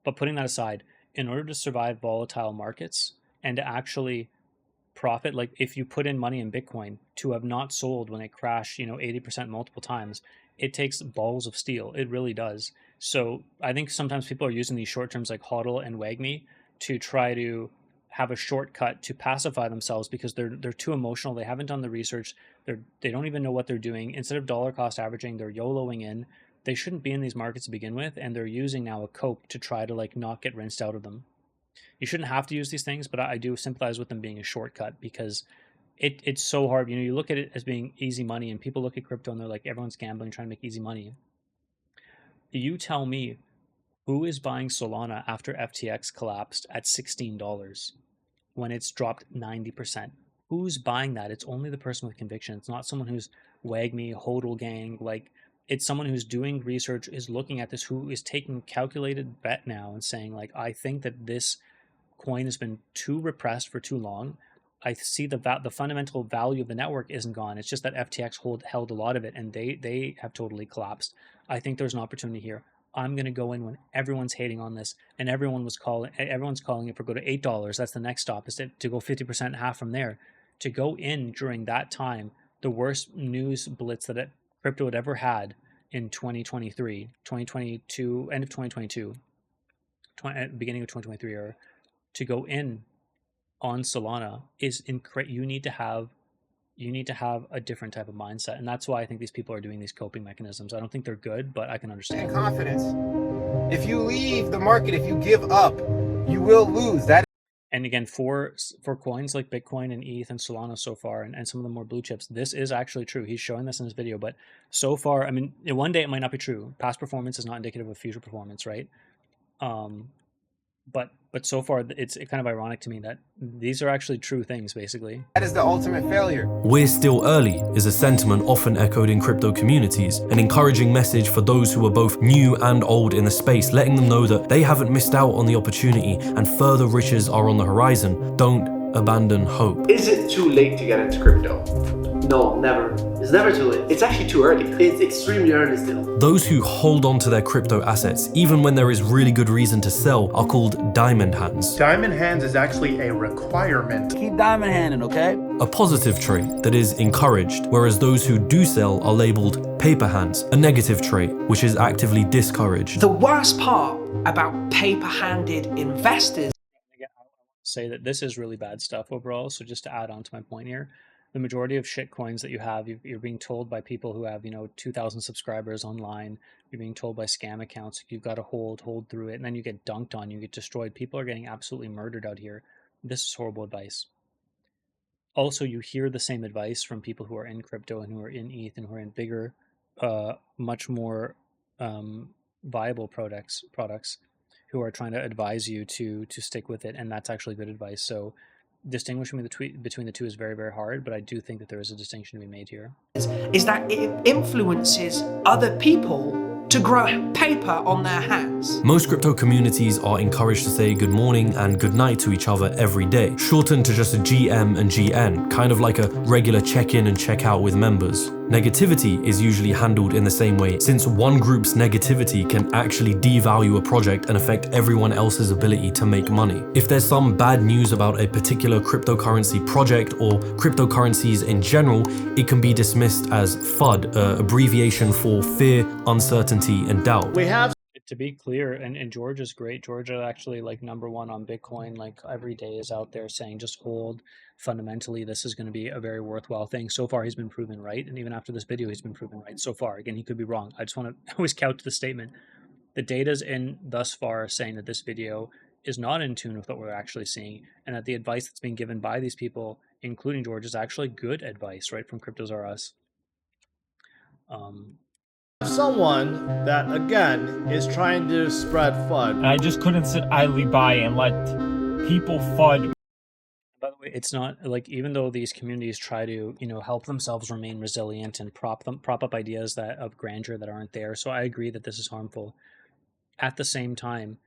Speaker 1: But putting that aside, in order to survive volatile markets and to actually profit, like if you put in money in Bitcoin to have not sold when it crashed, 80% multiple times, it takes balls of steel. It really does. So I think sometimes people are using these short terms like HODL and WAGMI to try to have a shortcut to pacify themselves because they're too emotional. They haven't done the research. They don't even know what they're doing. Instead of dollar cost averaging, they're YOLOing in. They shouldn't be in these markets to begin with, and they're using now a cope to try to not get rinsed out of them. You shouldn't have to use these things, but I do sympathize with them being a shortcut because it's so hard. You look at it as being easy money, and people look at crypto and they're like, everyone's gambling, trying to make easy money. You tell me, who is buying Solana after FTX collapsed at $16 when it's dropped 90%? Who's buying that? It's only the person with conviction. It's not someone who's WAGMI, HODL gang. It's someone who's doing research, is looking at this, who is taking calculated bet now and saying, I think that this coin has been too repressed for too long. I see the fundamental value of the network isn't gone. It's just that FTX held a lot of it, and they have totally collapsed. I think there's an opportunity here. I'm going to go in when everyone's hating on this, and everyone's calling it for go to $8. That's the next stop, is to go 50% half from there. To go in during that time, the worst news blitz that crypto had ever had in 2023, 2022, end of 2022, beginning of 2023, or to go in on Solana is you need to have a different type of mindset, and that's why I think these people are doing these coping mechanisms. I don't think they're good, but I can understand.
Speaker 14: Confidence. If you leave the market, if you give up, you will lose.
Speaker 1: And again, for coins like Bitcoin and ETH and Solana so far, and some of the more blue chips, this is actually true. He's showing this in his video, but so far, I mean, one day it might not be true. Past performance is not indicative of future performance, right? But so far, it's kind of ironic to me that these are actually true things, basically.
Speaker 14: That is the ultimate failure.
Speaker 2: We're still early is a sentiment often echoed in crypto communities, an encouraging message for those who are both new and old in the space, letting them know that they haven't missed out on the opportunity and further riches are on the horizon. Don't abandon hope.
Speaker 15: Is it too late to get into crypto? No, never. It's never too late. It's actually too early. It's extremely early still.
Speaker 2: Those who hold on to their crypto assets, even when there is really good reason to sell, are called diamond hands.
Speaker 17: Diamond hands is actually a requirement.
Speaker 21: Keep diamond handing, okay?
Speaker 2: A positive trait that is encouraged, whereas those who do sell are labeled paper hands, a negative trait which is actively discouraged.
Speaker 23: The worst part about paper-handed investors.
Speaker 1: Again, I want to say that this is really bad stuff overall. So just to add on to my point here, the majority of shit coins that you have, you're being told by people who have 2,000 subscribers online. You're being told by scam accounts you've got to hold through it, and then you get dunked on, you get destroyed. People are getting absolutely murdered out here. This is horrible advice. Also, you hear the same advice from people who are in crypto and who are in ETH and who are in bigger, much more viable products who are trying to advise you to stick with it, and that's actually good advice. So distinguishing between the two is very, very hard, but I do think that there is a distinction to be made here.
Speaker 23: Is that it influences other people to grow paper on their hands.
Speaker 2: Most crypto communities are encouraged to say good morning and good night to each other every day, shortened to just a GM and GN, kind of like a regular check-in and check-out with members. Negativity is usually handled in the same way, since one group's negativity can actually devalue a project and affect everyone else's ability to make money. If there's some bad news about a particular cryptocurrency project or cryptocurrencies in general, it can be dismissed as FUD, abbreviation for fear, uncertainty, and doubt.
Speaker 1: We have to be clear, and George is great. George is actually like #1 on Bitcoin. Like every day is out there saying just hold. Fundamentally, this is going to be a very worthwhile thing. So far, he's been proven right, and even after this video, he's been proven right so far. Again, he could be wrong. I just want to always couch the statement. The data's in thus far saying that this video is not in tune with what we're actually seeing, and that the advice that's being given by these people, including George, is actually good advice, right, from Cryptos R Us.
Speaker 24: Someone that, again, is trying to spread FUD.
Speaker 25: And I just couldn't sit idly by and let people FUD.
Speaker 1: By the way, it's not like, even though these communities try to, help themselves remain resilient and prop up ideas that of grandeur that aren't there. So I agree that this is harmful. At the same time,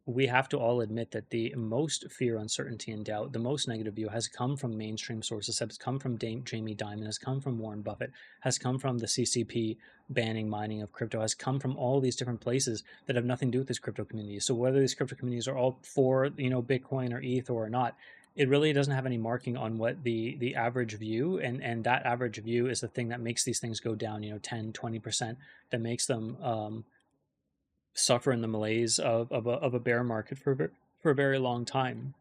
Speaker 1: we have to all admit that the most fear, uncertainty, and doubt, the most negative view has come from mainstream sources, has come from Jamie Dimon, has come from Warren Buffett, has come from the CCP banning mining of crypto, has come from all these different places that have nothing to do with these crypto communities. So whether these crypto communities are all for, Bitcoin or ETH or not, it really doesn't have any marking on what the average view, and that average view is the thing that makes these things go down, 10, 20%, that makes them suffer in the malaise of a bear market for a very long time.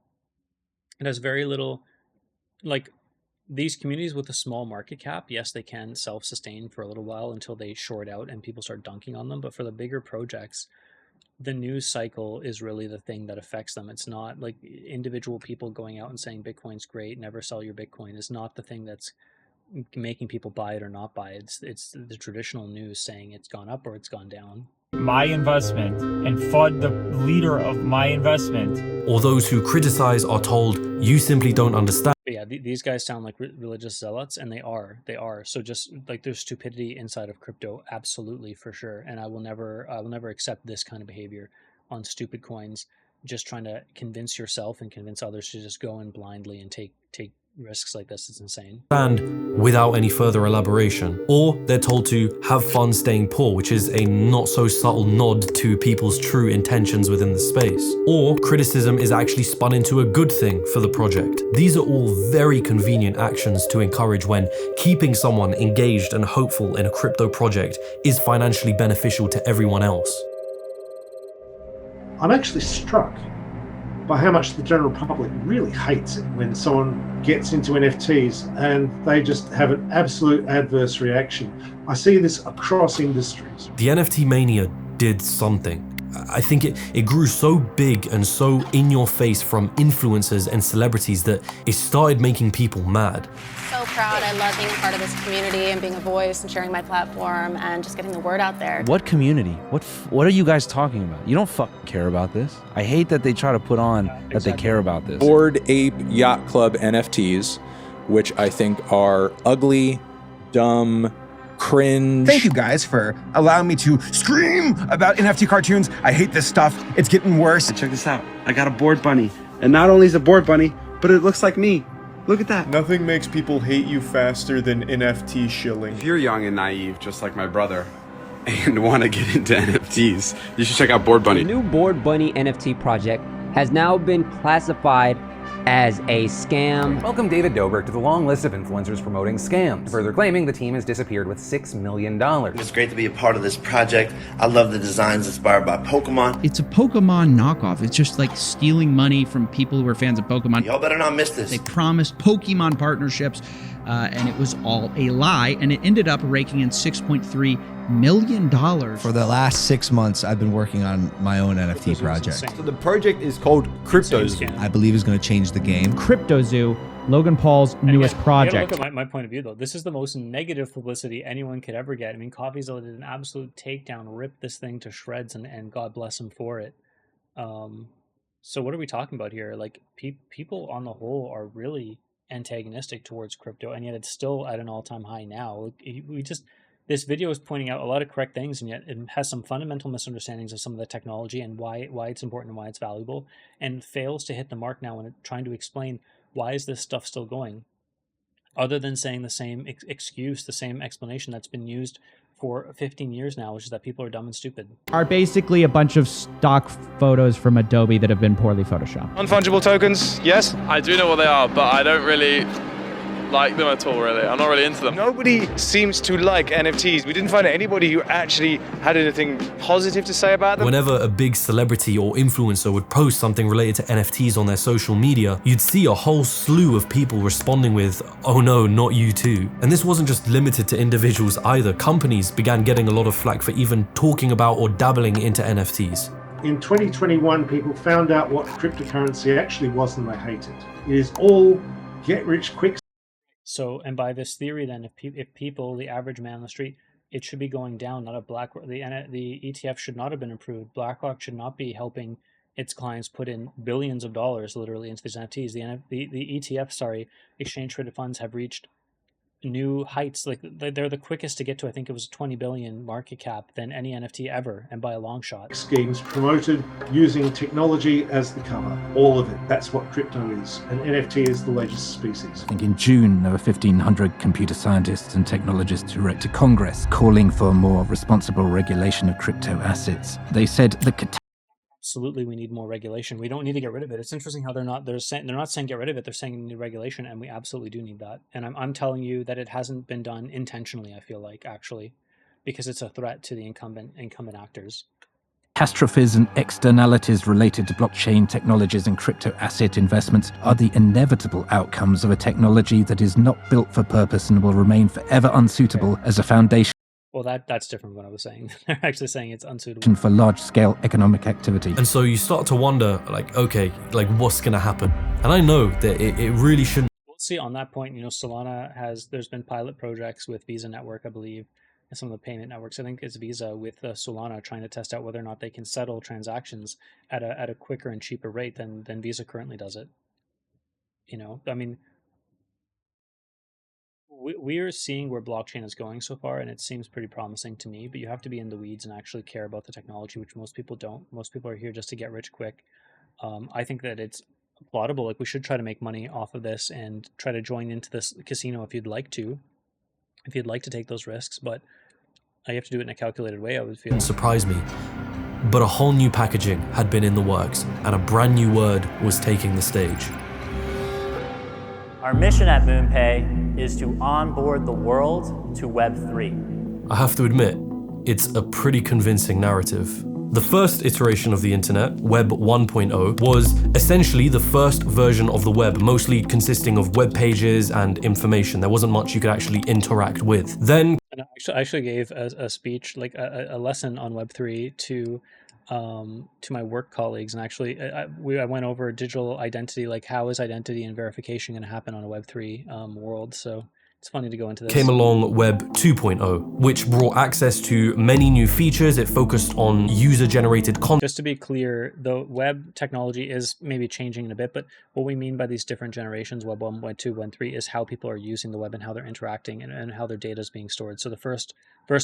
Speaker 1: It has very little, like, these communities with a small market cap, yes, they can self-sustain for a little while until they short out and people start dunking on them. But for the bigger projects, the news cycle is really the thing that affects them. It's not like individual people going out and saying Bitcoin's great, never sell your Bitcoin, is not the thing that's making people buy it or not buy it. It's the traditional news saying it's gone up or it's gone down.
Speaker 25: My investment and FUD the leader of my investment.
Speaker 2: Or those who criticize are told, you simply don't understand.
Speaker 1: But yeah, these guys sound like religious zealots, and they are. So just like, there's stupidity inside of crypto, absolutely, for sure. And I will never accept this kind of behavior on stupid coins, just trying to convince yourself and convince others to just go in blindly and take risks like this. It's insane.
Speaker 2: And without any further elaboration. Or they're told to have fun staying poor, which is a not so subtle nod to people's true intentions within the space. Or criticism is actually spun into a good thing for the project. These are all very convenient actions to encourage when keeping someone engaged and hopeful in a crypto project is financially beneficial to everyone else.
Speaker 26: I'm actually struck by how much the general public really hates it when someone gets into NFTs and they just have an absolute adverse reaction. I see this across industries.
Speaker 2: The NFT mania did something. I think it grew so big and so in your face from influencers and celebrities that it started making people mad.
Speaker 13: So proud. I love being a part of this community and being a voice and sharing my platform and just getting the word out there.
Speaker 3: What community? What are you guys talking about? You don't fucking care about this. I hate that they try to put on that they care about this.
Speaker 4: Bored Ape Yacht Club NFTs, which I think are ugly, dumb, cringe.
Speaker 6: Thank you guys for allowing me to scream about NFT cartoons. I hate this stuff. It's getting worse.
Speaker 15: Check this out. I got a board bunny. And not only is it a board bunny, but it looks like me. Look at that.
Speaker 7: Nothing makes people hate you faster than NFT shilling.
Speaker 8: If you're young and naive, just like my brother, and want to get into NFTs, you should check out Board Bunny.
Speaker 18: The new Board Bunny NFT project has now been classified as a scam.
Speaker 27: Welcome David Dobrik to the long list of influencers promoting scams, further claiming the team has disappeared with $6 million.
Speaker 28: It's great to be a part of this project. I love the designs inspired by Pokemon.
Speaker 29: It's a Pokemon knockoff. It's just like stealing money from people who are fans of Pokemon.
Speaker 28: Y'all better not miss this.
Speaker 29: They promised Pokemon partnerships, and it was all a lie, and it ended up raking in $6.3 million.
Speaker 30: For the last 6 months, I've been working on my own NFT project.
Speaker 31: So the project is called CryptoZoo.
Speaker 30: I believe is going to change the game.
Speaker 9: CryptoZoo, Logan Paul's newest project.
Speaker 1: Look at my point of view, though. This is the most negative publicity anyone could ever get. I mean, CoffeeZilla did an absolute takedown, ripped this thing to shreds, and God bless him for it. So what are we talking about here? Like, people on the whole are really antagonistic towards crypto, and yet it's still at an all-time high now. This video is pointing out a lot of correct things, and yet it has some fundamental misunderstandings of some of the technology and why it's important and why it's valuable, and fails to hit the mark now when it's trying to explain why is this stuff still going, other than saying the same excuse, the same explanation that's been used for 15 years now, which is that people are dumb and stupid.
Speaker 9: Are basically a bunch of stock photos from Adobe that have been poorly photoshopped.
Speaker 32: Non-fungible tokens, yes? I do know what they are, but I don't really like them at all, really. I'm not really into them. Nobody seems to like NFTs. We didn't find anybody who actually had anything positive to say about them.
Speaker 2: Whenever a big celebrity or influencer would post something related to NFTs on their social media, you'd see a whole slew of people responding with, "Oh no, not you too." And this wasn't just limited to individuals either. Companies began getting a lot of flack for even talking about or dabbling into NFTs.
Speaker 26: In 2021, people found out what cryptocurrency actually was and they hate it. It is all get rich quick.
Speaker 1: So, and by this theory, then, if people, the average man on the street, it should be going down, not a BlackRock. The ETF should not have been approved. BlackRock should not be helping its clients put in billions of dollars, literally, into these NFTs. The ETF, exchange traded funds have reached new heights. Like, they're the quickest to get to, I think it was 20 billion market cap than any NFT ever, and by a long shot.
Speaker 26: Schemes promoted using technology as the cover. All of it. That's what crypto is. And NFT is the latest species.
Speaker 27: I think in June, there were 1,500 computer scientists and technologists who wrote to Congress calling for more responsible regulation of crypto assets. They said the
Speaker 1: Absolutely, we need more regulation. We don't need to get rid of it. It's interesting how they're not saying get rid of it. They're saying we need regulation, and we absolutely do need that. And I'm telling you that it hasn't been done intentionally. I feel like, actually, because it's a threat to the incumbent actors.
Speaker 27: catastrophes and externalities related to blockchain technologies and crypto asset investments are the inevitable outcomes of a technology that is not built for purpose and will remain forever unsuitable as a foundation.
Speaker 1: Well, that's different from what I was saying. They're actually saying it's unsuitable
Speaker 27: for large-scale economic activity.
Speaker 2: And so you start to wonder, like, okay, like what's going to happen? And I know that it really shouldn't.
Speaker 1: We'll see on that point. Solana there's been pilot projects with Visa Network, I believe, and some of the payment networks. I think it's Visa with Solana trying to test out whether or not they can settle transactions at a quicker and cheaper rate than Visa currently does it. I mean, we are seeing where blockchain is going so far, and it seems pretty promising to me, but you have to be in the weeds and actually care about the technology, which most people don't. Most people are here just to get rich quick. I think that it's plausible. Like, we should try to make money off of this and try to join into this casino if you'd like to take those risks, but you have to do it in a calculated way, I would feel.
Speaker 2: It surprised me, but a whole new packaging had been in the works, and a brand new word was taking the stage.
Speaker 33: Our mission at MoonPay is to onboard the world to Web3.
Speaker 2: I have to admit, it's a pretty convincing narrative. The first iteration of the internet, Web 1.0, was essentially the first version of the web, mostly consisting of web pages and information. There wasn't much you could actually interact with. Then,
Speaker 1: and I actually gave a speech, like a lesson on Web3 to to my work colleagues, and actually I went over digital identity, like how is identity and verification going to happen on a Web3 world. So it's funny to go into this.
Speaker 2: Came along Web 2.0, which brought access to many new features. It focused on user-generated content.
Speaker 1: Just to be clear, the web technology is maybe changing in a bit, but what we mean by these different generations, Web 1, Web 2, Web 3, is how people are using the web and how they're interacting and how their data is being stored. So the first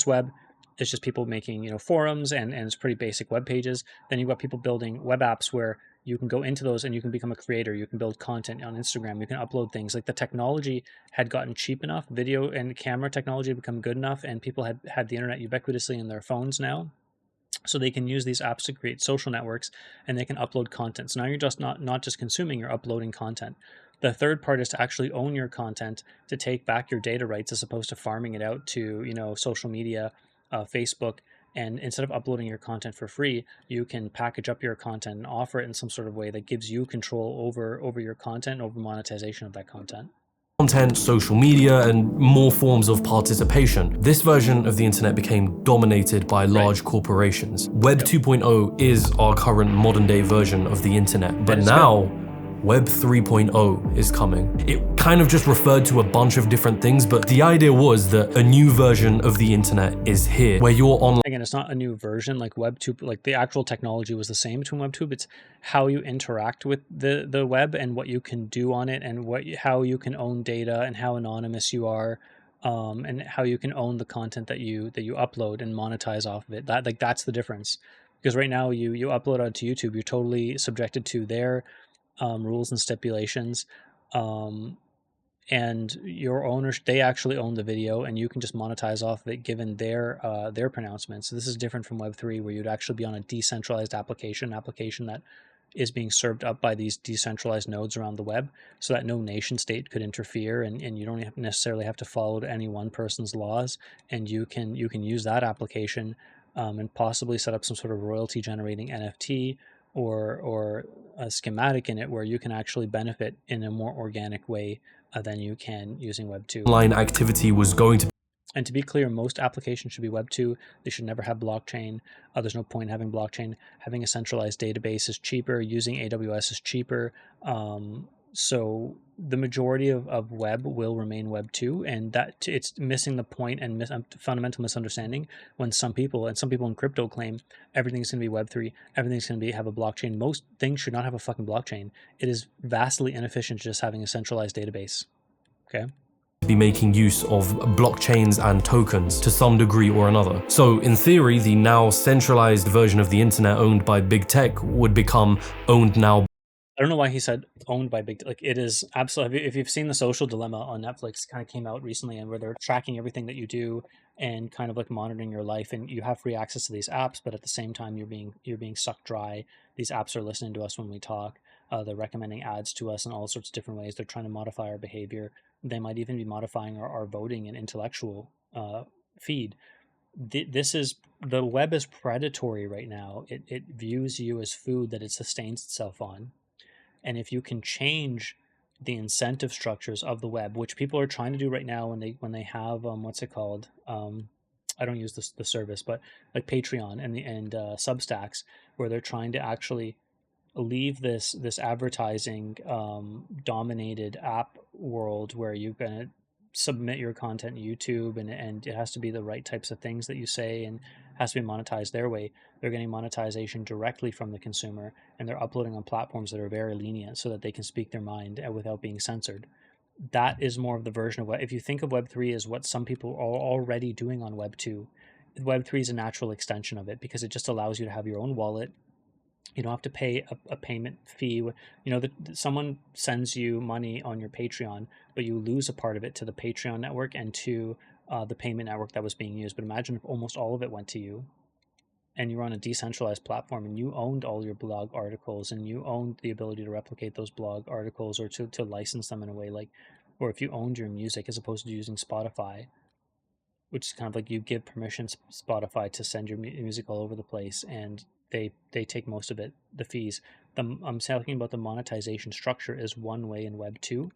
Speaker 1: web is just people making, you know, forums and it's pretty basic web pages. Then you've got people building web apps where you can go into those and you can become a creator. You can build content on Instagram. You can upload things. Like the technology had gotten cheap enough, video and camera technology had become good enough, and people had the internet ubiquitously in their phones now. So they can use these apps to create social networks and they can upload content. So now you're just not just consuming, you're uploading content. The third part is to actually own your content, to take back your data rights as opposed to farming it out to, you know, social media, Facebook. And instead of uploading your content for free, you can package up your content and offer it in some sort of way that gives you control over your content, over monetization of that content.
Speaker 2: Content, social media, and more forms of participation. This version of the internet became dominated by large corporations. Web 2.0 is our current modern day version of the internet, but now Web 3.0 is coming. It kind of just referred to a bunch of different things, but the idea was that a new version of the internet is here, where you're online.
Speaker 1: Again, it's not a new version. Like Web 2, like the actual technology was the same between Web 2, but it's how you interact with the web and what you can do on it, and how you can own data and how anonymous you are, and how you can own the content that you upload and monetize off of it. That's the difference. Because right now you upload onto YouTube, you're totally subjected to their rules and stipulations, and your owners, they actually own the video and you can just monetize off of it given their pronouncements. So this is different from Web3, where you'd actually be on a decentralized application that is being served up by these decentralized nodes around the web, so that no nation state could interfere, and you don't necessarily have to follow any one person's laws, and you can use that application and possibly set up some sort of royalty generating NFT or a schematic in it where you can actually benefit in a more organic way than you can using Web 2.
Speaker 2: Online activity was going to.
Speaker 1: And to be clear, most applications should be Web 2. They should never have blockchain. There's no point in having blockchain. Having a centralized database is cheaper. Using AWS is cheaper. So the majority of web will remain Web 2, and that it's missing the point and fundamental misunderstanding when some people in crypto claim everything's going to be Web 3, everything's going to have a blockchain. Most things should not have a fucking blockchain. It is vastly inefficient just having a centralized database. Okay?
Speaker 2: Be making use of blockchains and tokens to some degree or another. So in theory, the now centralized version of the internet owned by big tech would become owned now.
Speaker 1: I don't know why he said owned by big, like it is absolutely, if you've seen The Social Dilemma on Netflix, kind of came out recently, and where they're tracking everything that you do and kind of like monitoring your life, and you have free access to these apps, but at the same time you're being sucked dry. These apps are listening to us when we talk. They're recommending ads to us in all sorts of different ways. They're trying to modify our behavior. They might even be modifying our voting and intellectual feed. The web is predatory right now. It views you as food that it sustains itself on. And if you can change the incentive structures of the web, which people are trying to do right now when they have what's it called? I don't use the service, but like Patreon and Substacks, where they're trying to actually leave this advertising dominated app world where you're gonna submit your content to YouTube, and it has to be the right types of things that you say and has to be monetized their way. They're getting monetization directly from the consumer, and they're uploading on platforms that are very lenient so that they can speak their mind without being censored. That is more of the version of what, if you think of Web 3 as what some people are already doing on Web 2, Web 3 is a natural extension of it because it just allows you to have your own wallet. You don't have to pay a payment fee. You know, someone sends you money on your Patreon, but you lose a part of it to the Patreon network and to the payment network that was being used. But imagine if almost all of it went to you, and you were on a decentralized platform, and you owned all your blog articles, and you owned the ability to replicate those blog articles or to license them in a way, like, or if you owned your music as opposed to using Spotify, which is kind of like you give permission to Spotify to send your music all over the place, and they take most of it, the fees. I'm talking about the monetization structure is one way in Web 2.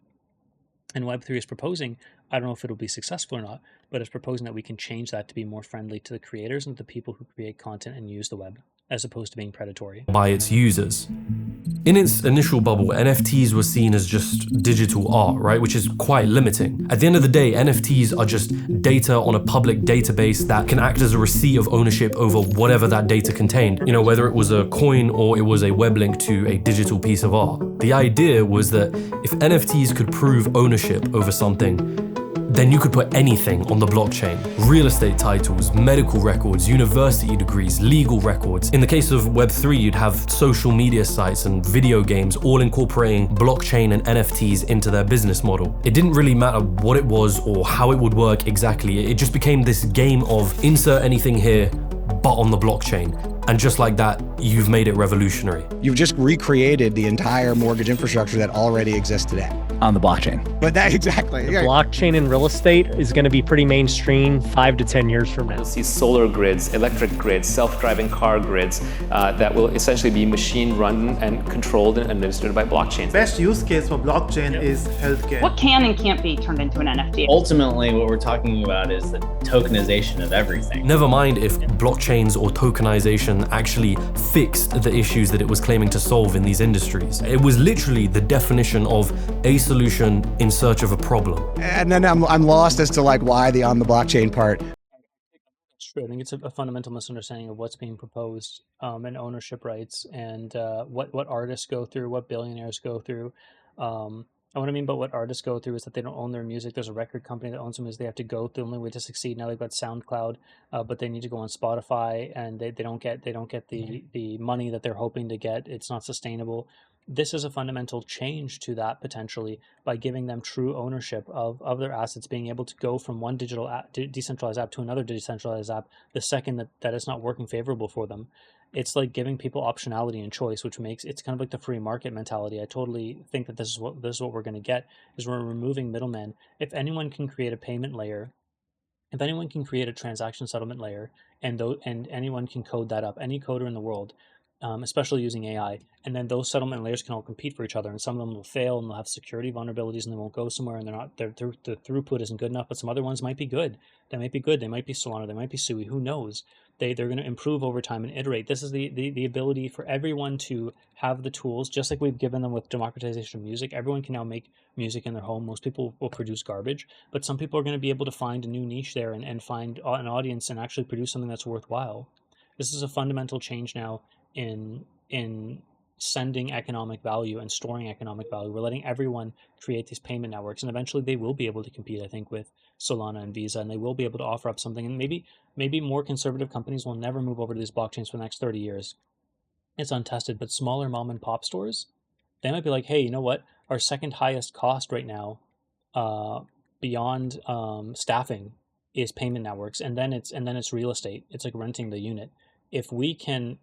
Speaker 1: And Web 3 is proposing, I don't know if it'll be successful or not, but it's proposing that we can change that to be more friendly to the creators and the people who create content and use the web. as opposed to being predatory.
Speaker 2: By its users. In its initial bubble, NFTs were seen as just digital art, right? Which is quite limiting. At the end of the day, NFTs are just data on a public database that can act as a receipt of ownership over whatever that data contained. You know, whether it was a coin or it was a web link to a digital piece of art. The idea was that if NFTs could prove ownership over something, then you could put anything on the blockchain. Real estate titles, medical records, university degrees, legal records. In the case of Web3, you'd have social media sites and video games all incorporating blockchain and NFTs into their business model. It didn't really matter what it was or how it would work exactly. It just became this game of insert anything here, but on the blockchain. And just like that, you've made it revolutionary.
Speaker 5: You've just recreated the entire mortgage infrastructure that already exists today.
Speaker 10: On the blockchain.
Speaker 5: But that exactly.
Speaker 11: The blockchain in real estate is going to be pretty mainstream 5 to 10 years from now.
Speaker 12: You'll see solar grids, electric grids, self-driving car grids that will essentially be machine run and controlled and administered by blockchain.
Speaker 15: Best use case for blockchain is healthcare.
Speaker 14: What can and can't be turned into an NFT?
Speaker 16: Ultimately, what we're talking about is the tokenization of everything.
Speaker 2: Never mind if blockchains or tokenization actually fixed the issues that it was claiming to solve in these industries. It was literally the definition of a solution in search of a problem.
Speaker 5: And then I'm lost as to like why the on the blockchain part.
Speaker 1: It's true. I think it's a fundamental misunderstanding of what's being proposed and ownership rights and what artists go through, what billionaires go through. And what I mean by what artists go through is that they don't own their music. There's a record company that owns them. Is they have to go through the only way to succeed. Now they've got SoundCloud, but they need to go on Spotify, and they don't get the money that they're hoping to get. It's not sustainable. This is a fundamental change to that potentially by giving them true ownership of their assets, being able to go from one digital app, decentralized app to another decentralized app the second that it's not working favorable for them. It's like giving people optionality and choice, which makes it's kind of like the free market mentality. I totally think that this is what we're going to get, is we're removing middlemen. If anyone can create a payment layer, if anyone can create a transaction settlement layer, and anyone can code that up, any coder in the world, especially using AI, and then those settlement layers can all compete for each other, and some of them will fail and they'll have security vulnerabilities and they won't go somewhere, and their throughput isn't good enough, but some other ones might be good. They might be good. They might be Solana. They might be Sui. Who knows? They're going to improve over time and iterate. This is the ability for everyone to have the tools, just like we've given them with democratization of music. Everyone can now make music in their home. Most people will produce garbage, but some people are going to be able to find a new niche there and find an audience and actually produce something that's worthwhile. This is a fundamental change now in sending economic value and storing economic value. We're letting everyone create these payment networks, and eventually they will be able to compete, I think, with Solana and Visa, and they will be able to offer up something. And maybe more conservative companies will never move over to these blockchains for the next 30 years. It's untested, but smaller mom and pop stores, they might be like, hey, you know what? Our second highest cost right now, beyond staffing, is payment networks, and then it's real estate. It's like renting the unit. If we can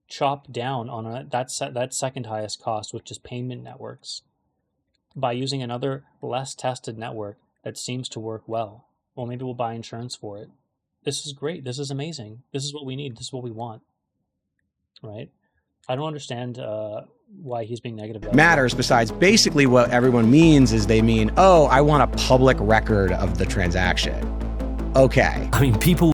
Speaker 1: chop down on that second highest cost, which is payment networks, by using another less tested network that seems to work well, well, maybe we'll buy insurance for it. This is great. This is amazing. This is what we need. This is what we want. Right? I don't understand why he's being negative about
Speaker 5: Matters besides basically what everyone means is they mean, oh, I want a public record of the transaction. Okay.
Speaker 2: I mean, people.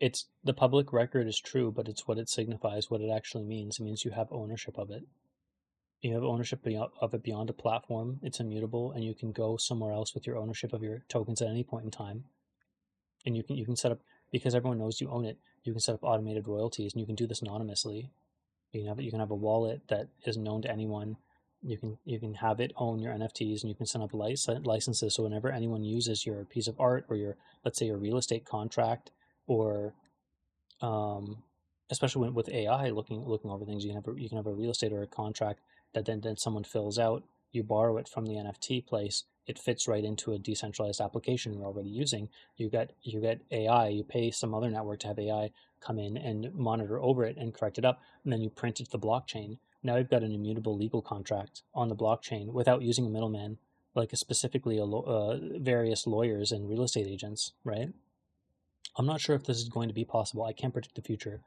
Speaker 1: It's the public record is true, but it's what it signifies, what it actually means. It means you have ownership of it. You have ownership of it beyond a platform. It's immutable, and you can go somewhere else with your ownership of your tokens at any point in time. And you can set up, because everyone knows you own it, you can set up automated royalties, and you can do this anonymously. You can have a wallet that is known to anyone. You can have it own your NFTs, and you can set up licenses. So whenever anyone uses your piece of art or your, let's say, your real estate contract, or especially with AI looking over things, you can have a real estate or a contract that then someone fills out. You borrow it from the NFT place. It fits right into a decentralized application you're already using. You get AI. You pay some other network to have AI come in and monitor over it and correct it up, and then you print it to the blockchain. Now you've got an immutable legal contract on the blockchain without using a middleman, like specifically various lawyers and real estate agents, right? I'm not sure if this is going to be possible. I can't predict the future.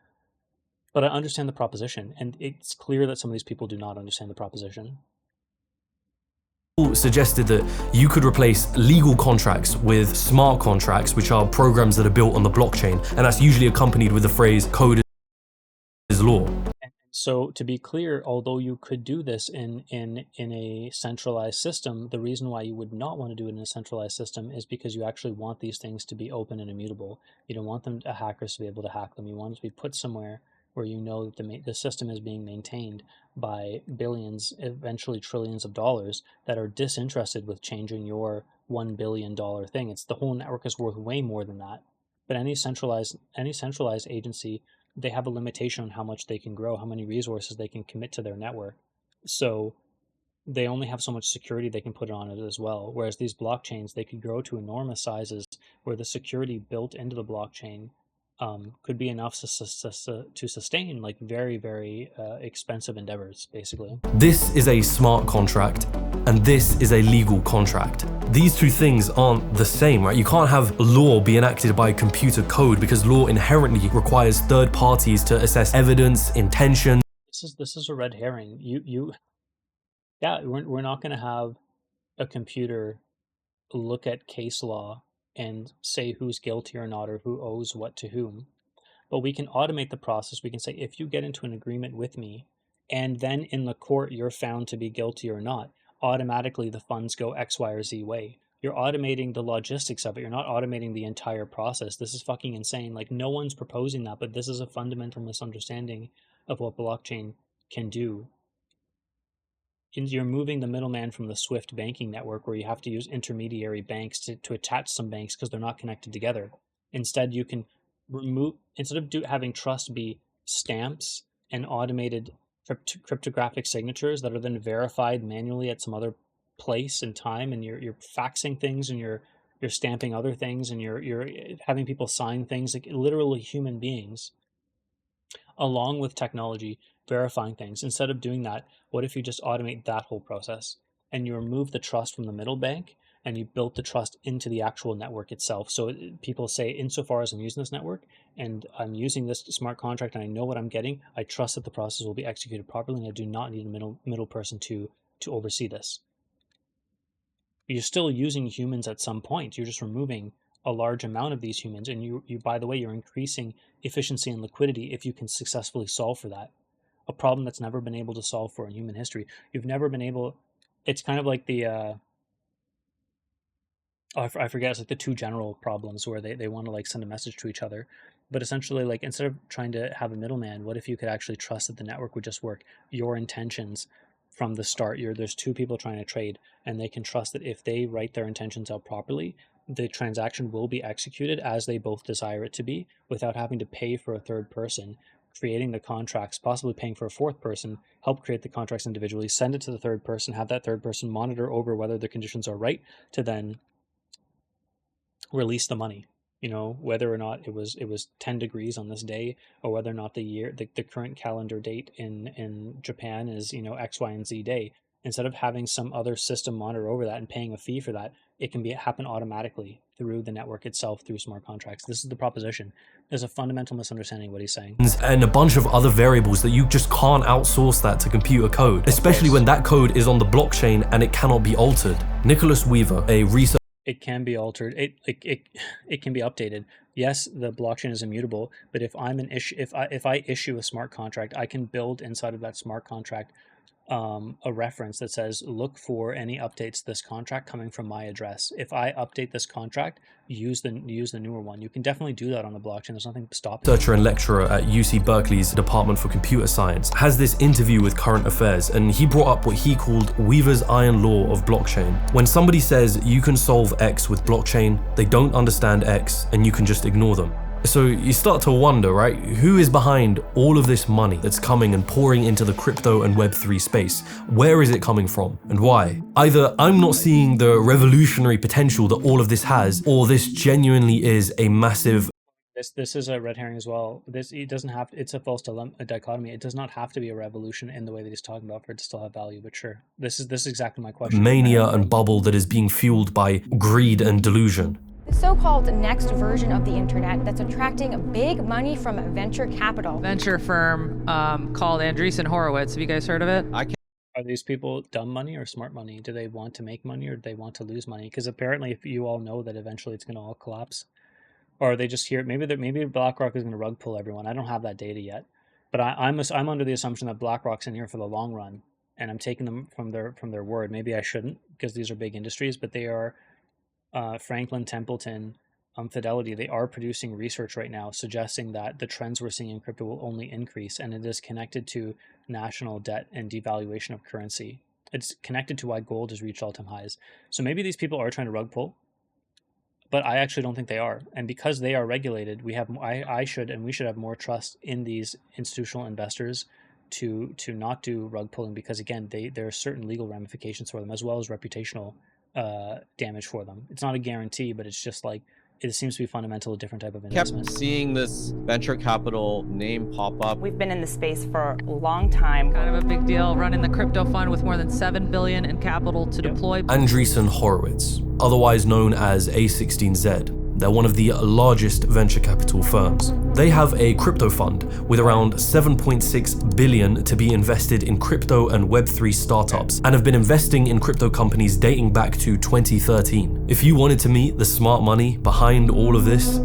Speaker 1: But I understand the proposition, and it's clear that some of these people do not understand the proposition.
Speaker 2: Suggested that you could replace legal contracts with smart contracts, which are programs that are built on the blockchain, and that's usually accompanied with the phrase code is is law.
Speaker 1: So to be clear, although you could do this in a centralized system, the reason why you would not want to do it in a centralized system is because you actually want these things to be open and immutable. You don't want them hackers to be able to hack them. You want it to be put somewhere where you know that the system is being maintained by billions, eventually trillions of dollars that are disinterested with changing your $1 billion thing. It's the whole network is worth way more than that. But any centralized agency, they have a limitation on how much they can grow, how many resources they can commit to their network. So they only have so much security they can put on it as well. Whereas these blockchains, they could grow to enormous sizes where the security built into the blockchain could be enough to sustain like very, very expensive endeavors, basically.
Speaker 2: This is a smart contract, and this is a legal contract. These two things aren't the same, right? You can't have law be enacted by computer code because law inherently requires third parties to assess evidence, intention.
Speaker 1: This is a red herring. We're not going to have a computer look at case law and say who's guilty or not, or who owes what to whom. But we can automate the process. We can say, if you get into an agreement with me, and then in the court you're found to be guilty or not, automatically the funds go X, Y, or Z way. You're automating the logistics of it. You're not automating the entire process. This is fucking insane. Like, no one's proposing that, but this is a fundamental misunderstanding of what blockchain can do. You're moving the middleman from the SWIFT banking network, where you have to use intermediary banks to attach some banks because they're not connected together. Instead, you can remove, instead of having trust be stamps and automated cryptographic signatures that are then verified manually at some other place and time, and you're faxing things, and you're stamping other things, and you're having people sign things, like literally human beings, along with technology verifying things. Instead of doing that, what if you just automate that whole process and you remove the trust from the middle bank and you built the trust into the actual network itself? So people say, insofar as I'm using this network and I'm using this smart contract and I know what I'm getting, I trust that the process will be executed properly, and I do not need a middle person to oversee this. You're still using humans at some point. You're just removing a large amount of these humans, and you by the way, you're increasing efficiency and liquidity if you can successfully solve for that. A problem that's never been able to solve for in human history. You've never been able. It's kind of like the I forget, it's like the two general problems where they want to like send a message to each other. But essentially, like, instead of trying to have a middleman, what if you could actually trust that the network would just work? Your intentions from the start, there's two people trying to trade, and they can trust that if they write their intentions out properly, the transaction will be executed as they both desire it to be, without having to pay for a third person creating the contracts, possibly paying for a fourth person, help create the contracts individually, send it to the third person, have that third person monitor over whether the conditions are right, to then release the money. You know, whether or not it was 10 degrees on this day, or whether or not the current calendar date in Japan is, you know, X, Y, and Z day. Instead of having some other system monitor over that and paying a fee for that, it can happen automatically through the network itself, through smart contracts. This is the proposition. There's a fundamental misunderstanding of what he's saying.
Speaker 2: And a bunch of other variables that you just can't outsource that to computer code, especially when that code is on the blockchain and it cannot be altered. Nicholas Weaver, a researcher.
Speaker 1: It can be altered. It can be updated. Yes, the blockchain is immutable, but if I issue a smart contract, I can build inside of that smart contract a reference that says, look for any updates to this contract coming from my address. If I update this contract, use the newer one. You can definitely do that on the blockchain. There's nothing stopping.
Speaker 2: Researcher and lecturer at UC Berkeley's Department for Computer Science has this interview with Current Affairs, and he brought up what he called Weaver's iron law of blockchain. When somebody says you can solve X with blockchain, they don't understand X and you can just ignore them. So you start to wonder, right? Who is behind all of this money that's coming and pouring into the crypto and Web3 space? Where is it coming from and why? Either I'm not seeing the revolutionary potential that all of this has, or this genuinely is a massive...
Speaker 1: This is a red herring as well. It doesn't have, it's a false dichotomy. It does not have to be a revolution in the way that he's talking about for it to still have value, but sure. This is exactly my question.
Speaker 2: Mania and bubble that is being fueled by greed and delusion.
Speaker 3: The so-called next version of the internet that's attracting big money from venture capital.
Speaker 4: Venture firm called Andreessen Horowitz. Have you guys heard of it?
Speaker 1: Are these people dumb money or smart money? Do they want to make money or do they want to lose money? Because apparently, if you all know that eventually it's going to all collapse, or are they just here? Maybe BlackRock is going to rug pull everyone. I don't have that data yet, But I'm under the assumption that BlackRock's in here for the long run, and I'm taking them from their word. Maybe I shouldn't, because these are big industries, but they are Franklin Templeton, Fidelity. They are producing research right now suggesting that the trends we're seeing in crypto will only increase, and it is connected to national debt and devaluation of currency. It's connected to why gold has reached all-time highs. So maybe these people are trying to rug pull, but I actually don't think they are. And because they are regulated, we should have more trust in these institutional investors to not do rug pulling, because again, there are certain legal ramifications for them as well as reputational damage for them. It's not a guarantee, but it's just like, it seems to be fundamental, a different type of investment.
Speaker 31: Kept seeing this venture capital name pop up.
Speaker 14: We've been in the space for a long time.
Speaker 4: Kind of a big deal, running the crypto fund with more than $7 billion in capital to deploy.
Speaker 2: Andreessen Horowitz, otherwise known as A16Z. They're one of the largest venture capital firms. They have a crypto fund with around $7.6 billion to be invested in crypto and Web3 startups, and have been investing in crypto companies dating back to 2013. If you wanted to meet the smart money behind all of this,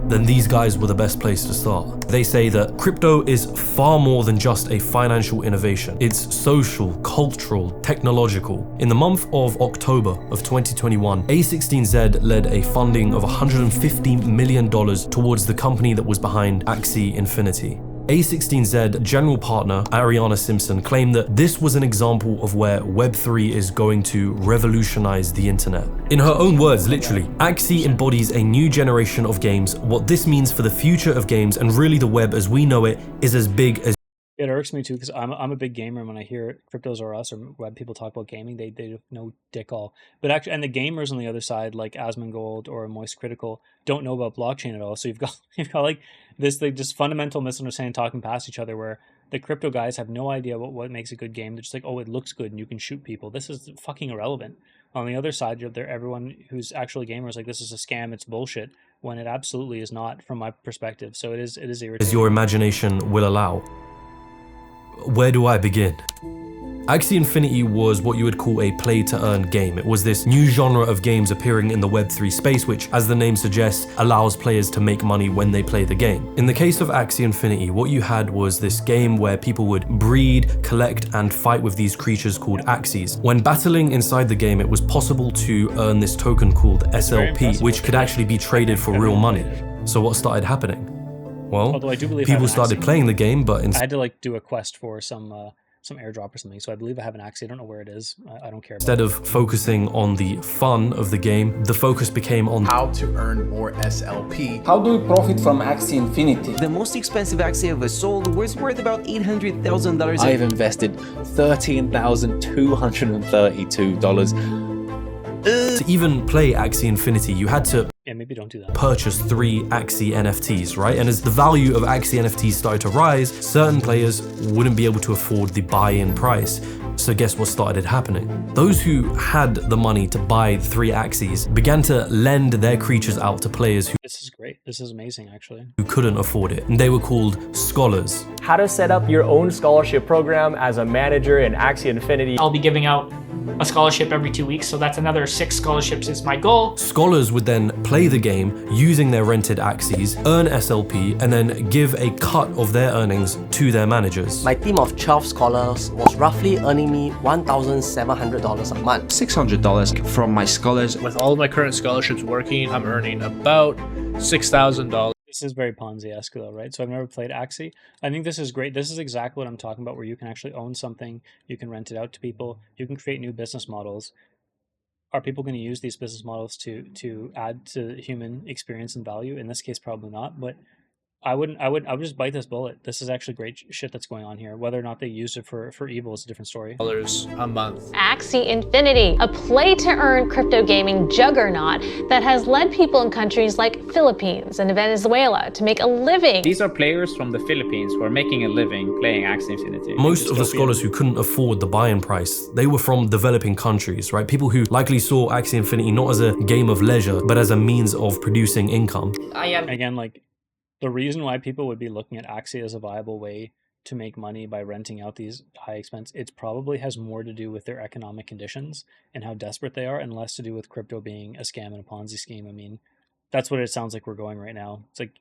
Speaker 2: then these guys were the best place to start. They say that crypto is far more than just a financial innovation. It's social, cultural, technological. In the month of October of 2021, A16Z led a funding of $150 million towards the company that was behind Axie Infinity. A16Z general partner Ariana Simpson claimed that this was an example of where Web3 is going to revolutionize the internet. In her own words, literally, Axie embodies a new generation of games. What this means for the future of games and really the web as we know it is as big as.
Speaker 1: It irks me too, because I'm a big gamer, and when I hear Cryptos R Us or web people talk about gaming, they know dick all. But actually, and the gamers on the other side, like Asmongold or Moist Critical, don't know about blockchain at all. So you've got like this just fundamental misunderstanding, talking past each other, where the crypto guys have no idea what makes a good game. They're just like, oh, it looks good and you can shoot people. This is fucking irrelevant. On the other side, everyone who's actually gamers like, this is a scam, it's bullshit, when it absolutely is not from my perspective. So it is irritating.
Speaker 2: As your imagination will allow. Where do I begin? Axie Infinity was what you would call a play-to-earn game. It was this new genre of games appearing in the Web3 space, which, as the name suggests, allows players to make money when they play the game. In the case of Axie Infinity, what you had was this game where people would breed, collect, and fight with these creatures called Axies. When battling inside the game, it was possible to earn this token called SLP, which could actually be traded for real money. So what started happening? Well,
Speaker 1: Although I do believe
Speaker 2: people started playing the game, but
Speaker 1: I had to like do a quest for some airdrop or something. So I believe I have an Axie. I don't know where it is. I don't care about
Speaker 2: instead of focusing on the fun of the game, the focus became on
Speaker 31: how to earn more SLP.
Speaker 6: How do we profit from Axie Infinity?
Speaker 7: The most expensive Axie ever sold was worth about $800,000.
Speaker 16: I've invested $13,232.
Speaker 2: To even play Axie Infinity, you had to
Speaker 1: maybe don't do that.
Speaker 2: Purchase 3 Axie NFTs, right? And as the value of Axie NFTs started to rise, certain players wouldn't be able to afford the buy-in price. So guess what started happening? Those who had the money to buy 3 Axies began to lend their creatures out to players who—
Speaker 1: This is great. This is amazing, actually.
Speaker 2: —who couldn't afford it. And they were called scholars.
Speaker 11: How to set up your own scholarship program as a manager in Axie Infinity.
Speaker 8: I'll be giving out a scholarship every 2 weeks, so that's another 6 scholarships is my goal.
Speaker 2: Scholars would then play the game using their rented Axies, earn SLP, and then give a cut of their earnings to their managers.
Speaker 7: My team of 12 scholars was roughly earning me $1,700 a month.
Speaker 10: $600 from my scholars.
Speaker 13: With all of my current scholarships working, I'm earning about $6,000.
Speaker 1: This is very Ponzi-esque though, right? So I've never played Axie. I think this is great. This is exactly what I'm talking about, where you can actually own something, you can rent it out to people, you can create new business models. Are people going to use these business models to add to human experience and value? In this case, probably not, but I would just bite this bullet. This is actually great shit that's going on here. Whether or not they use it for evil is a different story.
Speaker 13: A month.
Speaker 17: Axie Infinity, a play-to-earn crypto gaming juggernaut that has led people in countries like Philippines and Venezuela to make a living.
Speaker 16: These are players from the Philippines who are making a living playing Axie Infinity.
Speaker 2: Most of the scholars who couldn't afford the buy-in price, they were from developing countries, right? People who likely saw Axie Infinity not as a game of leisure, but as a means of producing income.
Speaker 1: Again, like, the reason why people would be looking at Axie as a viable way to make money by renting out these high expense, it probably has more to do with their economic conditions and how desperate they are, and less to do with crypto being a scam and a Ponzi scheme. I mean, that's what it sounds like we're going right now. It's like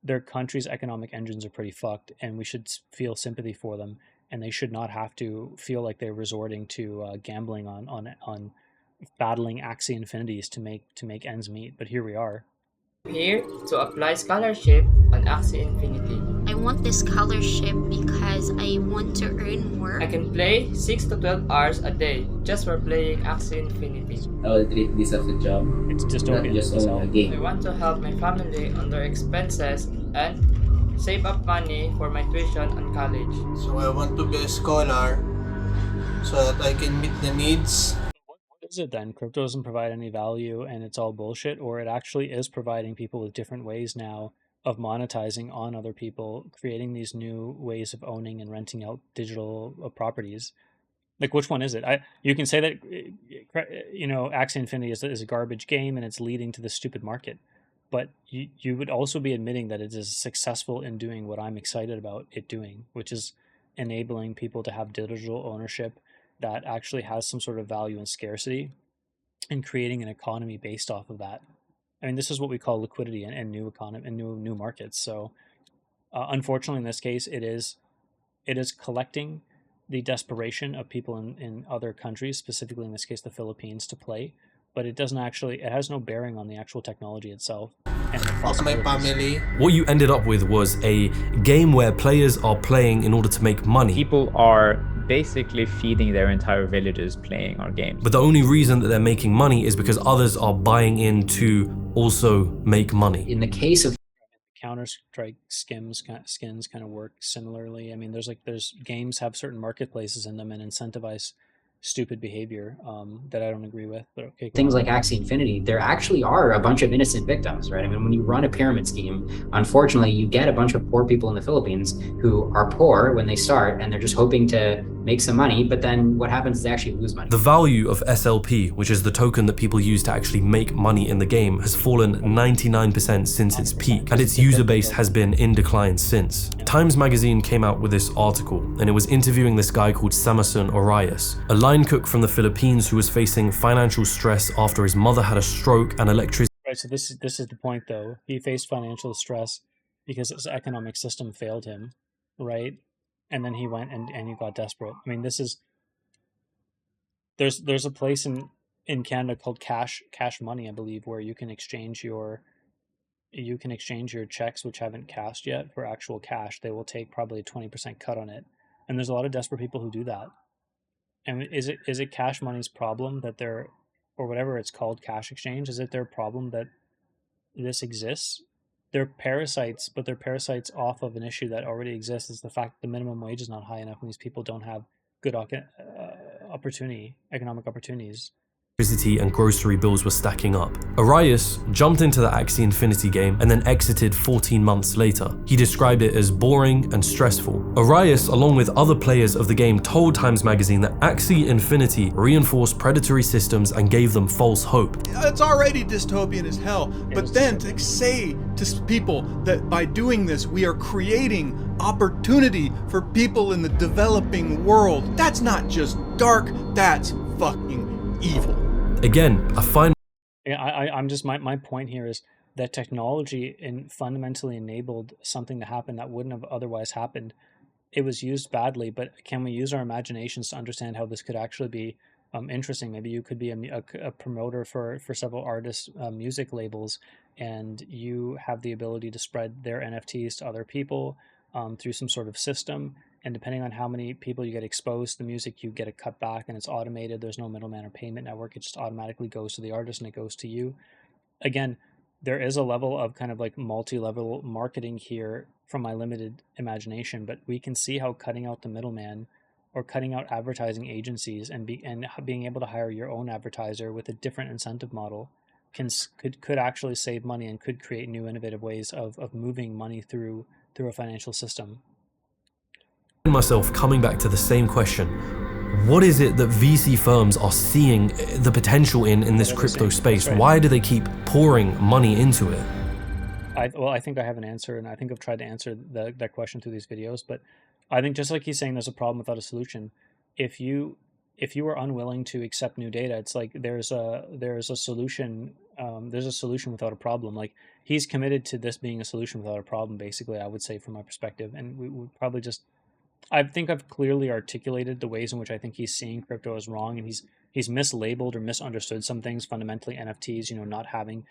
Speaker 1: their country's economic engines are pretty fucked, and we should feel sympathy for them, and they should not have to feel like they're resorting to gambling on battling Axie Infinities to make ends meet. But here we are.
Speaker 9: Here to apply scholarship on Axie Infinity. I want this scholarship because I want to earn more. I can play 6 to 12 hours a day just for playing Axie Infinity.
Speaker 16: I will treat this as a job.
Speaker 1: It's
Speaker 16: not just a game.
Speaker 9: I want to help my family on their expenses and save up money for my tuition on college.
Speaker 15: So I want to be a scholar so that I can meet the needs.
Speaker 1: What is it then? Crypto doesn't provide any value and it's all bullshit, or it actually is providing people with different ways now of monetizing on other people, creating these new ways of owning and renting out digital properties? Like, which one is it? You can say that, Axie Infinity is a garbage game and it's leading to this stupid market, but you would also be admitting that it is successful in doing what I'm excited about it doing, which is enabling people to have digital ownership that actually has some sort of value and scarcity, and creating an economy based off of that. I mean, this is what we call liquidity and new economy and new markets. So, unfortunately, in this case, it is collecting the desperation of people in other countries, specifically in this case the Philippines, to play, but it has no bearing on the actual technology itself.
Speaker 15: Of my family.
Speaker 2: What you ended up with was a game where players are playing in order to make money.
Speaker 18: People are basically feeding their entire villages playing our game.
Speaker 2: But the only reason that they're making money is because others are buying in to also make money.
Speaker 19: In the case of
Speaker 1: Counter-Strike skins kind of work similarly. I mean, there's games have certain marketplaces in them and incentivize stupid behavior that I don't agree with. But okay,
Speaker 19: things like Axie Infinity, there actually are a bunch of innocent victims, right? I mean, when you run a pyramid scheme, unfortunately, you get a bunch of poor people in the Philippines who are poor when they start, and they're just hoping to make some money, but then what happens is they actually lose money.
Speaker 2: The value of SLP, which is the token that people use to actually make money in the game, has fallen 99% since its peak, and its user base has been in decline since. Times magazine came out with this article, and it was interviewing this guy called Samason Orias, a line cook from the Philippines who was facing financial stress after his mother had a stroke and electricity.
Speaker 1: Right, so this is the point though. He faced financial stress because his economic system failed him, right? And then he went and he got desperate. I mean, there's a place in Canada called cash money, I believe, where you can exchange your checks which haven't cashed yet for actual cash. They will take probably a 20% cut on it. And there's a lot of desperate people who do that. And is it cash money's problem that they're, or whatever it's called, cash exchange? Is it their problem that this exists? They're parasites, but they're parasites off of an issue that already exists. Is the fact that the minimum wage is not high enough and these people don't have good economic opportunities.
Speaker 2: And grocery bills were stacking up. Arias jumped into the Axie Infinity game and then exited 14 months later. He described it as boring and stressful. Arias, along with other players of the game, told Times magazine that Axie Infinity reinforced predatory systems and gave them false hope.
Speaker 20: It's already dystopian as hell, but then to say to people that by doing this we are creating opportunity for people in the developing world, that's not just dark, that's fucking evil.
Speaker 2: Again, I find
Speaker 1: I'm just my point here is that technology fundamentally enabled something to happen that wouldn't have otherwise happened. It was used badly, but can we use our imaginations to understand how this could actually be interesting? Maybe you could be a promoter for several artists' music labels, and you have the ability to spread their NFTs to other people through some sort of system. And depending on how many people you get exposed to the music, you get a cut back, and it's automated. There's no middleman or payment network. It just automatically goes to the artist and it goes to you. Again, there is a level of kind of like multi-level marketing here from my limited imagination, but we can see how cutting out the middleman or cutting out advertising agencies and being able to hire your own advertiser with a different incentive model could actually save money and could create new innovative ways of moving money through a financial system.
Speaker 2: Myself coming back to the same question. What is it that VC firms are seeing the potential in this crypto space?
Speaker 1: Right.
Speaker 2: Why do they keep pouring money into it?
Speaker 1: I think I have an answer, and I think I've tried to answer that question through these videos, but I think just like he's saying there's a problem without a solution. If you are unwilling to accept new data, it's like there's a solution there's a solution without a problem. Like, he's committed to this being a solution without a problem, basically, I would say, from my perspective. And we would probably just, I think I've clearly articulated the ways in which I think he's seeing crypto as wrong, and he's mislabeled or misunderstood some things. Fundamentally, NFTs, not having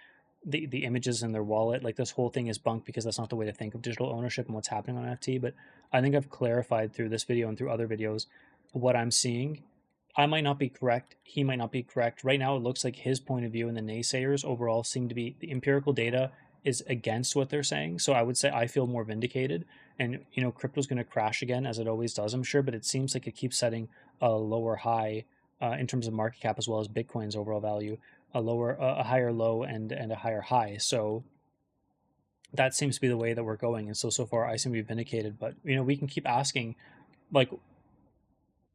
Speaker 1: the images in their wallet, like, this whole thing is bunk, because that's not the way to think of digital ownership and what's happening on NFT. But I think I've clarified through this video and through other videos what I'm seeing. I might not be correct. He might not be correct. Right now, it looks like his point of view and the naysayers overall seem to be, the empirical data is against what they're saying. So I would say I feel more vindicated. And, crypto's going to crash again, as it always does, I'm sure. But it seems like it keeps setting a lower high in terms of market cap, as well as Bitcoin's overall value, a higher low and a higher high. So that seems to be the way that we're going. And so far, I seem to be vindicated. But, we can keep asking, like,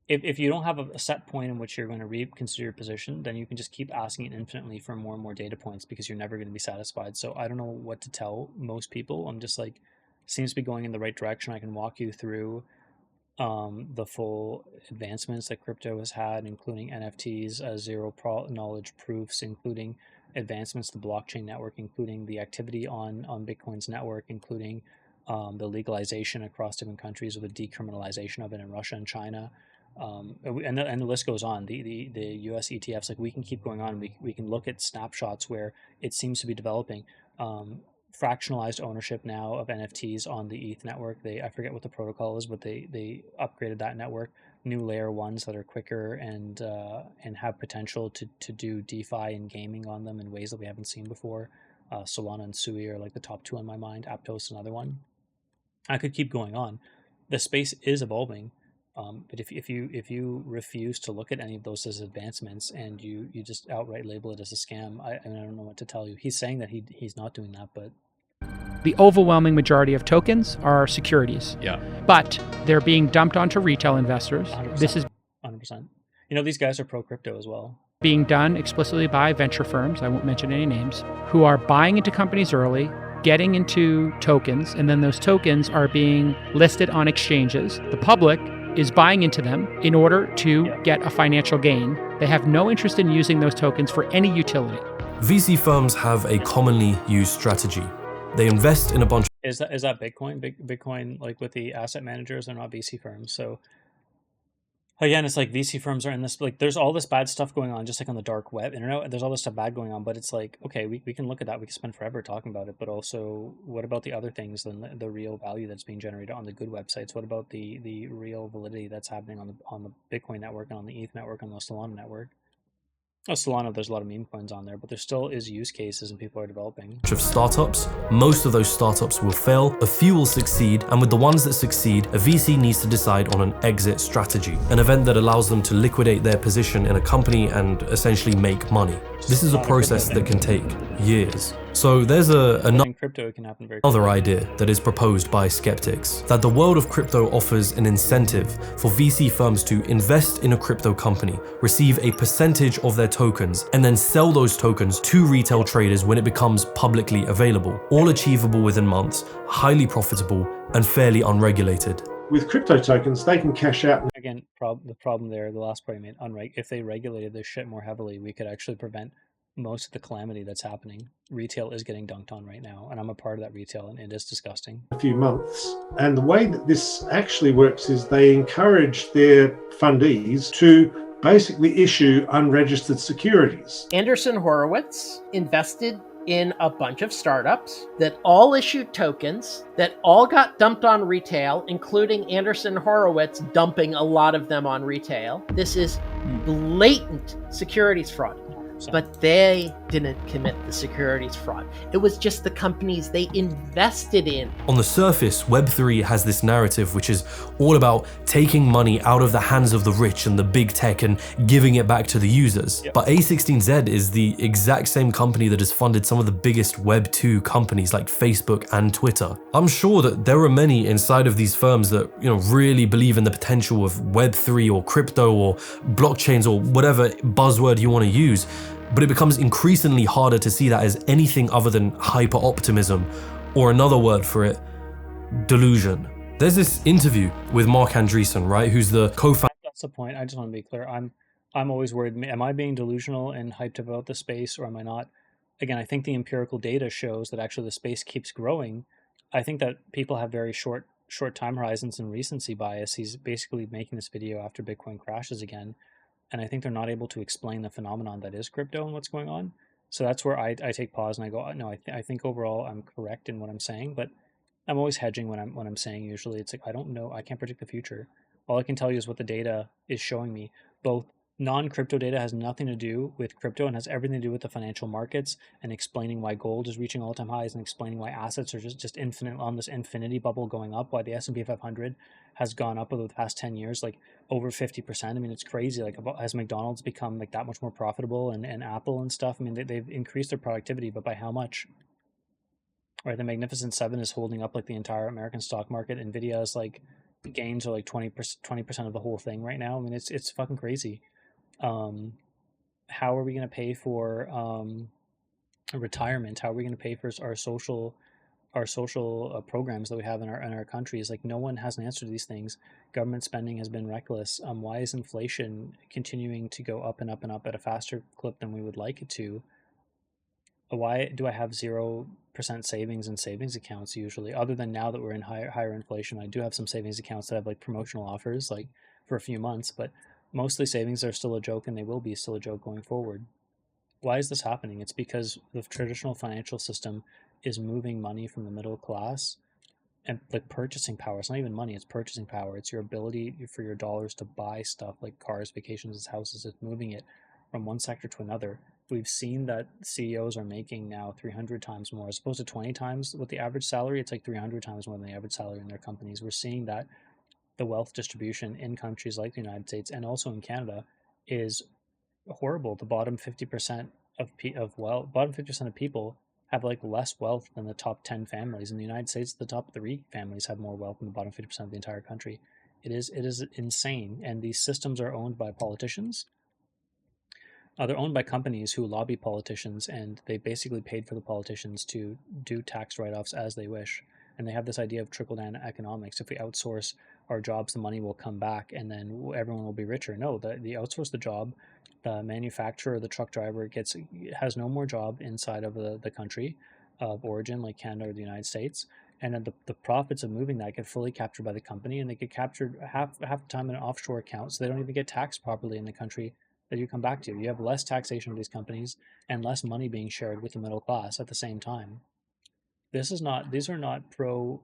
Speaker 1: if you don't have a set point in which you're going to reconsider your position, then you can just keep asking it infinitely for more and more data points, because you're never going to be satisfied. So I don't know what to tell most people. I'm just like, seems to be going in the right direction. I can walk you through the full advancements that crypto has had, including NFTs as zero-knowledge proofs, including advancements to the blockchain network, including the activity on Bitcoin's network, including the legalization across different countries, or the decriminalization of it in Russia and China. And the list goes on. The US ETFs, like, we can keep going on. We can look at snapshots where it seems to be developing. Fractionalized ownership now of NFTs on the ETH network. I forget what the protocol is, but they upgraded that network. New layer ones that are quicker and have potential to do DeFi and gaming on them in ways that we haven't seen before. Solana and Sui are like the top two on my mind. Aptos, another one. I could keep going on. The space is evolving. But if you refuse to look at any of those as advancements, and you just outright label it as a scam, I don't know what to tell you. He's saying that he's not doing that, but
Speaker 12: the overwhelming majority of tokens are securities.
Speaker 1: Yeah.
Speaker 12: But they're being dumped onto retail investors.
Speaker 1: 100%,
Speaker 12: This is
Speaker 1: 100%. These guys are pro crypto as well.
Speaker 12: being done explicitly by venture firms, I won't mention any names, who are buying into companies early, getting into tokens, and then those tokens are being listed on exchanges. The public is buying into them in order to get a financial gain. They have no interest in using those tokens for any utility.
Speaker 2: VC firms have a commonly used strategy. They invest in a bunch.
Speaker 1: Is that Bitcoin? Bitcoin, like with the asset managers, they're not VC firms. So again, it's like VC firms are in this, like, there's all this bad stuff going on, just like on the dark web, internet, there's all this stuff bad going on, but it's like, okay, we can look at that, we can spend forever talking about it, but also, what about the other things, the real value that's being generated on the good websites? What about the real validity that's happening on the Bitcoin network and on the ETH network and the Solana network? Oh, Solana, there's a lot of meme coins on there, but there still is use cases and people are developing.
Speaker 2: Of startups, most of those startups will fail, a few will succeed, and with the ones that succeed, a VC needs to decide on an exit strategy, an event that allows them to liquidate their position in a company and essentially make money. This is a process that can take years. So there's
Speaker 1: in crypto, it can happen very quickly.
Speaker 2: another idea that is proposed by skeptics, that the world of crypto offers an incentive for VC firms to invest in a crypto company, receive a percentage of their tokens, and then sell those tokens to retail traders when it becomes publicly available, all achievable within months, highly profitable, and fairly unregulated.
Speaker 21: With crypto tokens, they can cash out.
Speaker 1: Again, the problem there, the last point I made, if they regulated this shit more heavily, we could actually prevent most of the calamity that's happening. Retail is getting dunked on right now, and I'm a part of that retail, and it is disgusting.
Speaker 21: A few months. And the way that this actually works is they encourage their fundees to basically issue unregistered securities.
Speaker 22: Andreessen Horowitz invested in a bunch of startups that all issued tokens that all got dumped on retail, including Andreessen Horowitz dumping a lot of them on retail. This is blatant securities fraud. But they didn't commit the securities fraud. It was just the companies they invested in.
Speaker 2: On the surface, Web3 has this narrative which is all about taking money out of the hands of the rich and the big tech and giving it back to the users. But A16Z is the exact same company that has funded some of the biggest Web2 companies like Facebook and Twitter. I'm sure that there are many inside of these firms that, really believe in the potential of Web3 or crypto or blockchains or whatever buzzword you want to use. But it becomes increasingly harder to see that as anything other than hyper-optimism, or another word for it, delusion. There's this interview with Mark Andreessen, right, who's the co-founder.
Speaker 1: That's the point. I just want to be clear. I'm always worried. Am I being delusional and hyped about the space, or am I not? again, I think the empirical data shows that actually the space keeps growing. I think that people have very short time horizons and recency bias. He's basically making this video after Bitcoin crashes again, and I think they're not able to explain the phenomenon that is crypto and what's going on. So that's where I take pause and I go, no, I think overall I'm correct in what I'm saying, but I'm always hedging when I'm saying. Usually it's like, I don't know, I can't predict the future. All I can tell you is what the data is showing me. Both non-crypto data has nothing to do with crypto and has everything to do with the financial markets and explaining why gold is reaching all-time highs and explaining why assets are just infinite on this infinity bubble going up, why the S&P 500 has gone up over the past 10 years, like over 50%. I mean, it's crazy. Like, has McDonald's become like that much more profitable, and Apple and stuff? I mean, they've increased their productivity, but by how much? Right, the Magnificent Seven is holding up like the entire American stock market. Nvidia is like, gains are like 20% of the whole thing right now. I mean, it's fucking crazy. How are we going to pay for retirement? How are we going to pay for our social programs that we have in our countries? Like, no one has an answer to these things. Government spending has been reckless. Why is inflation continuing to go up and up and up at a faster clip than we would like it to? Why do I have 0% savings in savings accounts usually? Other than now that we're in higher inflation, I do have some savings accounts that have like promotional offers like for a few months, but mostly savings are still a joke, and they will be still a joke going forward. Why is this happening? It's because the traditional financial system is moving money from the middle class and like purchasing power. It's not even money, it's purchasing power. It's your ability for your dollars to buy stuff like cars, vacations, houses. It's moving it from one sector to another. We've seen that CEOs are making now 300 times more as opposed to 20 times with the average salary. It's like 300 times more than the average salary in their companies. We're seeing that the wealth distribution in countries like the United States and also in Canada is horrible. The bottom 50% bottom 50% of people have like less wealth than the top 10 families. In the United States, the top 3 families have more wealth than the bottom 50% of the entire country. It is insane. And these systems are owned by politicians. They're owned by companies who lobby politicians, and they basically paid for the politicians to do tax write-offs as they wish. And they have this idea of trickle-down economics. If we outsource our jobs, the money will come back, and then everyone will be richer. No, the outsource the job, the manufacturer, the truck driver has no more job inside of the country of origin, like Canada or the United States. And then the profits of moving that get fully captured by the company, and they get captured half the time in an offshore account, so they don't even get taxed properly in the country that you come back to. You have less taxation of these companies and less money being shared with the middle class at the same time. These are not pro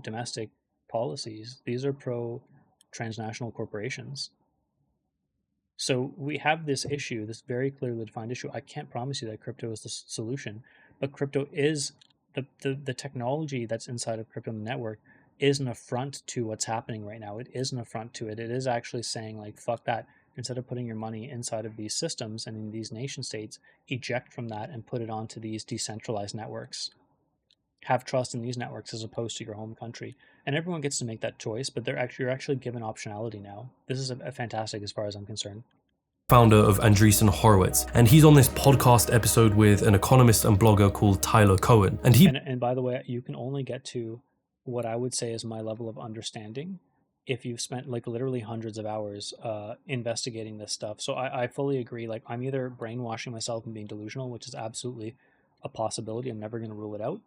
Speaker 1: domestic policies. These are pro transnational corporations. So we have this issue, this very clearly defined issue. I can't promise you that crypto is the solution, but crypto is the technology that's inside of crypto network is an affront to what's happening right now. It is an affront to it. It is actually saying like, fuck that. Instead of putting your money inside of these systems and in these nation states, eject from that and put it onto these decentralized networks. Have trust in these networks as opposed to your home country. And everyone gets to make that choice, but you're actually given optionality now. This is a fantastic as far as I'm concerned.
Speaker 2: Founder of Andreessen Horowitz, and he's on this podcast episode with an economist and blogger called Tyler Cohen.
Speaker 1: And by the way, you can only get to what I would say is my level of understanding if you've spent like literally hundreds of hours investigating this stuff. So I fully agree. Like, I'm either brainwashing myself and being delusional, which is absolutely a possibility. I'm never going to rule it out.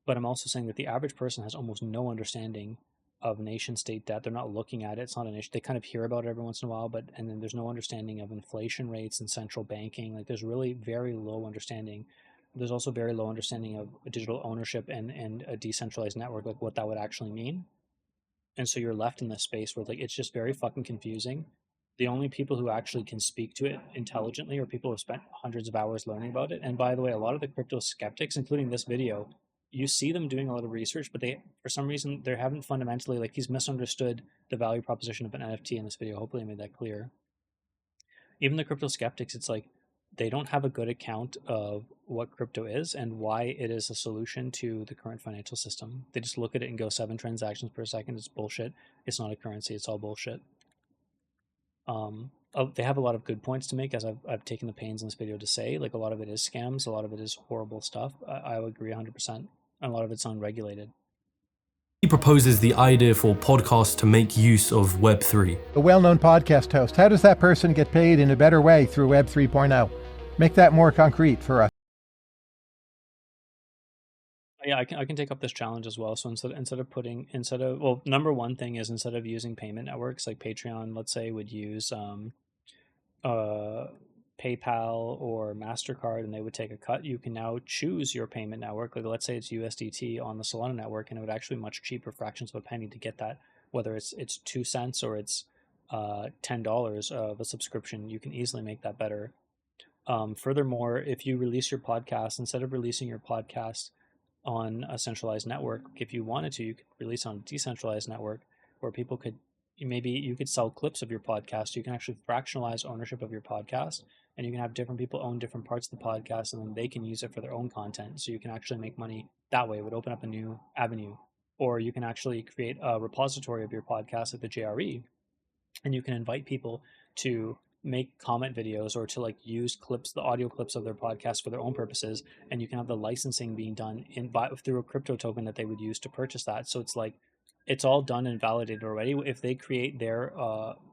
Speaker 1: But I'm also saying that the average person has almost no understanding of nation state debt. They're not looking at it. It's not an issue. They kind of hear about it every once in a while, and then there's no understanding of inflation rates and central banking. Like, there's really very low understanding. There's also very low understanding of digital ownership and a decentralized network, like what that would actually mean. And so you're left in this space where like it's just very fucking confusing. The only people who actually can speak to it intelligently are people who have spent hundreds of hours learning about it. And by the way, a lot of the crypto skeptics, including this video, you see them doing a lot of research, but they, for some reason, they haven't fundamentally, like, he's misunderstood the value proposition of an NFT in this video. Hopefully I made that clear. Even the crypto skeptics, it's like, they don't have a good account of what crypto is and why it is a solution to the current financial system. They just look at it and go 7 transactions per second. It's bullshit. It's not a currency. It's all bullshit. They have a lot of good points to make, as I've taken the pains in this video to say. Like, a lot of it is scams. A lot of it is horrible stuff. I would agree 100%. And a lot of it's unregulated.
Speaker 2: He proposes the idea for podcasts to make use of Web3.
Speaker 3: A well-known podcast host, how does that person get paid in a better way through Web 3.0? Make that more concrete for us.
Speaker 1: Yeah, I can take up this challenge as well. So well, number one thing is instead of using payment networks like Patreon, let's say, would use PayPal or MasterCard, and they would take a cut. You can now choose your payment network. Like let's say it's USDT on the Solana network, and it would actually be much cheaper, fractions of a penny, to get that. Whether it's 2 cents or it's $10 of a subscription, you can easily make that better. Furthermore, if you release your podcast, instead of releasing your podcast on a centralized network, if you wanted to, you could release on a decentralized network where people could, maybe you could sell clips of your podcast. You can actually fractionalize ownership of your podcast, and you can have different people own different parts of the podcast, and then they can use it for their own content. So you can actually make money that way. It would open up a new avenue. Or you can actually create a repository of your podcast at the JRE, and you can invite people to make comment videos or to like use clips, the audio clips of their podcast for their own purposes, and you can have the licensing being done through a crypto token that they would use to purchase that. So it's like it's all done and validated already. If they create their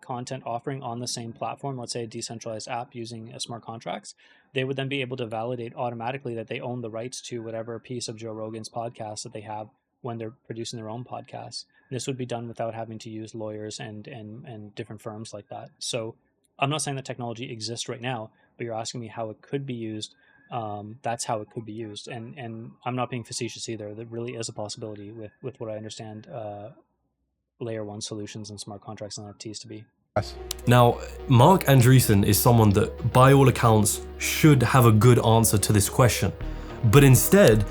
Speaker 1: content offering on the same platform, let's say a decentralized app using smart contracts, they would then be able to validate automatically that they own the rights to whatever piece of Joe Rogan's podcast that they have when they're producing their own podcasts. This would be done without having to use lawyers and different firms like that. So I'm not saying that technology exists right now, but you're asking me how it could be used. That's how it could be used, and I'm not being facetious either. There really is a possibility with what I understand layer one solutions and smart contracts and NFTs to be.
Speaker 2: Now, Mark Andreessen is someone that, by all accounts, should have a good answer to this question, but instead.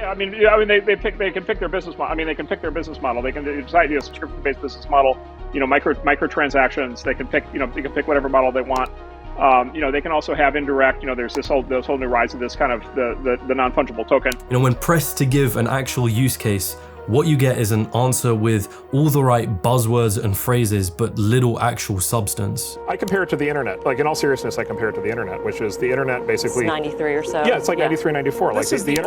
Speaker 3: I mean, they can pick their business model. I mean, they can pick their business model. They can decide a subscription-based business model. Microtransactions. They can pick. They can pick whatever model they want. They can also have indirect. There's this whole new rise of this kind of the non-fungible token.
Speaker 2: When pressed to give an actual use case, what you get is an answer with all the right buzzwords and phrases, but little actual substance.
Speaker 3: I compare it to the internet. Like, in all seriousness, I compare it to the internet, which is the internet basically.
Speaker 5: It's 93 or so.
Speaker 3: Yeah, it's like 93, 94.
Speaker 5: This
Speaker 3: like
Speaker 5: is
Speaker 3: the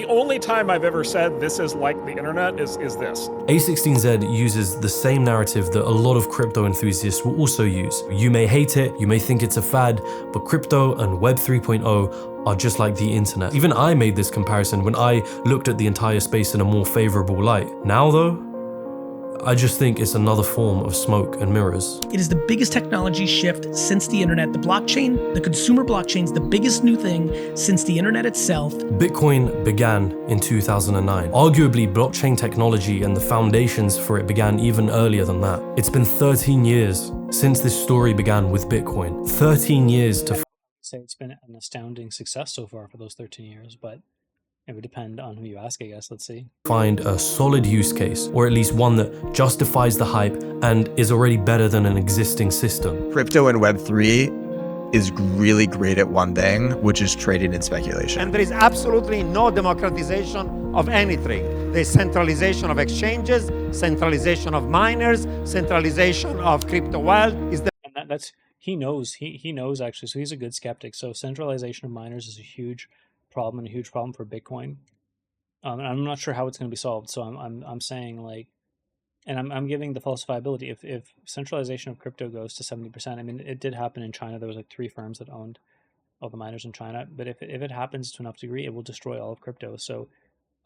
Speaker 3: only time I've ever said this is like the internet is this.
Speaker 2: A16Z uses the same narrative that a lot of crypto enthusiasts will also use. You may hate it, you may think it's a fad, but crypto and Web 3.0 are just like the internet. Even I made this comparison when I looked at the entire space in a more favorable light. Now though, I just think it's another form of smoke and mirrors.
Speaker 14: It is the biggest technology shift since the internet. The blockchain, the consumer blockchain, is the biggest new thing since the internet itself.
Speaker 2: Bitcoin began in 2009. Arguably, blockchain technology and the foundations for it began even earlier than that. It's been 13 years since this story began with Bitcoin. 13 years to
Speaker 1: say it's been an astounding success so far for those 13 years, but it would depend on who you ask, I guess. Let's see.
Speaker 2: Find a solid use case, or at least one that justifies the hype and is already better than an existing system.
Speaker 23: Crypto and Web3 is really great at one thing, which is trading and speculation.
Speaker 24: And there is absolutely no democratization of anything. There's centralization of exchanges, centralization of miners, centralization of crypto wealth.
Speaker 1: And that's he knows actually, so he's a good skeptic. So centralization of miners is a huge problem and a huge problem for Bitcoin. And I'm not sure how it's going to be solved. So I'm saying, like, and I'm giving the falsifiability. If centralization of crypto goes to 70%, I mean, it did happen in China. There was like 3 firms that owned all the miners in China. But if it happens to enough degree, it will destroy all of crypto. So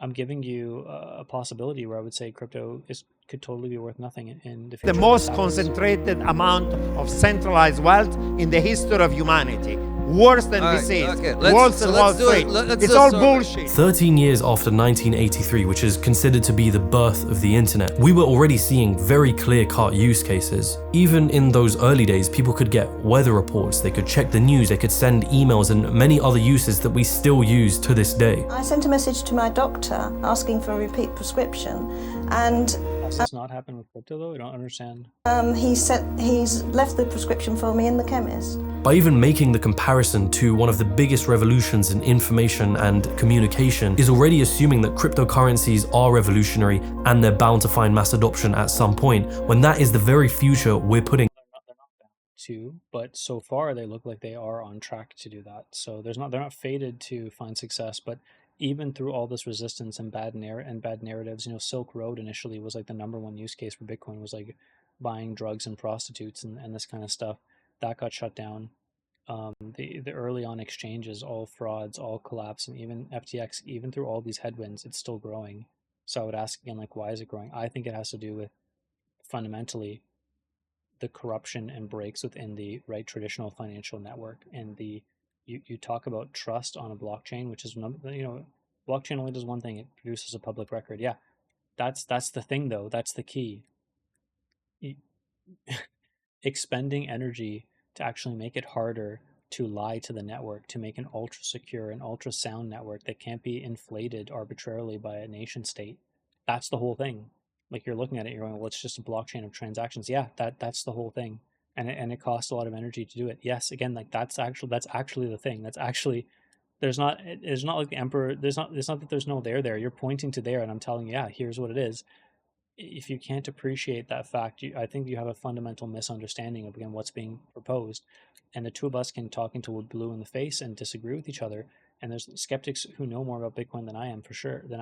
Speaker 1: I'm giving you a possibility where I would say crypto could totally be worth nothing in the future.
Speaker 24: The most concentrated amount of centralized wealth in the history of humanity. Worse than disease, worse than Wall Street. It's all bullshit.
Speaker 2: 13 years after 1983, which is considered to be the birth of the internet, we were already seeing very clear-cut use cases. Even in those early days, people could get weather reports, they could check the news, they could send emails, and many other uses that we still use to this day.
Speaker 25: I sent a message to my doctor asking for a repeat prescription, and
Speaker 1: does this not happen with crypto though? I don't understand.
Speaker 25: He's left the prescription for me in the chemist.
Speaker 2: By even making the comparison to one of the biggest revolutions in information and communication is already assuming that cryptocurrencies are revolutionary and they're bound to find mass adoption at some point, when that is the very future we're putting
Speaker 1: to, but so far they look like they are on track to do that. So they're not fated to find success, but even through all this resistance and bad narratives, Silk Road initially was like the #1 use case for Bitcoin, was like buying drugs and prostitutes and this kind of stuff. That got shut down. The early on exchanges, all frauds, all collapse, and even FTX, even through all these headwinds, it's still growing. So I would ask again, like, why is it growing? I think it has to do with fundamentally the corruption and breaks within the traditional financial network. And you talk about trust on a blockchain, which is, blockchain only does one thing: it produces a public record. Yeah, that's the thing though. That's the key. Expending energy to actually make it harder to lie to the network, to make an ultra secure and ultra sound network that can't be inflated arbitrarily by a nation state. That's the whole thing. Like, you're looking at it, you're going, well, it's just a blockchain of transactions. Yeah, that's the whole thing. And it costs a lot of energy to do it. Yes, again, like that's actually the thing. That's actually, it's not like the emperor, it's not that there's no there. You're pointing to there, and I'm telling you, yeah, here's what it is. If you can't appreciate that fact, I think you have a fundamental misunderstanding of, again, what's being proposed. And the two of us can talk until we're blue in the face and disagree with each other. And there's skeptics who know more about Bitcoin than I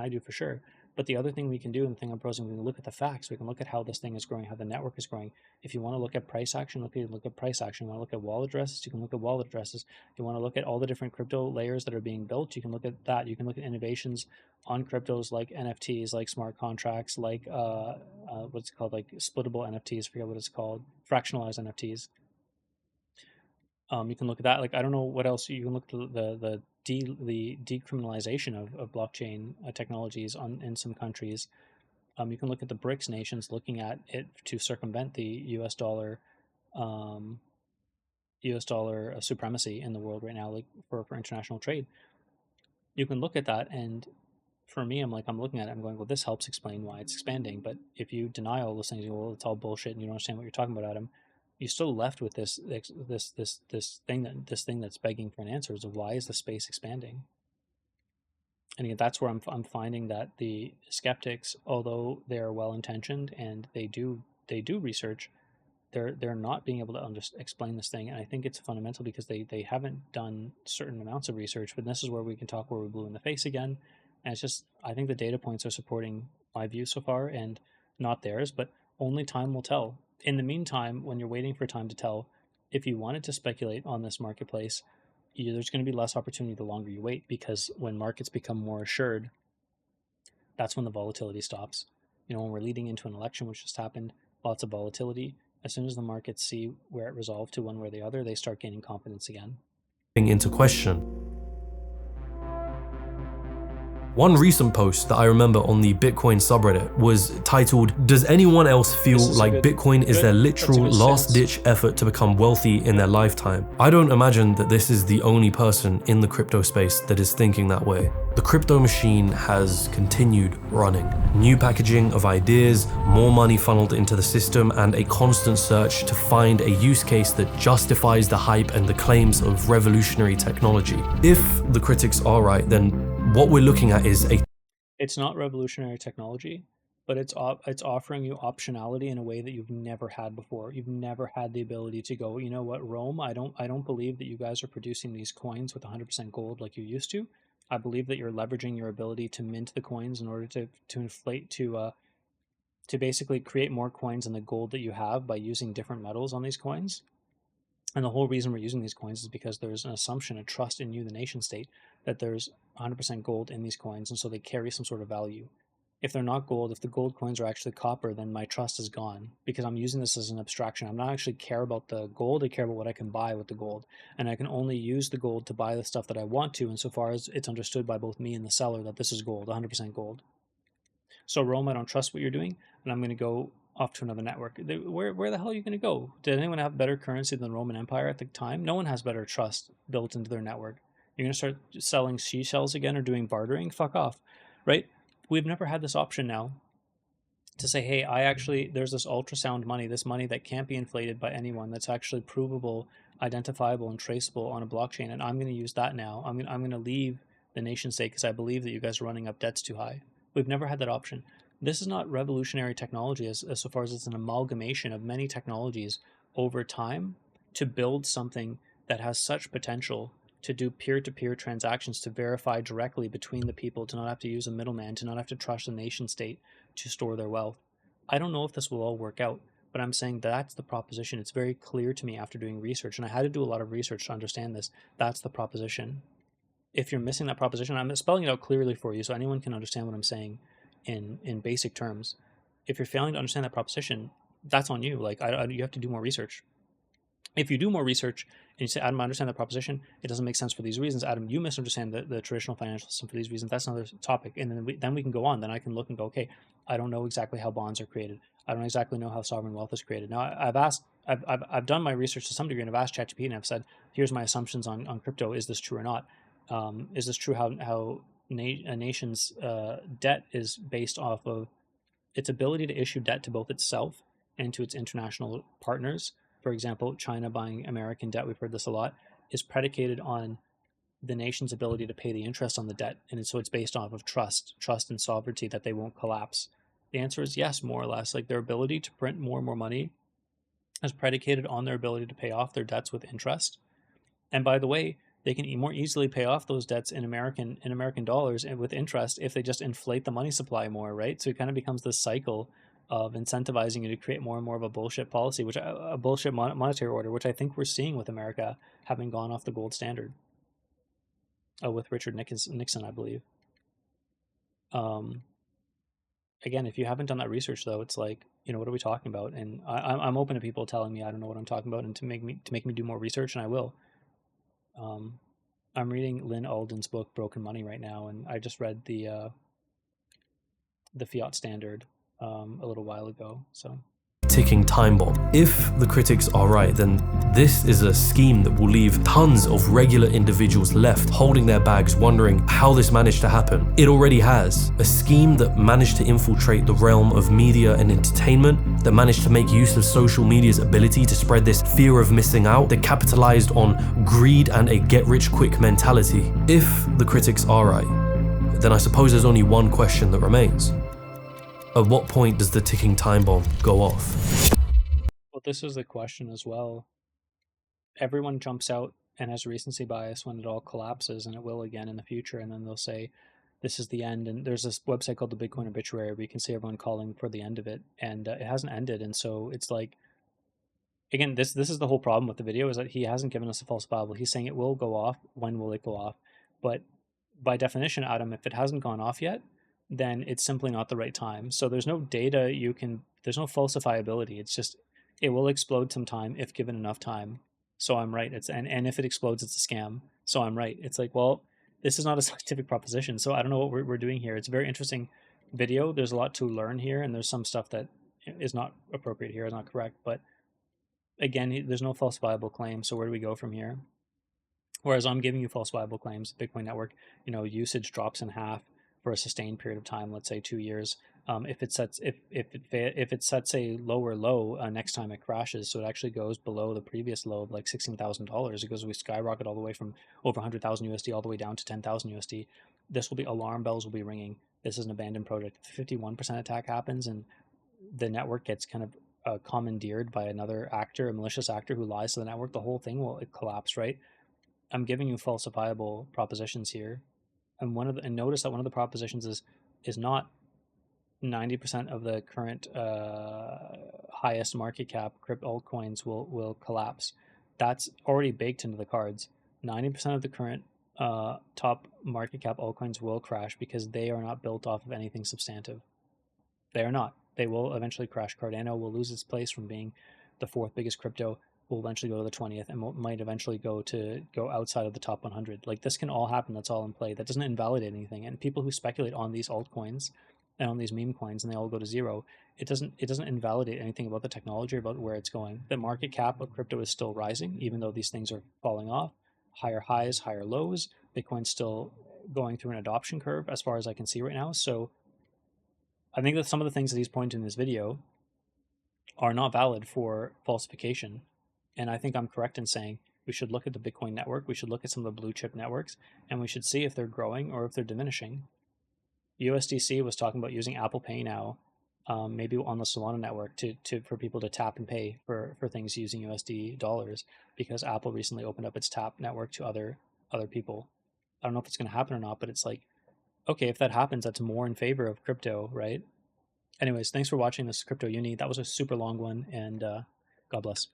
Speaker 1: do for sure. But the other thing we can do, and the thing I'm proposing, we can look at the facts. We can look at how this thing is growing, how the network is growing. If you want to look at price action, look at price action. You want to look at wallet addresses, you can look at wallet addresses. You want to look at all the different crypto layers that are being built, you can look at that. You can look at innovations on cryptos like NFTs, like smart contracts, like what's it called, like splittable NFTs, I forget what it's called, fractionalized NFTs. You can look at that. Like, I don't know what else you can look at. The decriminalization of blockchain technologies in some countries. You can look at the BRICS nations looking at it to circumvent the US dollar supremacy in the world right now, like for international trade. You can look at that, and for me, I'm looking at it, I'm going, well, this helps explain why it's expanding. But if you deny all those things, you go, well, it's all bullshit, and you don't understand what you're talking about, Adam, you're still left with this thing that's begging for an answer of why is the space expanding. And again, that's where I'm finding that the skeptics, although they are well intentioned and they do research, they're not being able to explain this thing. And I think it's fundamental because they haven't done certain amounts of research. But this is where we can talk where we blew in the face again. And it's just, I think the data points are supporting my view so far and not theirs, but only time will tell. In the meantime, when you're waiting for time to tell, if you wanted to speculate on this marketplace, there's going to be less opportunity the longer you wait, because when markets become more assured, that's when the volatility stops. When we're leading into an election, which just happened, lots of volatility. As soon as the markets see where it resolved to one way or the other, they start gaining confidence again.
Speaker 2: Into question. One recent post that I remember on the Bitcoin subreddit was titled, "Does anyone else feel like Bitcoin is their literal last-ditch effort to become wealthy in their lifetime?" I don't imagine that this is the only person in the crypto space that is thinking that way. The crypto machine has continued running. New packaging of ideas, more money funneled into the system, and a constant search to find a use case that justifies the hype and the claims of revolutionary technology. If the critics are right, then what we're looking at is
Speaker 1: it's not revolutionary technology, but it's offering you optionality in a way that you've never had before. You've never had the ability to go, you know what, Rome, I don't believe that you guys are producing these coins with 100% gold like you used to. I believe that you're leveraging your ability to mint the coins in order to inflate, to basically create more coins than the gold that you have by using different metals on these coins. And the whole reason we're using these coins is because there's an assumption, a trust in you, the nation state, that there's 100% gold in these coins, and so they carry some sort of value. If they're not gold, if the gold coins are actually copper, then my trust is gone, because I'm using this as an abstraction. I'm not actually care about the gold, I care about what I can buy with the gold. And I can only use the gold to buy the stuff that I want to, insofar as it's understood by both me and the seller that this is gold, 100% gold. So Rome, I don't trust what you're doing, and I'm going to go off to another network. Where the hell are you going to go? Did anyone have better currency than the Roman Empire at the time? No one has better trust built into their network. You're going to start selling seashells again or doing bartering? Fuck off, right? We've never had this option now to say, hey, there's this ultrasound money, this money that can't be inflated by anyone, that's actually provable, identifiable, and traceable on a blockchain, and I'm going to use that now. I'm going to leave the nation state because I believe that you guys are running up debts too high. We've never had that option. This is not revolutionary technology as so far as it's an amalgamation of many technologies over time to build something that has such potential to do peer-to-peer transactions, to verify directly between the people, to not have to use a middleman, to not have to trust the nation state to store their wealth. I don't know if this will all work out, But I'm saying that's the proposition. It's very clear to me after doing research, and I had to do a lot of research to understand this. That's the proposition. If you're missing that proposition, I'm spelling it out clearly for you so anyone can understand what I'm saying in basic terms. If you're failing to understand that proposition, that's on you. Like, you have to do more research. If you do more research and you say, Adam, I understand that proposition, it doesn't make sense for these reasons. Adam, you misunderstand the traditional financial system for these reasons. That's another topic. And then we can go on. Then I can look and go, okay, I don't know exactly how bonds are created. I don't exactly know how sovereign wealth is created. Now, I've done my research to some degree, and I've asked ChatGPT, and I've said, here's my assumptions on crypto. Is this true or not? Is this true how a nation's debt is based off of its ability to issue debt to both itself and to its international partners? For example, China buying American debt, we've heard this a lot, is predicated on the nation's ability to pay the interest on the debt. And so it's based off of trust and sovereignty that they won't collapse. The answer is yes, more or less. Like, their ability to print more and more money is predicated on their ability to pay off their debts with interest. And by the way, they can more easily pay off those debts in American dollars and with interest if they just inflate the money supply more, right? So it kind of becomes this cycle of incentivizing you to create more and more of a bullshit policy, a bullshit monetary order, which I think we're seeing with America having gone off the gold standard. With Richard Nixon, I believe. Again, if you haven't done that research, though, it's like, what are we talking about? And I'm open to people telling me I don't know what I'm talking about, and to make me do more research, and I will. I'm reading Lynn Alden's book Broken Money right now, and I just read the Fiat Standard a little while ago. So,
Speaker 2: ticking time bomb. If the critics are right, then this is a scheme that will leave tons of regular individuals left holding their bags, wondering how this managed to happen. It already has. A scheme that managed to infiltrate the realm of media and entertainment, that managed to make use of social media's ability to spread this fear of missing out, that capitalized on greed and a get-rich-quick mentality. If the critics are right, then I suppose there's only one question that remains. At what point does the ticking time bomb go off?
Speaker 1: Well, this is the question as well. Everyone jumps out and has recency bias when it all collapses, and it will again in the future, and then they'll say, this is the end. And there's this website called the Bitcoin Obituary where you can see everyone calling for the end of it, and it hasn't ended. And so it's like, again, this is the whole problem with the video, is that he hasn't given us a false Bible. He's saying it will go off. When will it go off? But by definition, Adam, if it hasn't gone off yet, then it's simply not the right time. So there's no data there's no falsifiability. It's just, it will explode sometime if given enough time. So I'm right. And if it explodes, it's a scam. So I'm right. It's like, well, this is not a scientific proposition. So I don't know what we're doing here. It's a very interesting video. There's a lot to learn here, and there's some stuff that is not appropriate here, is not correct. But again, there's no falsifiable claim. So where do we go from here? Whereas I'm giving you falsifiable claims, Bitcoin network, usage drops in half for a sustained period of time, let's say 2 years. If it sets a lower low next time it crashes, so it actually goes below the previous low of like $16,000. It goes, we skyrocket all the way from over 100,000 USD all the way down to 10,000 USD. This will be, alarm bells will be ringing. This is an abandoned project. If a 51% attack happens and the network gets kind of commandeered by another actor, a malicious actor who lies to the network, the whole thing will collapse, right? I'm giving you falsifiable propositions here. And notice that one of the propositions is not 90% of the current highest market cap crypto altcoins will collapse. That's already baked into the cards. 90% of the current top market cap altcoins will crash because they are not built off of anything substantive. They are not. They will eventually crash. Cardano will lose its place from being the fourth biggest crypto, will eventually go to the 20th, and might eventually go outside of the top 100. Like, this can all happen. That's all in play. That doesn't invalidate anything. And people who speculate on these altcoins and on these meme coins, and they all go to zero, it doesn't invalidate anything about the technology or about where it's going. The market cap of crypto is still rising, even though these things are falling off. Higher highs, higher lows. Bitcoin's still going through an adoption curve, as far as I can see right now. So I think that some of the things that he's pointing in this video are not valid for falsification. And I think I'm correct in saying we should look at the Bitcoin network, we should look at some of the blue chip networks, and we should see if they're growing or if they're diminishing. USDC was talking about using Apple Pay now, maybe on the Solana network, for people to tap and pay for things using USD dollars, because Apple recently opened up its tap network to other people. I don't know if it's going to happen or not, but it's like, okay, if that happens, that's more in favor of crypto, right? Anyways, thanks for watching this Crypto Uni. That was a super long one, and God bless.